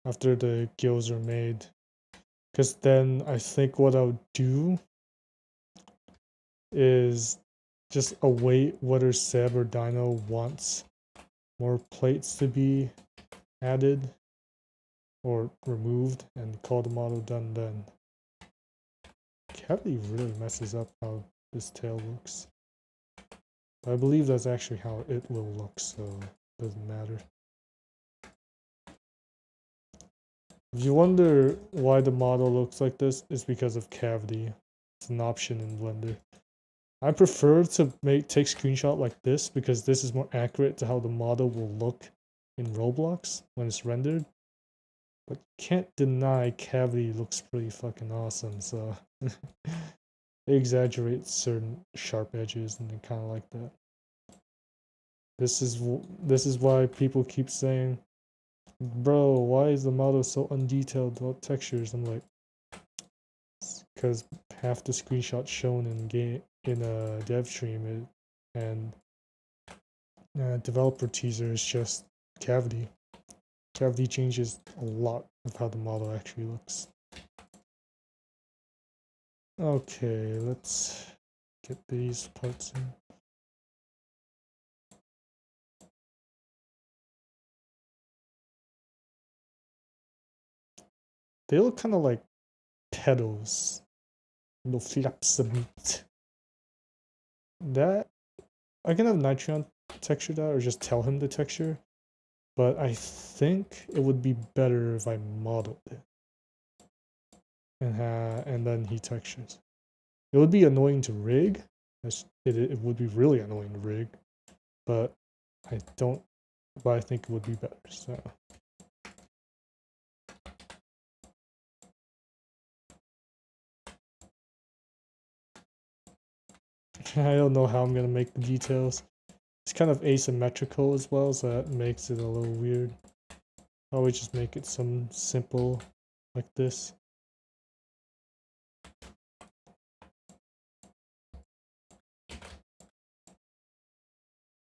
after the gills are made. Because then I think what I'll do is just await whether Seb or Dino wants more plates to be added or removed and call the model done then. Cavity really messes up how this tail looks. But I believe that's actually how it will look, so it doesn't matter. If you wonder why the model looks like this, it's because of cavity. It's an option in Blender. I prefer to take screenshot like this because this is more accurate to how the model will look in Roblox when it's rendered. But can't deny cavity looks pretty fucking awesome, so they exaggerate certain sharp edges and they kind of like that. This is why people keep saying, bro, why is the model so undetailed without textures? I'm like, because half the screenshots shown in a dev stream and developer teaser is just cavity. Cavity changes a lot of how the model actually looks. Okay, let's get these parts in. They look kind of like petals, little flaps of meat. That I can have Nitron texture that, or just tell him the texture. But I think it would be better if I modeled it and then he textures. It would be annoying to rig. It would be really annoying to rig, but I don't. But I think it would be better. So. I don't know how I'm gonna make the details. It's kind of asymmetrical as well, so that makes it a little weird. Probably just make it some simple like this.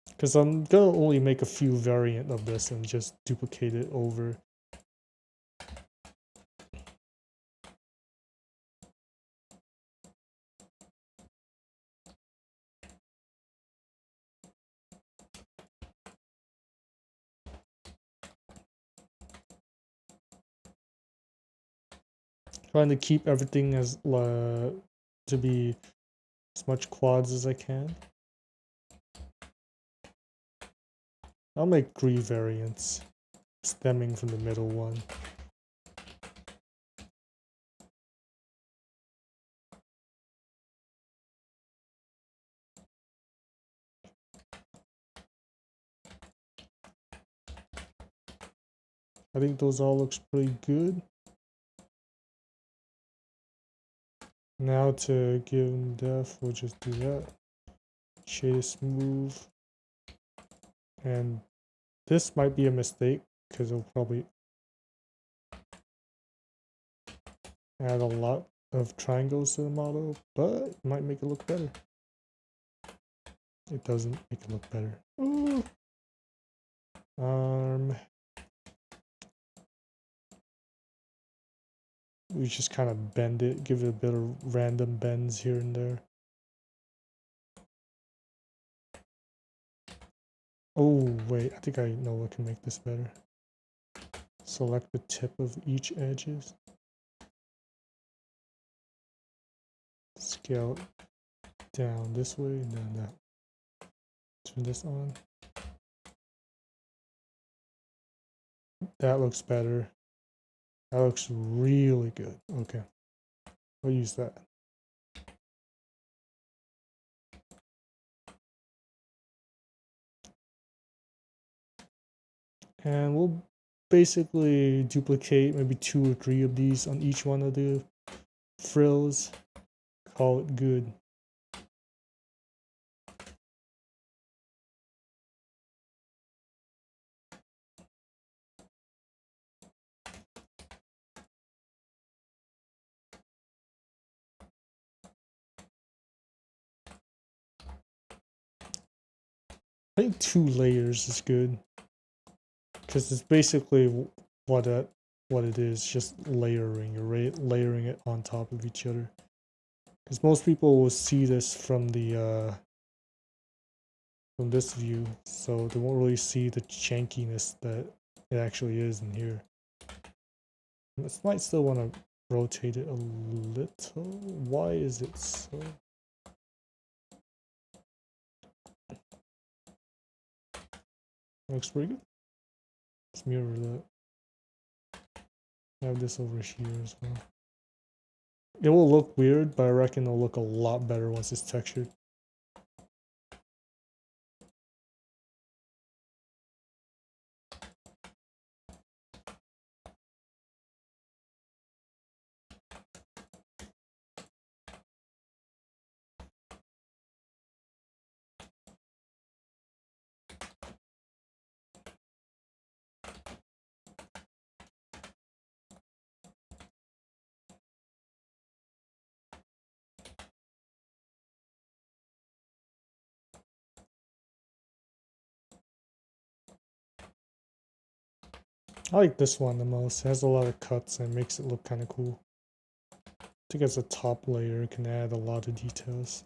Because I'm gonna only make a few variant of this and just duplicate it over. Trying to keep everything as to be as much quads as I can. I'll make 3 variants stemming from the middle one. I think those all looks pretty good. Now to give them depth, we'll just do that. Shade it smooth. And this might be a mistake because it'll probably add a lot of triangles to the model, but it might make it look better. It doesn't make it look better. Ooh. We just kind of bend it, give it a bit of random bends here and there. Oh, wait, I think I know what can make this better. Select the tip of each edges. Scale it down this way and then that. Turn this on. That looks better. That looks really good. Okay. I'll use that. And we'll basically duplicate maybe 2 or 3 of these on each one of the frills. Call it good. I think 2 layers is good. Because it's basically what it is, just layering. You're layering it on top of each other. Because most people will see this from the from this view, so they won't really see the jankiness that it actually is in here. I might still want to rotate it a little. Why is it so? Looks pretty good. Let's mirror that. I have this over here as well. It will look weird, but I reckon it'll look a lot better once it's textured. I like this one the most. It has a lot of cuts and makes it look kind of cool. I think as a top layer, it can add a lot of details.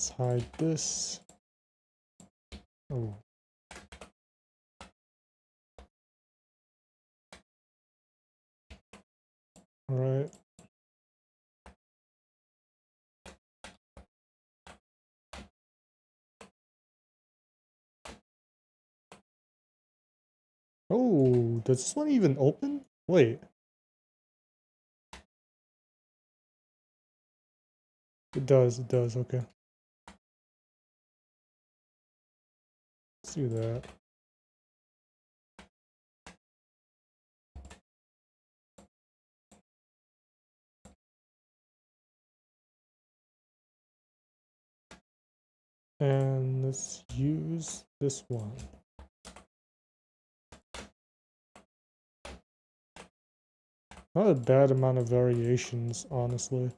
Let's hide this. Oh. Alright. Oh, does this one even open? Wait. It does, okay. Let's do that. And let's use this one. Not a bad amount of variations, honestly.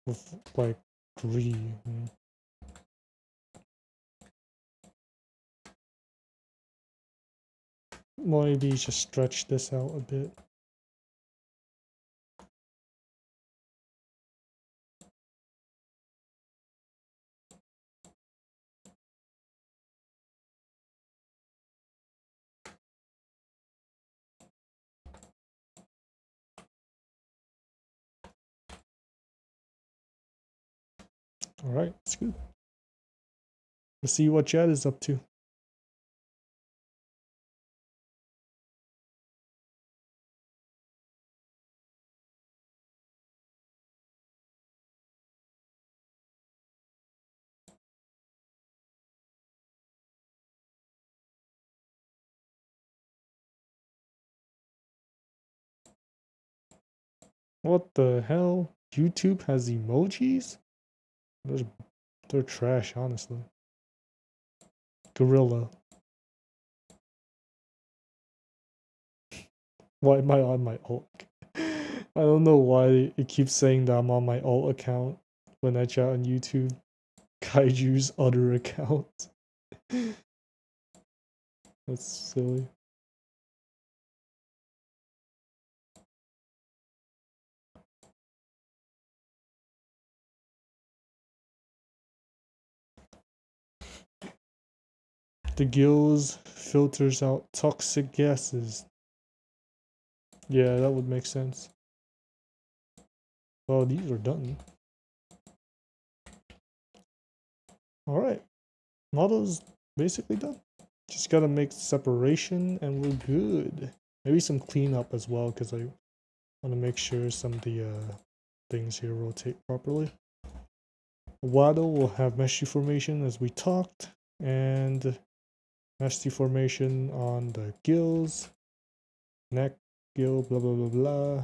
With like 3. Maybe just stretch this out a bit. Alright, that's good. Let's see what Chad is up to. What the hell? YouTube has emojis? They're trash, honestly. Gorilla. Why am I on my alt? I don't know why it keeps saying that I'm on my alt account when I chat on YouTube. Kaiju's other account. That's silly. The gills filters out toxic gases. Yeah, that would make sense. Well, these are done. Alright. Model's basically done. Just gotta make separation and we're good. Maybe some cleanup as well, because I want to make sure some of the things here rotate properly. Waddle will have mesh deformation as we talked, and mesh deformation on the gills, neck, gill, blah blah blah blah.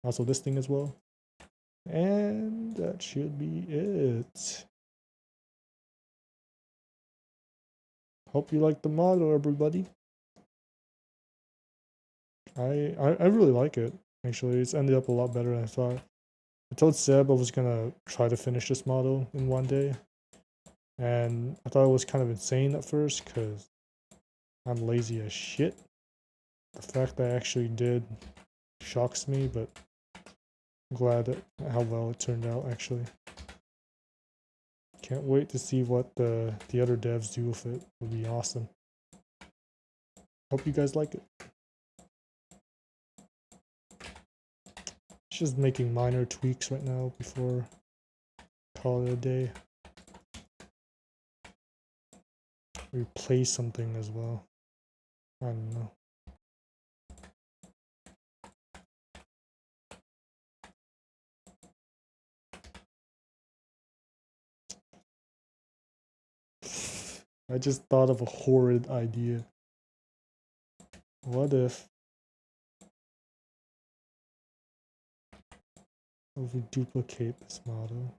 Also this thing as well. And that should be it. Hope you like the model, everybody. I really like it, actually. It's ended up a lot better than I thought. I told Seb I was gonna try to finish this model in one day. And I thought it was kind of insane at first, because I'm lazy as shit. The fact that I actually did shocks me, but I'm glad at how well it turned out, actually. Can't wait to see what the other devs do with it. It'll be awesome. Hope you guys like it. Just making minor tweaks right now before call it a day. Replace something as well. I don't know. I just thought of a horrid idea. What if we duplicate this model?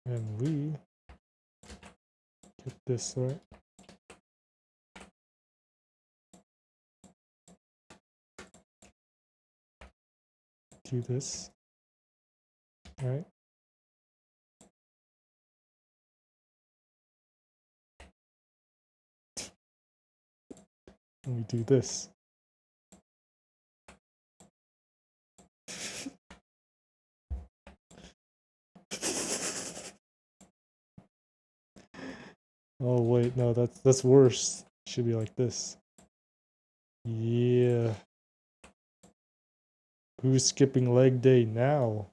And we get this right. Do this. Right? And we do this. Oh wait, no, that's worse. It should be like this. Yeah. Who's skipping leg day now?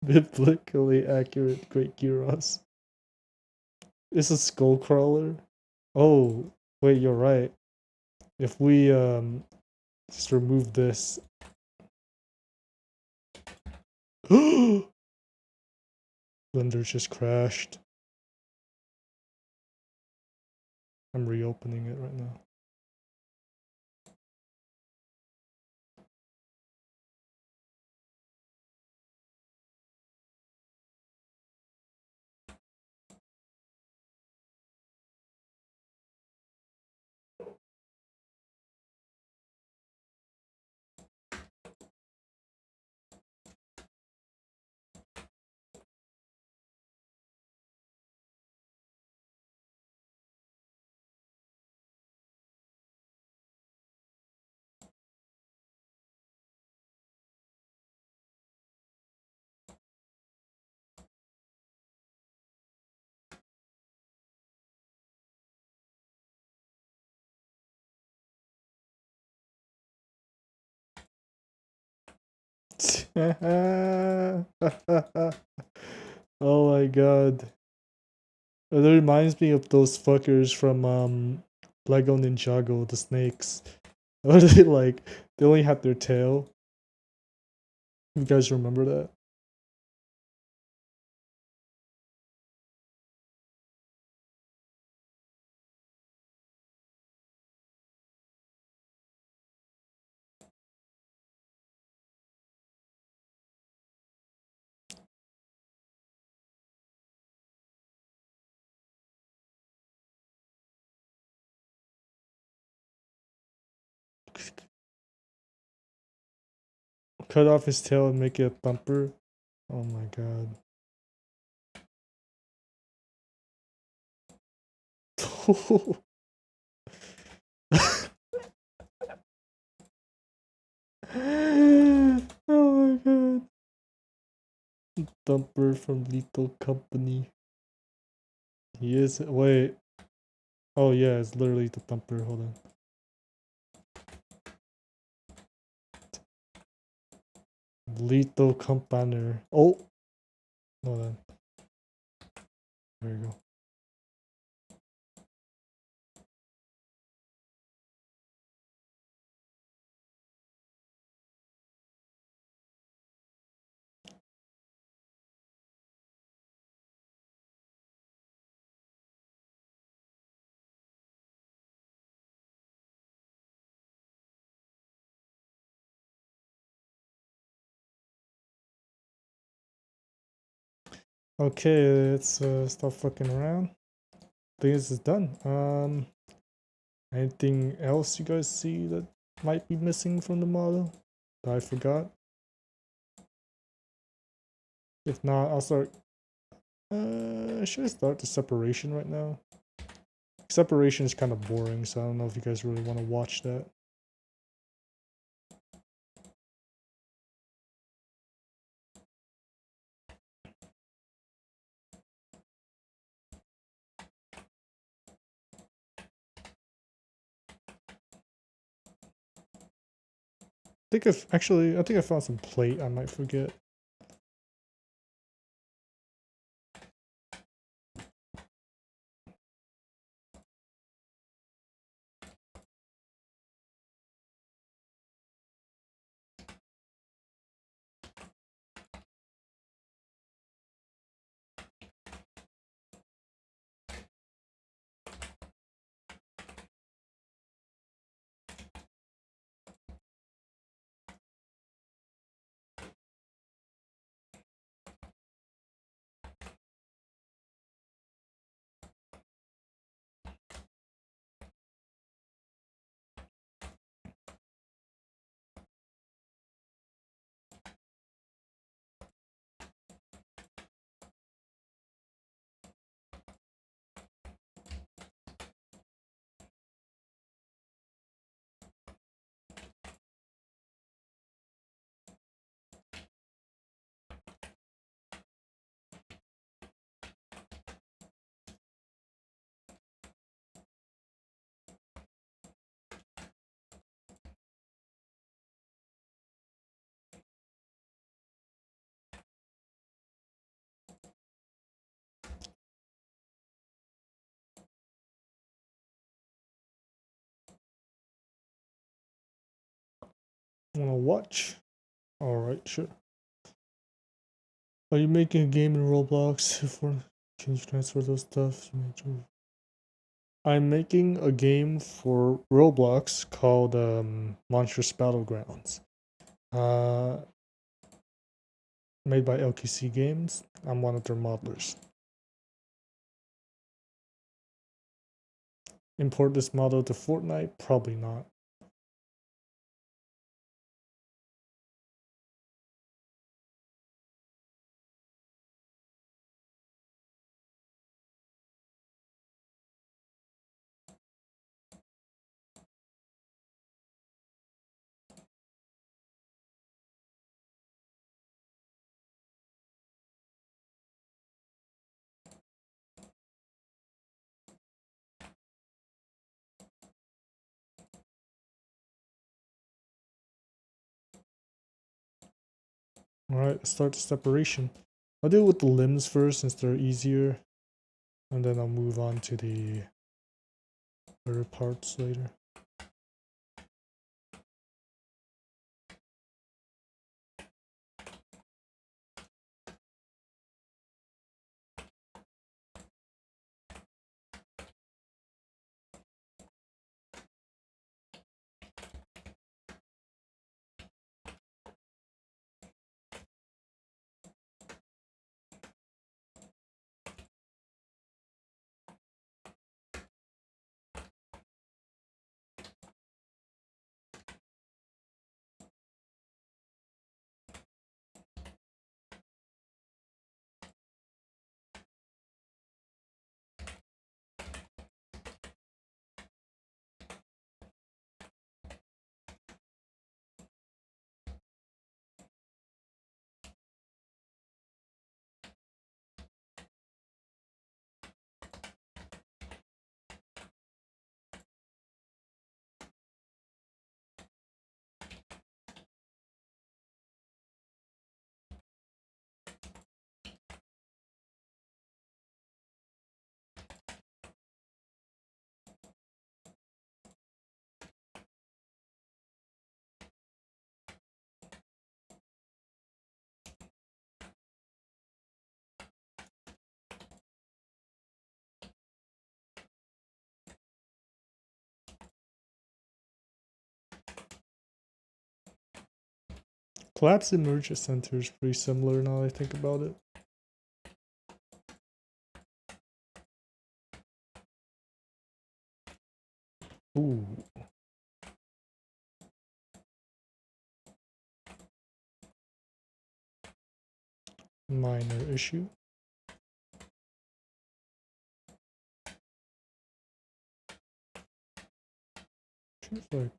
Biblically accurate Great Gyros. It's a skull crawler. Oh, wait, you're right. If we just remove this. Blender just crashed. I'm reopening it right now. Oh my god. It reminds me of those fuckers from Lego Ninjago, the snakes. What are they like? They only had their tail. You guys remember that? Cut off his tail and make it a thumper. Oh my god. Oh my god. Thumper from Lethal Company. He is. Wait. Oh yeah, it's literally the thumper. Hold on. Lethal Company. Oh. Hold on. There you go. Okay, let's stop fucking around. I think this is done. Anything else you guys see that might be missing from the model that I forgot? If not, I'll start. Should I start the separation right now? Separation is kind of boring, so I don't know if you guys really want to watch that. I think I found some plate I might forget. Wanna watch? Alright, sure. Are you making a game in Roblox? Can you transfer those stuff? I'm making a game for Roblox called Monstrous Battlegrounds. Uh, Made by LKC Games. I'm one of their modelers. Import this model to Fortnite? Probably not. Alright, let's start the separation. I'll deal with the limbs first since they're easier. And then I'll move on to the other parts later. Collapse Emergent Center is pretty similar now that I think about it. Ooh. Minor issue. Seems like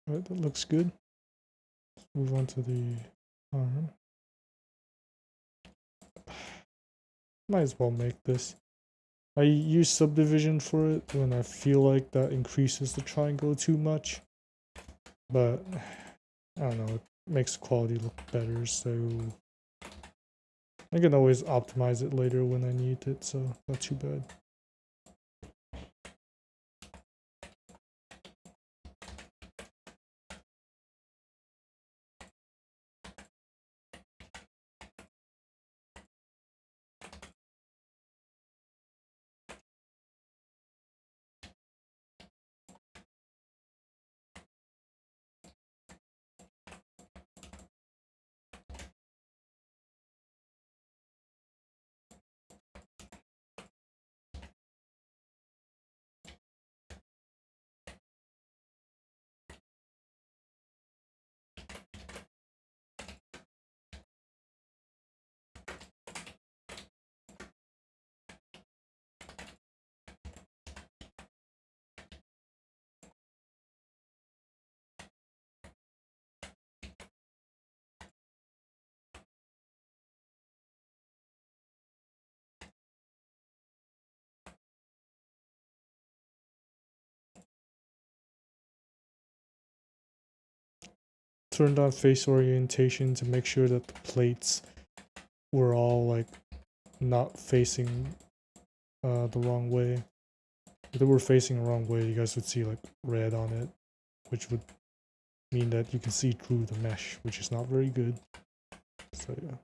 alright, that looks good. Let's move on to the arm. Might as well make this. I use subdivision for it when I feel like that increases the triangle too much. But I don't know, it makes the quality look better, so I can always optimize it later when I need it, so not too bad. Turned on face orientation to make sure that the plates were all like not facing the wrong way. If they were facing the wrong way, you guys would see like red on it, which would mean that you can see through the mesh, which is not very good. So yeah.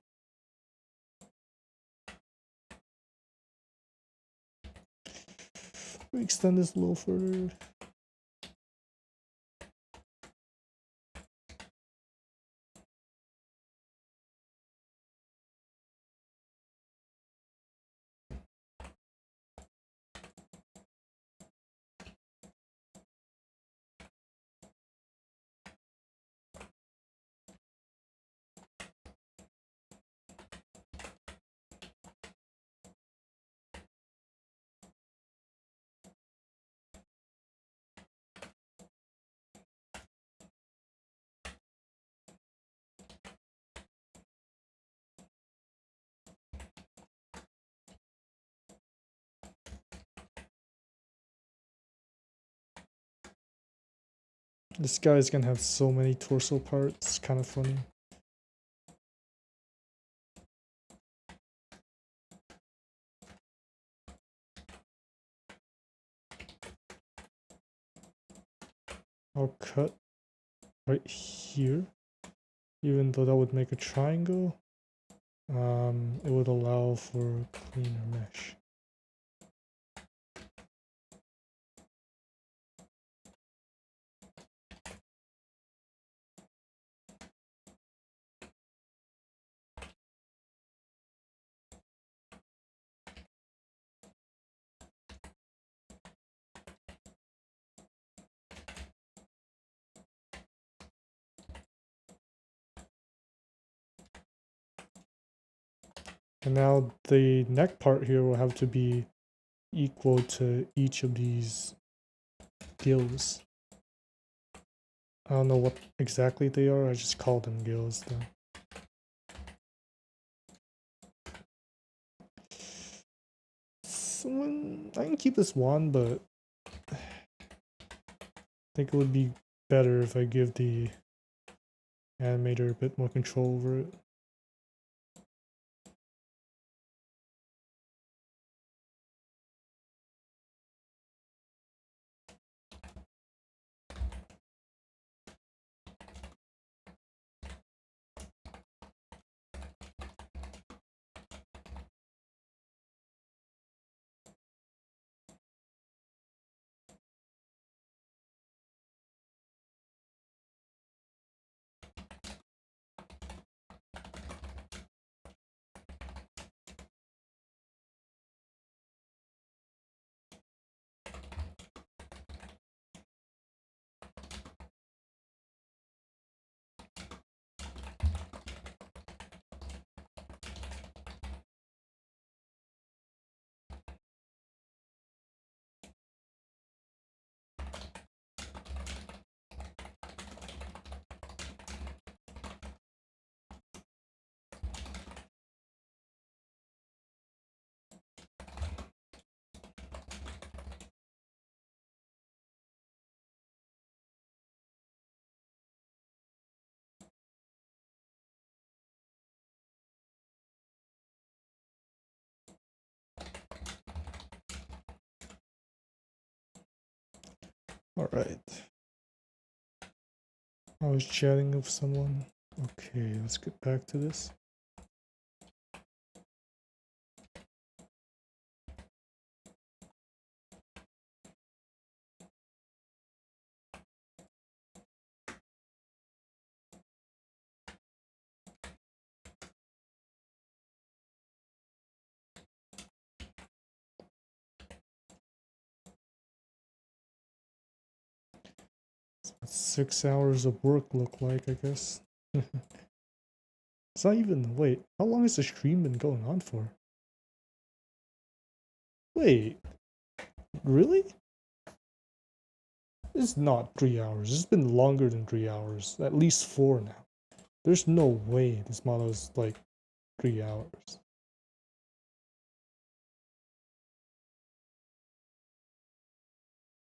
We extend this a little further. This guy's gonna have so many torso parts, kind of funny. I'll cut right here, even though that would make a triangle. It would allow for cleaner mesh. And now the neck part here will have to be equal to each of these gills. I don't know what exactly they are, I just call them gills though. I can keep this one, but I think it would be better if I give the animator a bit more control over it. Alright. I was chatting with someone. Okay, let's get back to this. What's 6 hours of work look like, I guess? It's not even, wait, how long has the stream been going on for? Wait, really? It's not 3 hours. It's been longer than 3 hours. At least 4 now. There's no way this model is like 3 hours.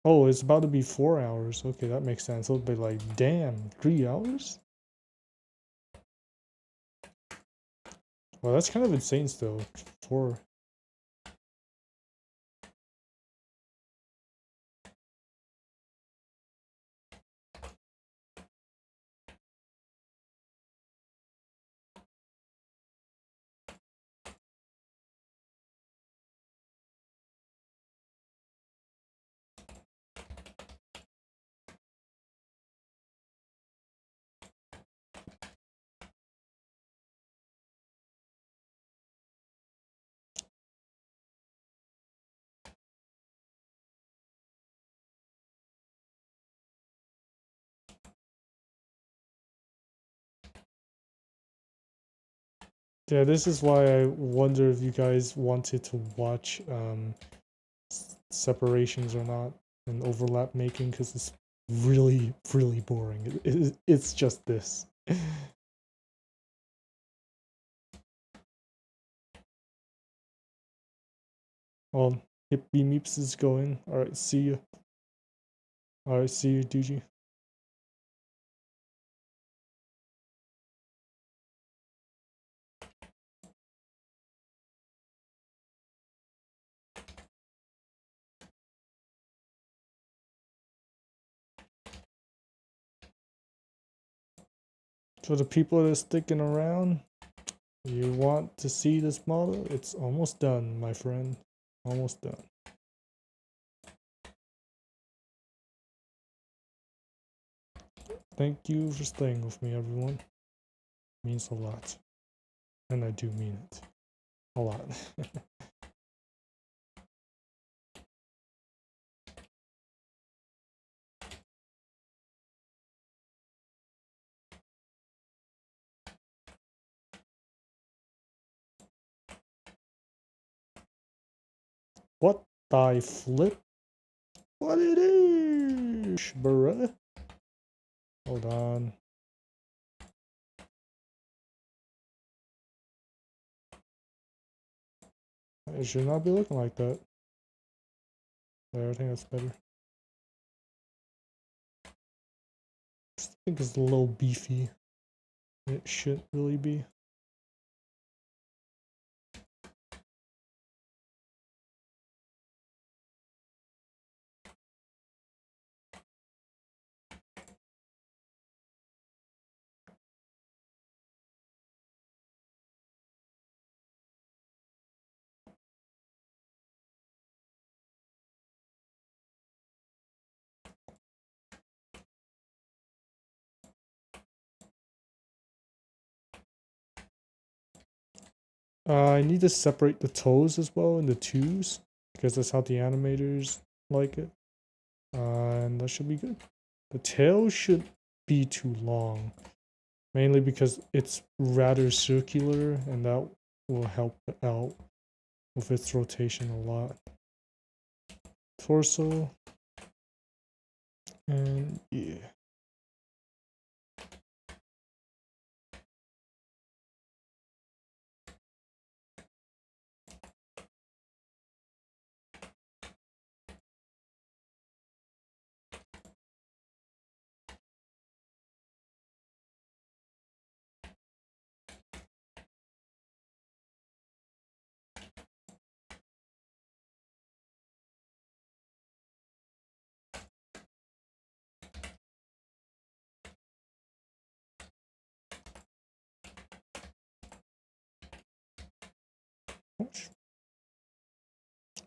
Oh, it's about to be 4 hours. Okay, that makes sense. It'll be like, damn, 3 hours? Well, that's kind of insane still. 4. Yeah, this is why I wonder if you guys wanted to watch separations or not and overlap making, because it's really, really boring. It's just this. Well, Hippie Meeps is going. Alright, see you. Alright, see you, DG. For the people that are sticking around, you want to see this model? It's almost done, my friend. Almost done. Thank you for staying with me, everyone. Means a lot. And I do mean it. A lot. What the flip? What it is, bruh? Hold on. It should not be looking like that. There, I think that's better. I think it's a little beefy. It should really be. I need to separate the toes as well into twos because that's how the animators like it. And that should be good. The tail should be too long, mainly because it's rather circular and that will help out with its rotation a lot. Torso, and yeah.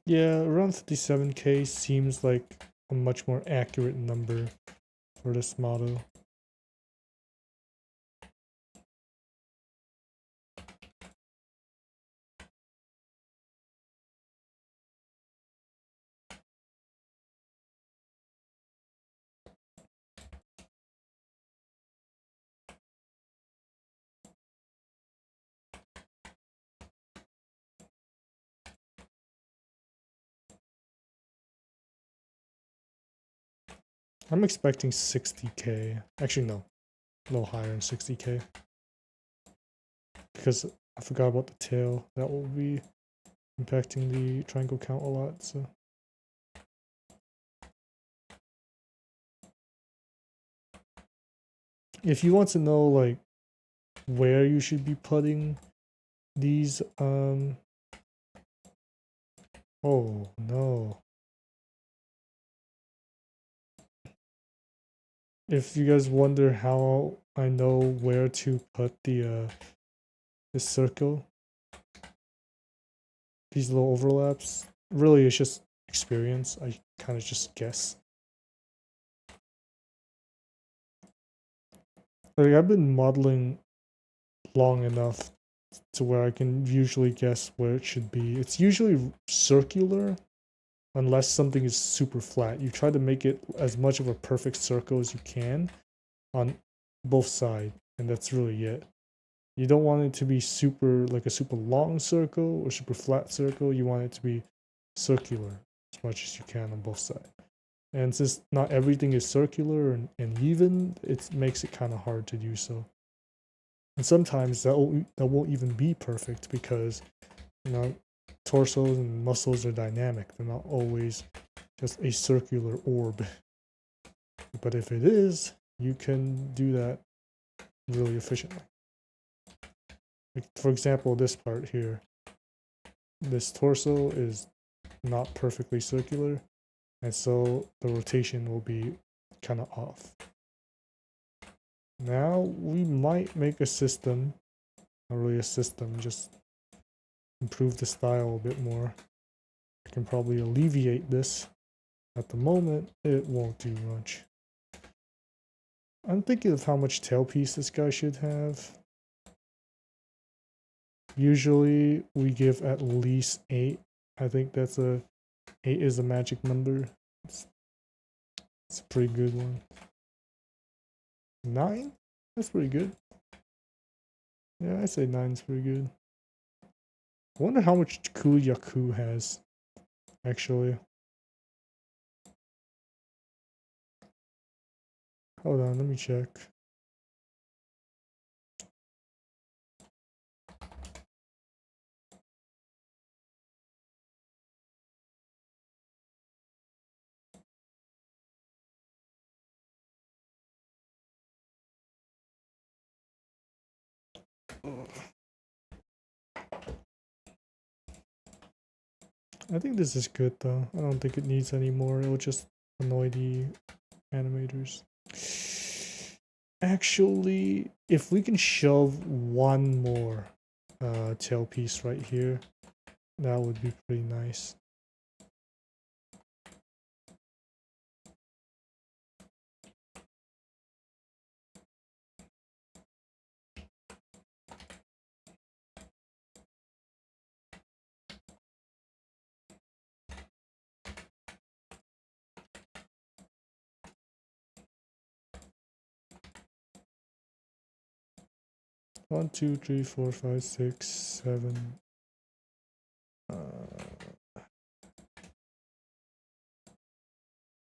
Yeah, around 57k seems like a much more accurate number for this model. I'm expecting 60k. Actually, no. A little higher than 60k. Because I forgot about the tail. That will be impacting the triangle count a lot, so. If you want to know, like, where you should be putting these, oh, no. If you guys wonder how I know where to put the circle, these little overlaps, really it's just experience. I kind of just guess. Like, I've been modeling long enough to where I can usually guess where it should be. It's usually circular unless something is super flat. You try to make it as much of a perfect circle as you can on both sides, and that's really it. You don't want it to be super, like a super long circle or super flat circle. You want it to be circular as much as you can on both sides. And since not everything is circular and even, it makes it kind of hard to do so. And sometimes that won't even be perfect because, you know, torsos and muscles are dynamic. They're not always just a circular orb. But if it is, you can do that really efficiently. Like, for example, this part here. This torso is not perfectly circular, and so the rotation will be kind of off. Now we might make a system, not really a system, just improve the style a bit more. I can probably alleviate this. At the moment, it won't do much. I'm thinking of how much tailpiece this guy should have. Usually we give at least 8. I think 8 is a magic number. It's a pretty good one. 9? That's pretty good. Yeah, I say 9 is pretty good. I wonder how much Yaku has, actually. Hold on, let me check. I think this is good though. I don't think it needs any more. It'll just annoy the animators. Actually, if we can shove one more tail piece right here, that would be pretty nice. One, two, three, four, five, six, seven.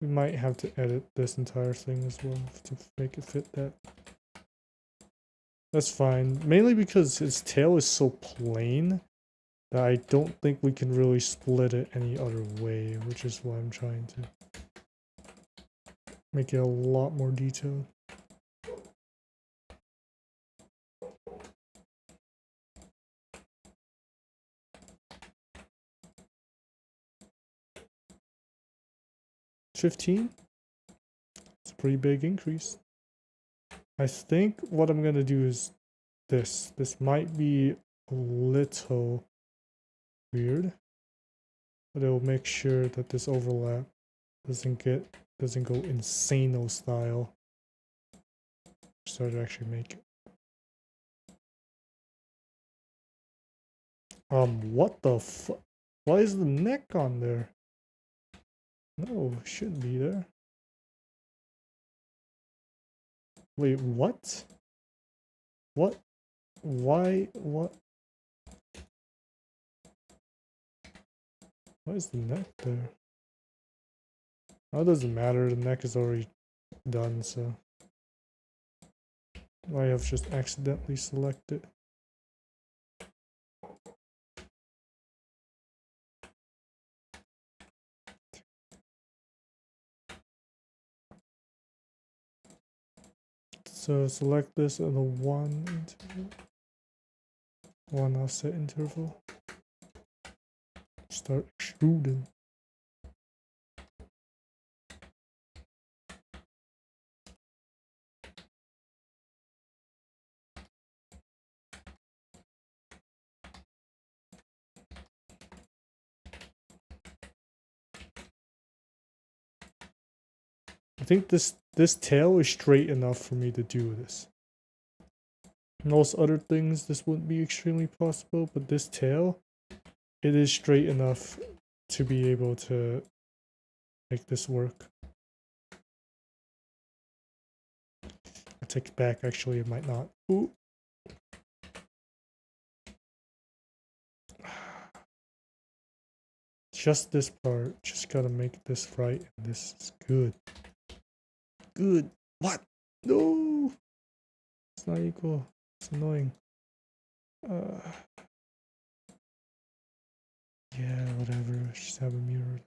We might have to edit this entire thing as well to make it fit that. That's fine. Mainly because his tail is so plain that I don't think we can really split it any other way, which is why I'm trying to make it a lot more detailed. $15? It's a pretty big increase. I think what I'm gonna do is this. This might be a little weird, but it'll make sure that this overlap doesn't go insano style. Start to actually make it. What the fuck? Why is the neck on there? No, it shouldn't be there. Wait, what? What? Why? What? Why is the neck there? Oh, it doesn't matter. The neck is already done, so I have just accidentally selected. So select this at a 1 interval, 1 offset interval. Start extruding. I think this tail is straight enough for me to do this. Most other things this wouldn't be extremely possible, but this tail, it is straight enough to be able to make this work. I take it back, actually it might not. Ooh. Just this part, just gotta make this right, and this is good. Good. What? No! It's not equal. It's annoying. Yeah, whatever. Just have a mirror.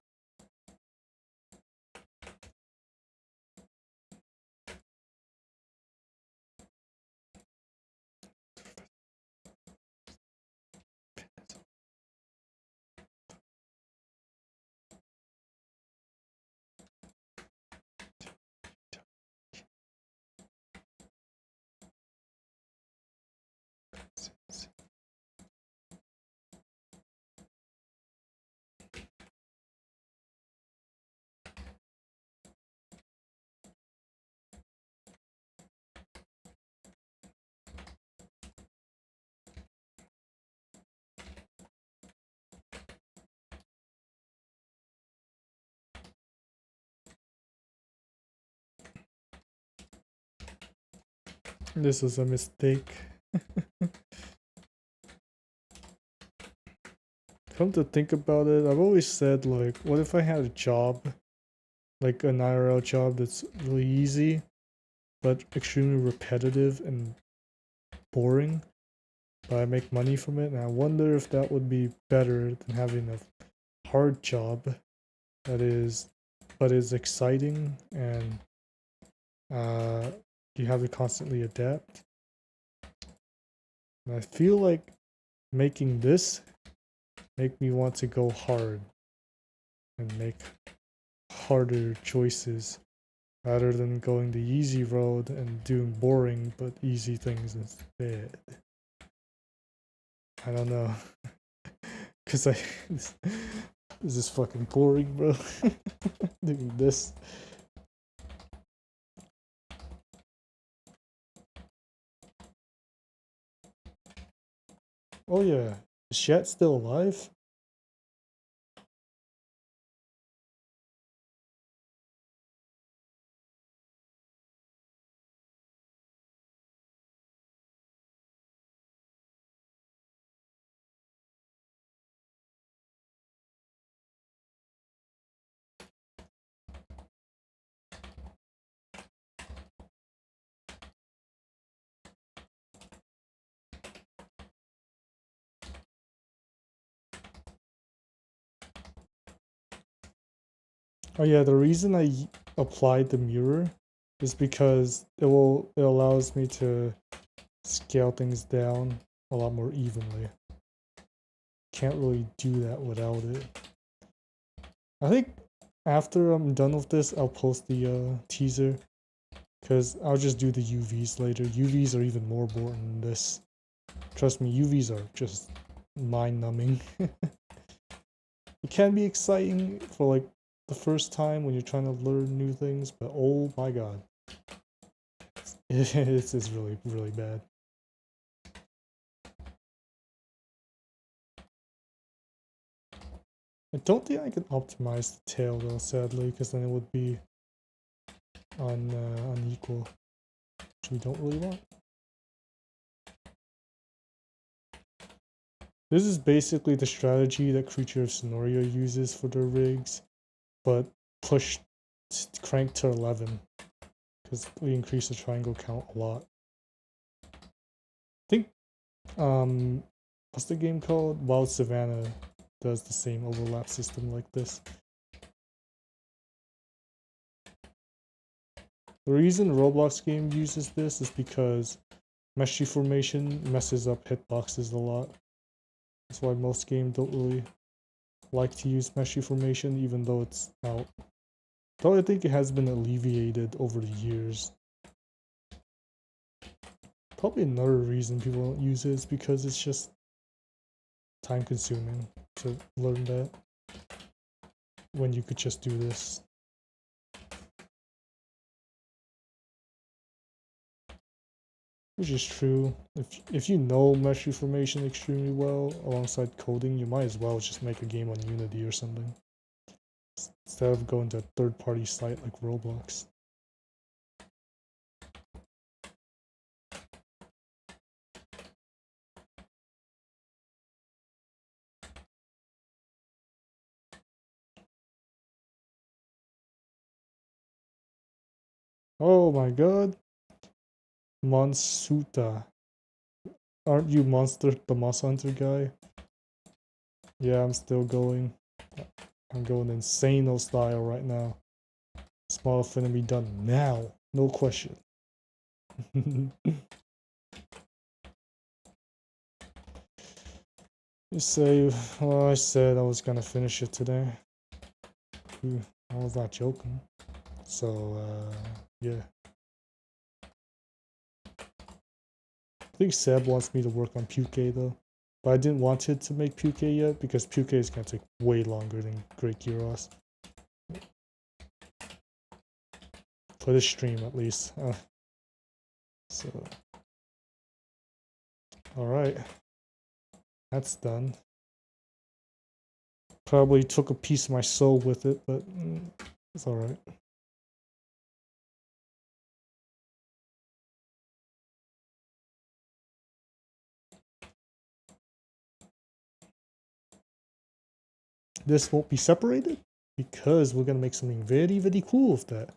This was a mistake. Come to think about it, I've always said, like, what if I had a job, like an IRL job that's really easy, but extremely repetitive and boring, but I make money from it, and I wonder if that would be better than having a hard job that is, but is exciting, and you have to constantly adapt. And I feel like making this make me want to go hard and make harder choices rather than going the easy road and doing boring but easy things instead. I don't know. Cause this is fucking boring, bro. Doing this. Oh yeah, is Shat still alive? Oh yeah, the reason I applied the mirror is because it allows me to scale things down a lot more evenly. Can't really do that without it. I think after I'm done with this, I'll post the teaser because I'll just do the UVs later. UVs are even more boring than this. Trust me, UVs are just mind-numbing. It can be exciting for like the first time when you're trying to learn new things, but oh my god, it's really really bad. I don't think I can optimize the tail though, sadly, because then it would be unequal, which we don't really want. This is basically the strategy that Creature of Sonoria uses for their rigs, but pushed cranked to 11 because we increase the triangle count a lot. I think what's the game called? Wild Savannah does the same overlap system like this. The reason Roblox game uses this is because mesh deformation messes up hitboxes a lot. That's why most games don't really like to use mesh deformation even though it's out. Though I think it has been alleviated over the years. Probably another reason people don't use it is because it's just time consuming to learn that when you could just do this. Which is true. If you know mesh deformation extremely well alongside coding, you might as well just make a game on Unity or something. Instead of going to a third-party site like Roblox. Oh my god. Monsuta. Aren't you the Monster Hunter guy? Yeah, I'm still going. I'm going insane style right now. Small finna be done now. No question. You say, well, I said I was gonna finish it today. I was not joking. So, yeah. I think Seb wants me to work on Puke though. But I didn't want it to make Puke yet because Puke is gonna take way longer than Great Gyros. For this stream at least. So, alright. That's done. Probably took a piece of my soul with it, but it's alright. This won't be separated because we're gonna make something very, very cool with that.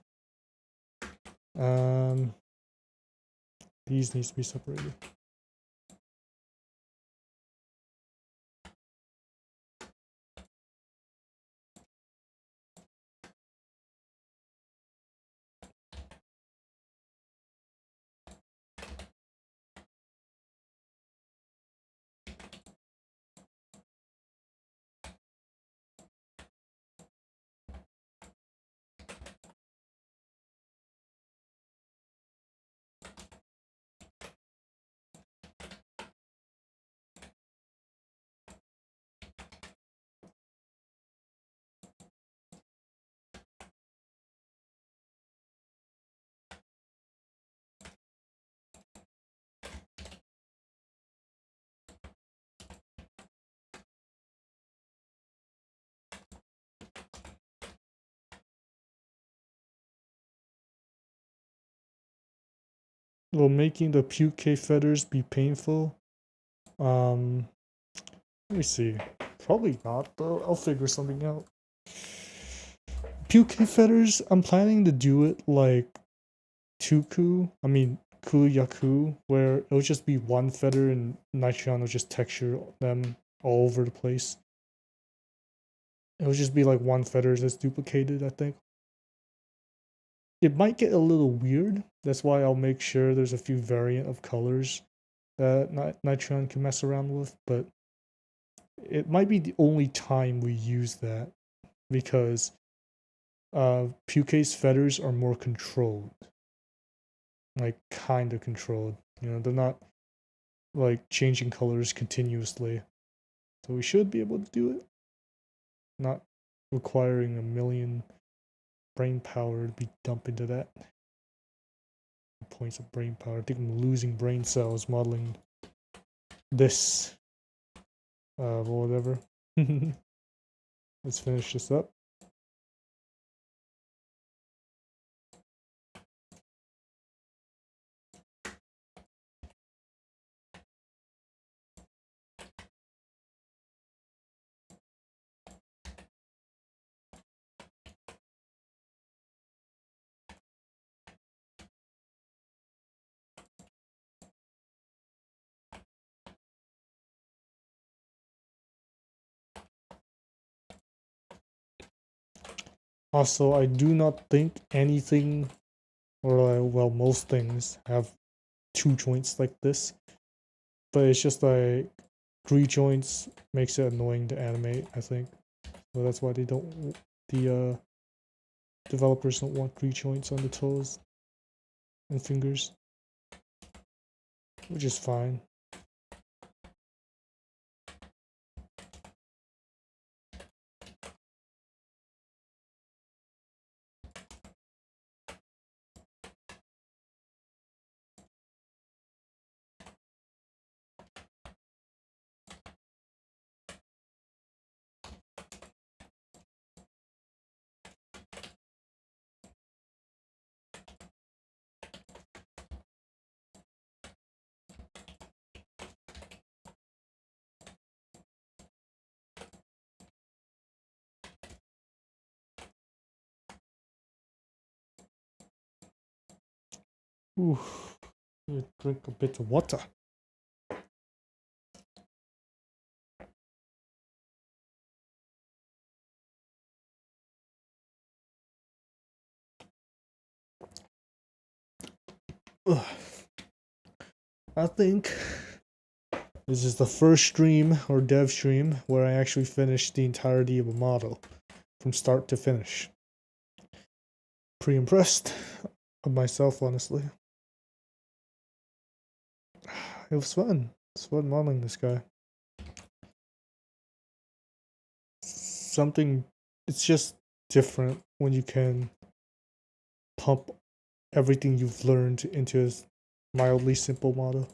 These needs to be separated. will making the puke feathers be painful? Let me see. Probably not though. I'll figure something out. Puke feathers, I'm planning to do it like Tuku. I mean Kuyaku, where it'll just be one feather and Nitron will just texture them all over the place. It'll just be like one feather that's duplicated, I think. It might get a little weird. That's why I'll make sure there's a few variant of colors that Nitron can mess around with, but it might be the only time we use that because Puke's feathers are more controlled. Like, kind of controlled. You know, they're not like changing colors continuously. So we should be able to do it. Not requiring a million brain power to be dumped into that. Points of brain power. I think I'm losing brain cells modeling this. Whatever. Let's finish this up. Also, I do not think anything, or well, most things have two joints like this. But it's just like 3 joints makes it annoying to animate, I think. So that's why they don't, the developers don't want 3 joints on the toes and fingers, which is fine. Ooh, drink a bit of water. Ugh. I think this is the first stream or dev stream where I actually finished the entirety of a model from start to finish. Pretty impressed of myself, honestly. It was fun. It's fun modeling this guy. Something, it's just different when you can pump everything you've learned into a mildly simple model.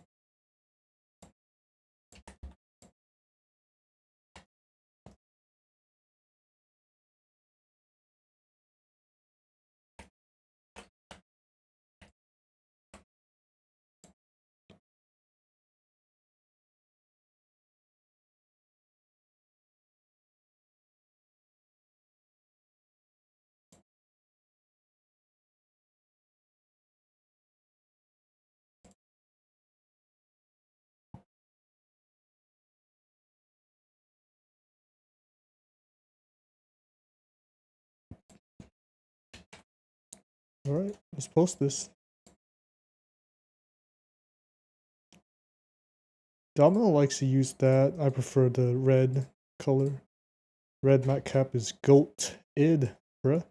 Alright, let's post this. Domino likes to use that. I prefer the red color. Red matte cap is goat-id, bruh.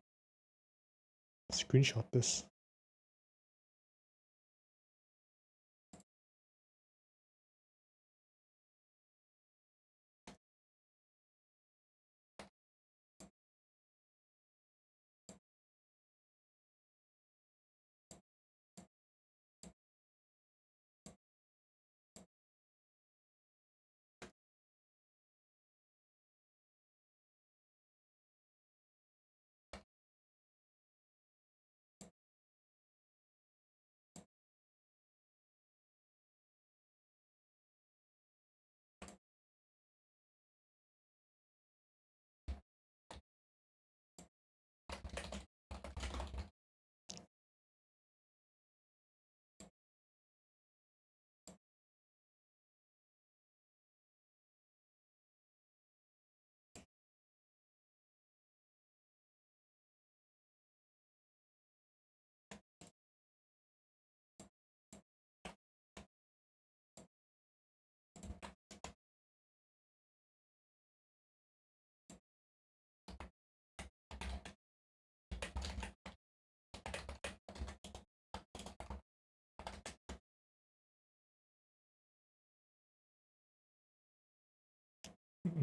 Screenshot this.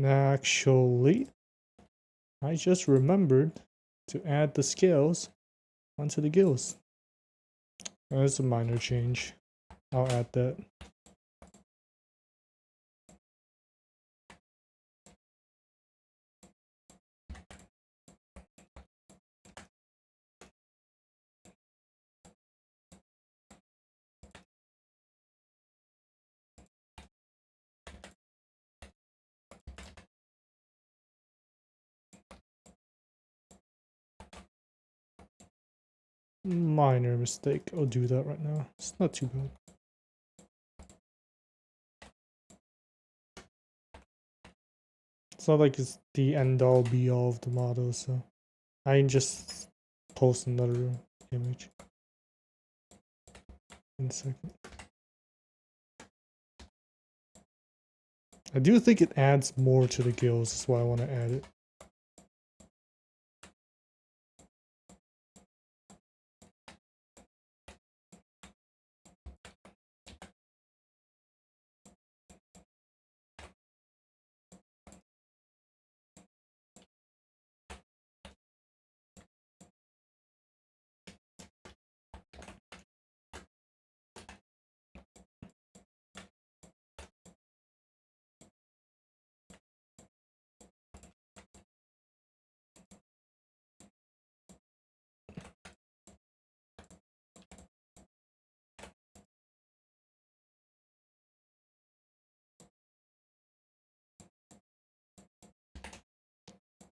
Actually, I just remembered to add the scales onto the gills. That's a minor change. I'll add that. Minor mistake. I'll do that right now. It's not too bad. It's not like it's the end all be all of the model, so I can just post another image in a second. I do think it adds more to the gills, that's why I want to add it.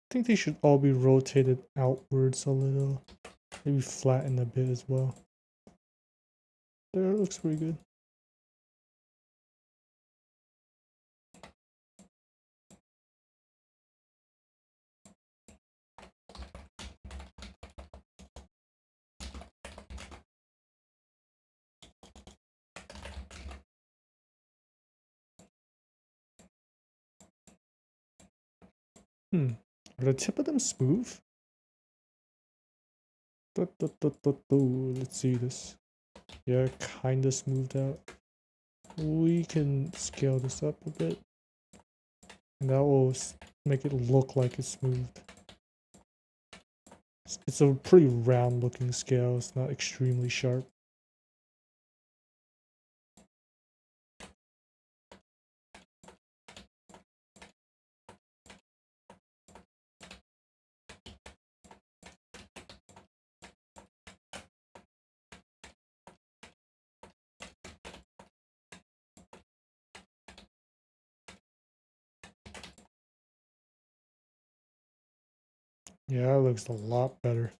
I think they should all be rotated outwards a little. Maybe flatten a bit as well. There, it looks pretty good. Are the tip of them smooth? Let's see this. Yeah, kinda smoothed out. We can scale this up a bit. And that will make it look like it's smooth. It's a pretty round looking scale, it's not extremely sharp. Yeah, it looks a lot better.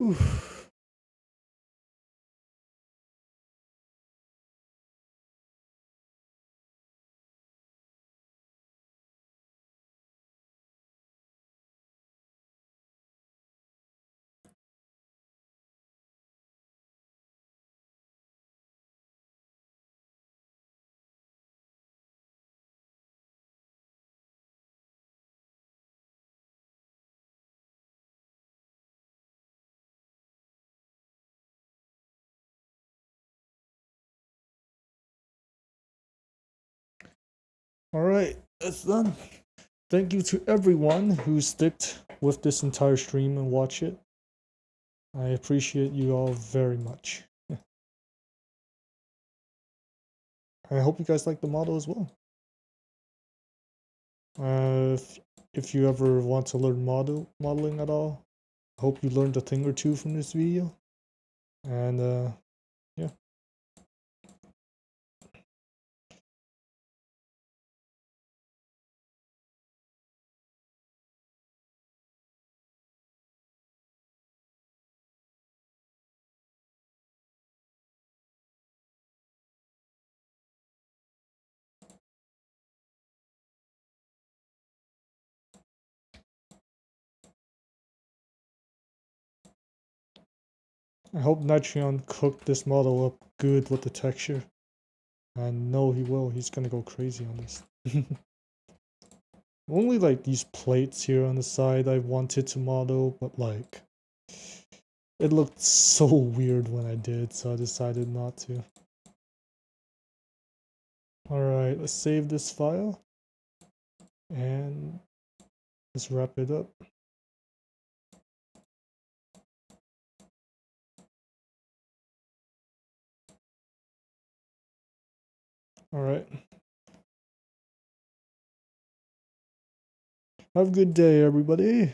Oof. Alright, that's done. Thank you to everyone who sticked with this entire stream and watch it. I appreciate you all very much. I hope you guys like the model as well. If you ever want to learn modeling at all, I hope you learned a thing or two from this video. And yeah. I hope Nitrion cooked this model up good with the texture. I know he will. He's gonna go crazy on this. Only like these plates here on the side I wanted to model, but like it looked so weird when I did, so I decided not to. Alright, let's save this file and let's wrap it up. Alright. Have a good day, everybody.